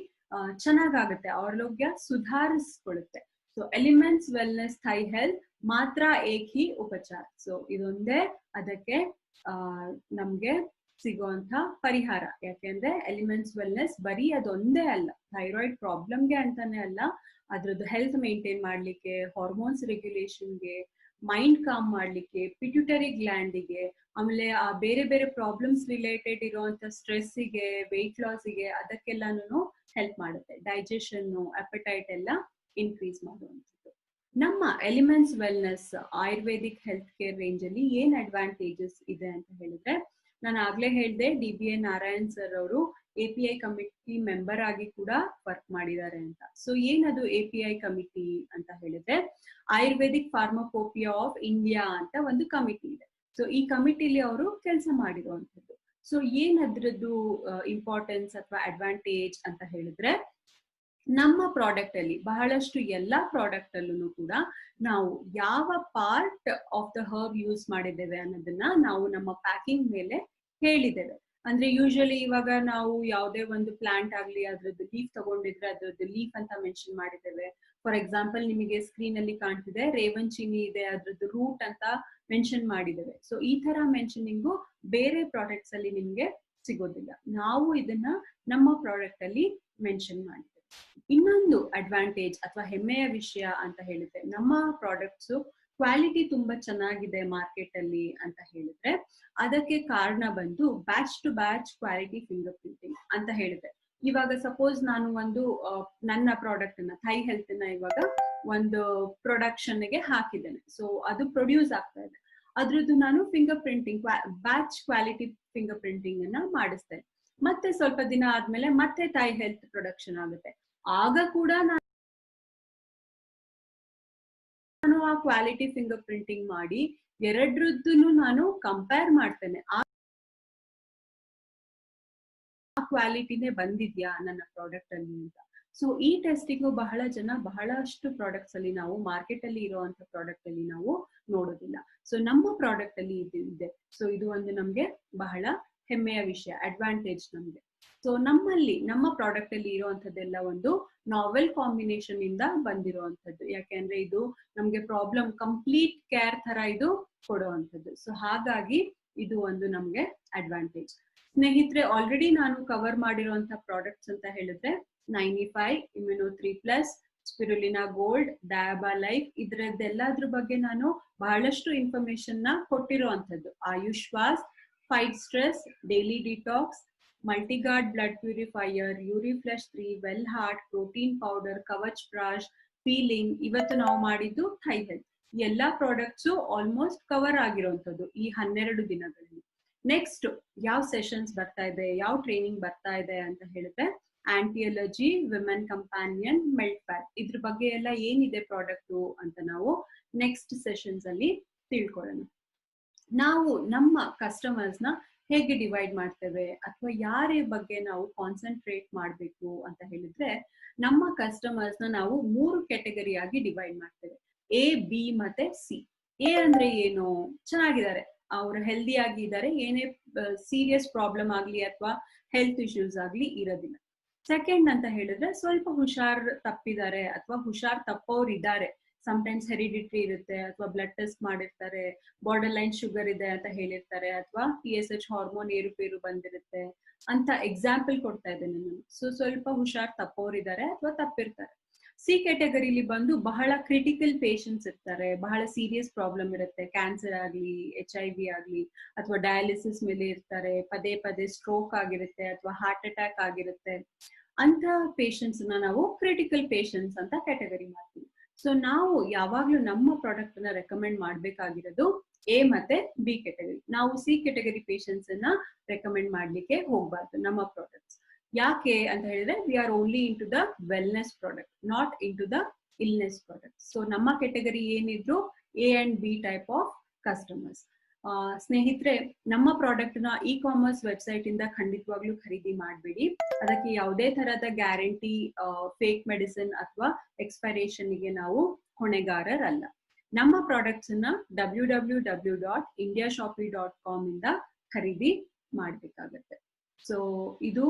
A: ಚೆನ್ನಾಗಾಗುತ್ತೆ, ಆರೋಗ್ಯ ಸುಧಾರಿಸ್ಕೊಳ್ಳುತ್ತೆ. So elements wellness thy health ಮಾತ್ರ ಏಕ್ ಹಿ ಉಪಚಾರ. ಸೊ ಇದೊಂದೇ ಅದಕ್ಕೆ ನಮ್ಗೆ ಸಿಗುವಂತ ಪರಿಹಾರ. ಯಾಕೆಂದ್ರೆ ಎಲಿಮೆಂಟ್ಸ್ ವೆಲ್ನೆಸ್ ಬರೀ ಅದೊಂದೇ ಅಲ್ಲ, ಥೈರಾಯ್ಡ್ ಪ್ರಾಬ್ಲಮ್ಗೆ ಅಂತಾನೆ ಅಲ್ಲ, ಅದ್ರದ್ದು ಹೆಲ್ತ್ ಮೇಂಟೈನ್ ಮಾಡ್ಲಿಕ್ಕೆ, ಹಾರ್ಮೋನ್ಸ್ ರೆಗ್ಯುಲೇಷನ್ಗೆ, ಮೈಂಡ್ ಕಾಮ್ ಮಾಡ್ಲಿಕ್ಕೆ, ಪಿಟ್ಯೂಟರಿ ಗ್ಲ್ಯಾಂಡಿಗೆ, ಆಮೇಲೆ ಆ ಬೇರೆ ಬೇರೆ ಪ್ರಾಬ್ಲಮ್ಸ್ ರಿಲೇಟೆಡ್ ಇರುವಂತ ಸ್ಟ್ರೆಸ್ಸಿಗೆ, ವೆಯ್ಟ್ ಲಾಸಿಗೆ, ಅದಕ್ಕೆಲ್ಲಾನು ಹೆಲ್ಪ್ ಮಾಡುತ್ತೆ. ಡೈಜೆಷನ್, ಅಪಟೈಟ್ ಎಲ್ಲ ಇನ್ಕ್ರೀಸ್ ಮಾಡುವಂಥದ್ದು. ನಮ್ಮ elements wellness Ayurvedic health care range ಅಲ್ಲಿ ಏನ್ ಅಡ್ವಾಂಟೇಜಸ್ ಇದೆ ಅಂತ ಹೇಳಿದ್ರೆ, ನಾನು ಆಗ್ಲೇ ಹೇಳ್ದೆ DBA ನಾರಾಯಣ್ ಸರ್ ಅವರು API ಕಮಿಟಿ ಮೆಂಬರ್ ಆಗಿ ಕೂಡ ವರ್ಕ್ ಮಾಡಿದ್ದಾರೆ ಅಂತ. ಸೊ ಏನದು API ಕಮಿಟಿ ಅಂತ ಹೇಳಿದ್ರೆ, ಆಯುರ್ವೇದಿಕ್ ಫಾರ್ಮಕೋಪಿಯಾ ಆಫ್ ಇಂಡಿಯಾ ಅಂತ ಒಂದು ಕಮಿಟಿ ಇದೆ. ಸೊ ಈ ಕಮಿಟಿಲಿ ಅವರು ಕೆಲಸ ಮಾಡಿರುವಂಥದ್ದು. ಸೊ ಏನದ್ರದ್ದು ಇಂಪಾರ್ಟೆನ್ಸ್ ಅಥವಾ ಅಡ್ವಾಂಟೇಜ್ ಅಂತ ಹೇಳಿದ್ರೆ, ನಮ್ಮ ಪ್ರಾಡಕ್ಟ್ ಅಲ್ಲಿ ಬಹಳಷ್ಟು ಎಲ್ಲಾ ಪ್ರಾಡಕ್ಟ್ ಅಲ್ಲೂ ಕೂಡ ನಾವು ಯಾವ part of the herb use ಮಾಡಿದ್ದೇವೆ ಅನ್ನೋದನ್ನ ನಾವು ನಮ್ಮ ಪ್ಯಾಕಿಂಗ್ ಮೇಲೆ ಹೇಳಿದ್ದೇವೆ. ಅಂದ್ರೆ ಯೂಶಲಿ ಇವಾಗ ನಾವು ಯಾವುದೇ ಒಂದು ಪ್ಲಾಂಟ್ ಆಗ್ಲಿ ಅದ್ರದ್ದು ಲೀಫ್ ತಗೊಂಡಿದ್ರೆ ಅದ್ರದ್ದು ಲೀಫ್ ಅಂತ ಮೆನ್ಷನ್ ಮಾಡಿದ್ದೇವೆ. ಫಾರ್ ಎಕ್ಸಾಂಪಲ್ ನಿಮಗೆ ಸ್ಕ್ರೀನ್ ಅಲ್ಲಿ ಕಾಣ್ತಿದೆ ರೇವನ್ ಚಿನಿ ಇದೆ, ಅದ್ರದ್ದು ರೂಟ್ ಅಂತ ಮೆನ್ಷನ್ ಮಾಡಿದ್ದೇವೆ. ಸೊ ಈ ತರ ಮೆನ್ಷನಿಂಗು ಬೇರೆ ಪ್ರಾಡಕ್ಟ್ಸ್ ಅಲ್ಲಿ ನಿಮ್ಗೆ ಸಿಗೋದಿಲ್ಲ, ನಾವು ಇದನ್ನ ನಮ್ಮ ಪ್ರಾಡಕ್ಟ್ ಅಲ್ಲಿ ಮೆನ್ಷನ್ ಮಾಡಿದ್ದೇವೆ. ಇನ್ನೊಂದು ಅಡ್ವಾಂಟೇಜ್ ಅಥವಾ ಹೆಮ್ಮೆಯ ವಿಷಯ ಅಂತ ಹೇಳಿದ್ರೆ, ನಮ್ಮ ಪ್ರಾಡಕ್ಟ್ಸ್ ಕ್ವಾಲಿಟಿ ತುಂಬಾ ಚೆನ್ನಾಗಿದೆ ಮಾರ್ಕೆಟ್ ಅಲ್ಲಿ ಅಂತ ಹೇಳಿದ್ರೆ ಅದಕ್ಕೆ ಕಾರಣ ಬಂದು batch to batch quality finger printing ಅಂತ ಹೇಳಿದೆ. ಇವಾಗ ಸಪೋಸ್ ನಾನು ಒಂದು ನನ್ನ ಪ್ರಾಡಕ್ಟ್ ಅನ್ನ ಥೈ ಹೆಲ್ತ್ ನ ಇವಾಗ ಒಂದು ಪ್ರೊಡಕ್ಷನ್ಗೆ ಹಾಕಿದ್ದೇನೆ. ಸೊ ಅದು ಪ್ರೊಡ್ಯೂಸ್ ಆಗ್ತಾ ಇದೆ. ಅದ್ರದ್ದು ನಾನು finger printing batch quality finger printing ಅನ್ನ ಮಾಡಿಸ್ತೇನೆ. ಮತ್ತೆ ಸ್ವಲ್ಪ ದಿನ ಆದ್ಮೇಲೆ ಮತ್ತೆ ಥೈ ಹೆಲ್ತ್ ಪ್ರೊಡಕ್ಷನ್ ಆಗುತ್ತೆ. ಆಗ ಕೂಡ ನಾನು ಆ ಕ್ವಾಲಿಟಿ ಫಿಂಗರ್ ಪ್ರಿಂಟಿಂಗ್ ಮಾಡಿ ಎರಡರದ್ದು ನಾನು ಕಂಪೇರ್ ಮಾಡ್ತೇನೆ. ಆ ಕ್ವಾಲಿಟಿನೇ ಬಂದಿದ್ಯಾ ನನ್ನ ಪ್ರಾಡಕ್ಟ್ ಅಲ್ಲಿ ಅಂತ. ಸೊ ಈ ಟೆಸ್ಟಿಂಗು ಬಹಳ ಜನ ಬಹಳಷ್ಟು ಪ್ರಾಡಕ್ಟ್ಸ್ ಅಲ್ಲಿ ನಾವು ಮಾರ್ಕೆಟ್ ಅಲ್ಲಿ ಇರುವಂತ ಪ್ರಾಡಕ್ಟ್ ಅಲ್ಲಿ ನಾವು ನೋಡೋದಿಲ್ಲ. ಸೊ ನಮ್ಮ ಪ್ರಾಡಕ್ಟ್ ಅಲ್ಲಿ ಇದೆ. ಸೊ ಇದು ಒಂದು ನಮ್ಗೆ ಬಹಳ ಹೆಮ್ಮೆಯ ವಿಷಯ, ಅಡ್ವಾಂಟೇಜ್ ನಮ್ಗೆ. ಸೊ ನಮ್ಮಲ್ಲಿ ನಮ್ಮ ಪ್ರಾಡಕ್ಟ್ ಅಲ್ಲಿ ಇರುವಂತದ್ದೆಲ್ಲ ಒಂದು ನಾವೆಲ್ ಕಾಂಬಿನೇಷನ್ ಇಂದ ಬಂದಿರುವಂತದ್ದು. ಯಾಕೆಂದ್ರೆ ಇದು ನಮ್ಗೆ ಪ್ರಾಬ್ಲಮ್ ಕಂಪ್ಲೀಟ್ ಕೇರ್ ತರ ಇದು ಕೊಡುವಂಥದ್ದು. ಸೊ ಹಾಗಾಗಿ ಇದು ಒಂದು ನಮ್ಗೆ ಅಡ್ವಾಂಟೇಜ್. ಸ್ನೇಹಿತರೆ, ಆಲ್ರೆಡಿ ನಾನು ಕವರ್ ಮಾಡಿರುವಂತ ಪ್ರಾಡಕ್ಟ್ಸ್ ಅಂತ ಹೇಳಿದ್ರೆ 95, immuno 3+, spirulina gold, diaba life, ಇದ್ರದ್ದೆಲ್ಲದ್ರ ಬಗ್ಗೆ ನಾನು ಬಹಳಷ್ಟು ಇನ್ಫಾರ್ಮೇಶನ್ ನ ಕೊಟ್ಟಿರುವಂತದ್ದು. ಆಯುಷ್ವಾಸ್, fight stress, daily detox, multiguard blood purifier, uriflush 3, well heart, protein powder, Kavach ಬ್ರಾಶ್, ಪೀಲಿಂಗ್. ಇವತ್ತು ನಾವು ಮಾಡಿದ್ದು ಥೈ ಹೆಲ್ತ್. ಎಲ್ಲಾ ಪ್ರಾಡಕ್ಟ್ಸು ಆಲ್ಮೋಸ್ಟ್ ಕವರ್ ಆಗಿರುವಂತದ್ದು ಈ 12 ದಿನಗಳಲ್ಲಿ. ನೆಕ್ಸ್ಟ್ ಯಾವ ಸೆಷನ್ಸ್ ಬರ್ತಾ ಇದೆ, ಯಾವ ಟ್ರೈನಿಂಗ್ ಬರ್ತಾ ಇದೆ ಅಂತ ಹೇಳಿದ್ರೆ anti allergy, women companion, melt pack, ಇದ್ರ ಬಗ್ಗೆ ಎಲ್ಲ ಏನಿದೆ ಪ್ರಾಡಕ್ಟ್ ಅಂತ ನಾವು ನೆಕ್ಸ್ಟ್ ಸೆಷನ್ಸ್ ಅಲ್ಲಿ ತಿಳ್ಕೊಳ್ಳೋಣ. ನಾವು ನಮ್ಮ ಕಸ್ಟಮರ್ಸ್ ನ ಹೇಗೆ ಡಿವೈಡ್ ಮಾಡ್ತೇವೆ ಅಥವಾ ಯಾರ ಬಗ್ಗೆ ನಾವು ಕಾನ್ಸಂಟ್ರೇಟ್ ಮಾಡಬೇಕು ಅಂತ ಹೇಳಿದ್ರೆ, ನಮ್ಮ ಕಸ್ಟಮರ್ಸ್ ನ ನಾವು 3 ಕ್ಯಾಟಗರಿ ಆಗಿ ಡಿವೈಡ್ ಮಾಡ್ತೇವೆ. ಎ, ಬಿ ಮತ್ತೆ ಸಿ. ಎ ಅಂದ್ರೆ ಏನು? ಚೆನ್ನಾಗಿದ್ದಾರೆ, ಅವರು ಹೆಲ್ದಿ ಆಗಿದ್ದಾರೆ, ಏನೇ ಸೀರಿಯಸ್ ಪ್ರಾಬ್ಲಮ್ ಆಗ್ಲಿ ಅಥವಾ ಹೆಲ್ತ್ ಇಶ್ಯೂಸ್ ಆಗ್ಲಿ ಇರೋದಿಲ್ಲ. ಸೆಕೆಂಡ್ ಅಂತ ಹೇಳಿದ್ರೆ ಸ್ವಲ್ಪ ಹುಷಾರ್ ತಪ್ಪಿದ್ದಾರೆ ಅಥವಾ ಹುಷಾರ್ ತಪ್ಪೋರು ಇದ್ದಾರೆ. ಸಮ್ಟೈಮ್ಸ್ ಹೆರಿಡಿಟ್ರಿ ಇರುತ್ತೆ, ಅಥವಾ ಬ್ಲಡ್ ಟೆಸ್ಟ್ ಮಾಡಿರ್ತಾರೆ, ಬಾರ್ಡರ್ ಲೈನ್ ಶುಗರ್ ಇದೆ ಅಂತ ಹೇಳಿರ್ತಾರೆ, ಅಥವಾ TSH ಹಾರ್ಮೋನ್ ಏರುಪೇರು ಬಂದಿರುತ್ತೆ ಅಂತ ಎಕ್ಸಾಂಪಲ್ ಕೊಡ್ತಾ ಇದ್ದೇನೆ ನಾನು. ಸೊ ಸ್ವಲ್ಪ ಹುಷಾರ್ ತಪ್ಪೋರಿದ್ದಾರೆ ಅಥವಾ ತಪ್ಪಿರ್ತಾರೆ. ಸಿ ಕ್ಯಾಟಗರಿಲಿ ಬಂದು ಬಹಳ ಕ್ರಿಟಿಕಲ್ ಪೇಷಂಟ್ಸ್ ಇರ್ತಾರೆ, ಬಹಳ ಸೀರಿಯಸ್ ಪ್ರಾಬ್ಲಮ್ ಇರುತ್ತೆ, ಕ್ಯಾನ್ಸರ್ ಆಗ್ಲಿ, HIV ಆಗ್ಲಿ, ಅಥವಾ ಡಯಾಲಿಸಿಸ್ ಮೇಲೆ ಇರ್ತಾರೆ, ಪದೇ ಪದೇ ಸ್ಟ್ರೋಕ್ ಆಗಿರುತ್ತೆ ಅಥವಾ ಹಾರ್ಟ್ ಅಟ್ಯಾಕ್ ಆಗಿರುತ್ತೆ. ಅಂತ ಪೇಷಂಟ್ಸ್ ನ ನಾವು ಕ್ರಿಟಿಕಲ್ ಪೇಷಂಟ್ಸ್ ಅಂತ ಕ್ಯಾಟಗರಿ ಮಾಡ್ತೀವಿ. ಸೊ ನಾವು ಯಾವಾಗ್ಲೂ ನಮ್ಮ ಪ್ರಾಡಕ್ಟ್ ನ ರೆಕಮೆಂಡ್ ಮಾಡ್ಬೇಕಾಗಿರೋದು ಎ ಮತ್ತೆ ಬಿ ಕ್ಯಾಟಗರಿ. ನಾವು ಸಿ ಕ್ಯಾಟಗರಿ ಪೇಷಂಟ್ಸ್ ಅನ್ನ ರೆಕಮೆಂಡ್ ಮಾಡ್ಲಿಕ್ಕೆ ಹೋಗ್ಬಾರ್ದು ನಮ್ಮ ಪ್ರಾಡಕ್ಟ್ಸ್. ಯಾಕೆ ಅಂತ ಹೇಳಿದ್ರೆ, we are only into the wellness product, not into the illness product. So ನಮ್ಮ ಕ್ಯಾಟಗರಿ ಏನಿದ್ರು A and B type of customers. ಸ್ನೇಹಿತರೆ, ನಮ್ಮ ಪ್ರಾಡಕ್ಟ್ ನ ಇ-ಕಾಮರ್ಸ್ ವೆಬ್ಸೈಟ್ ಇಂದ ಖಂಡಿತವಾಗ್ಲೂ ಖರೀದಿ ಮಾಡಬೇಡಿ. ಅದಕ್ಕೆ ಯಾವುದೇ ತರಹದ ಗ್ಯಾರಂಟಿ, ಫೇಕ್ ಮೆಡಿಸಿನ್ ಅಥವಾ ಎಕ್ಸ್ಪೈರೇಷನ್ ಗೆ ನಾವು ಹೊಣೆಗಾರರಲ್ಲ. ನಮ್ಮ ಪ್ರಾಡಕ್ಟ್ಸ್ ನ www.indiashopee.com ಇಂದ ಖರೀದಿ ಮಾಡಬೇಕಾಗತ್ತೆ. ಸೊ ಇದು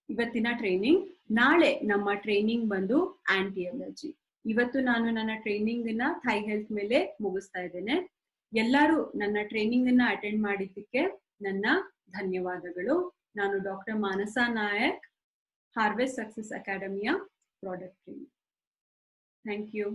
A: ಇವತ್ತಿನ ಟ್ರೈನಿಂಗ್. ನಾಳೆ ನಮ್ಮ ಟ್ರೈನಿಂಗ್ ಬಂದು ಆಂಟಿ ಅಲರ್ಜಿ. ಇವತ್ತು ನಾನು ನನ್ನ ಟ್ರೈನಿಂಗ್ ನ ಥೈ ಹೆಲ್ತ್ ಮೇಲೆ ಮುಗಿಸ್ತಾ ಇದ್ದೇನೆ. ಎಲ್ಲರೂ ನನ್ನ ಟ್ರೈನಿಂಗ್ ಅನ್ನ ಅಟೆಂಡ್ ಮಾಡಿದ್ದಕ್ಕೆ ನನ್ನ ಧನ್ಯವಾದಗಳು. ನಾನು doctor Manasa Nayak, harvest success ಅಕಾಡೆಮಿಯ ಪ್ರಾಡಕ್ಟ್ ಟ್ರೈನರ್. Thank you.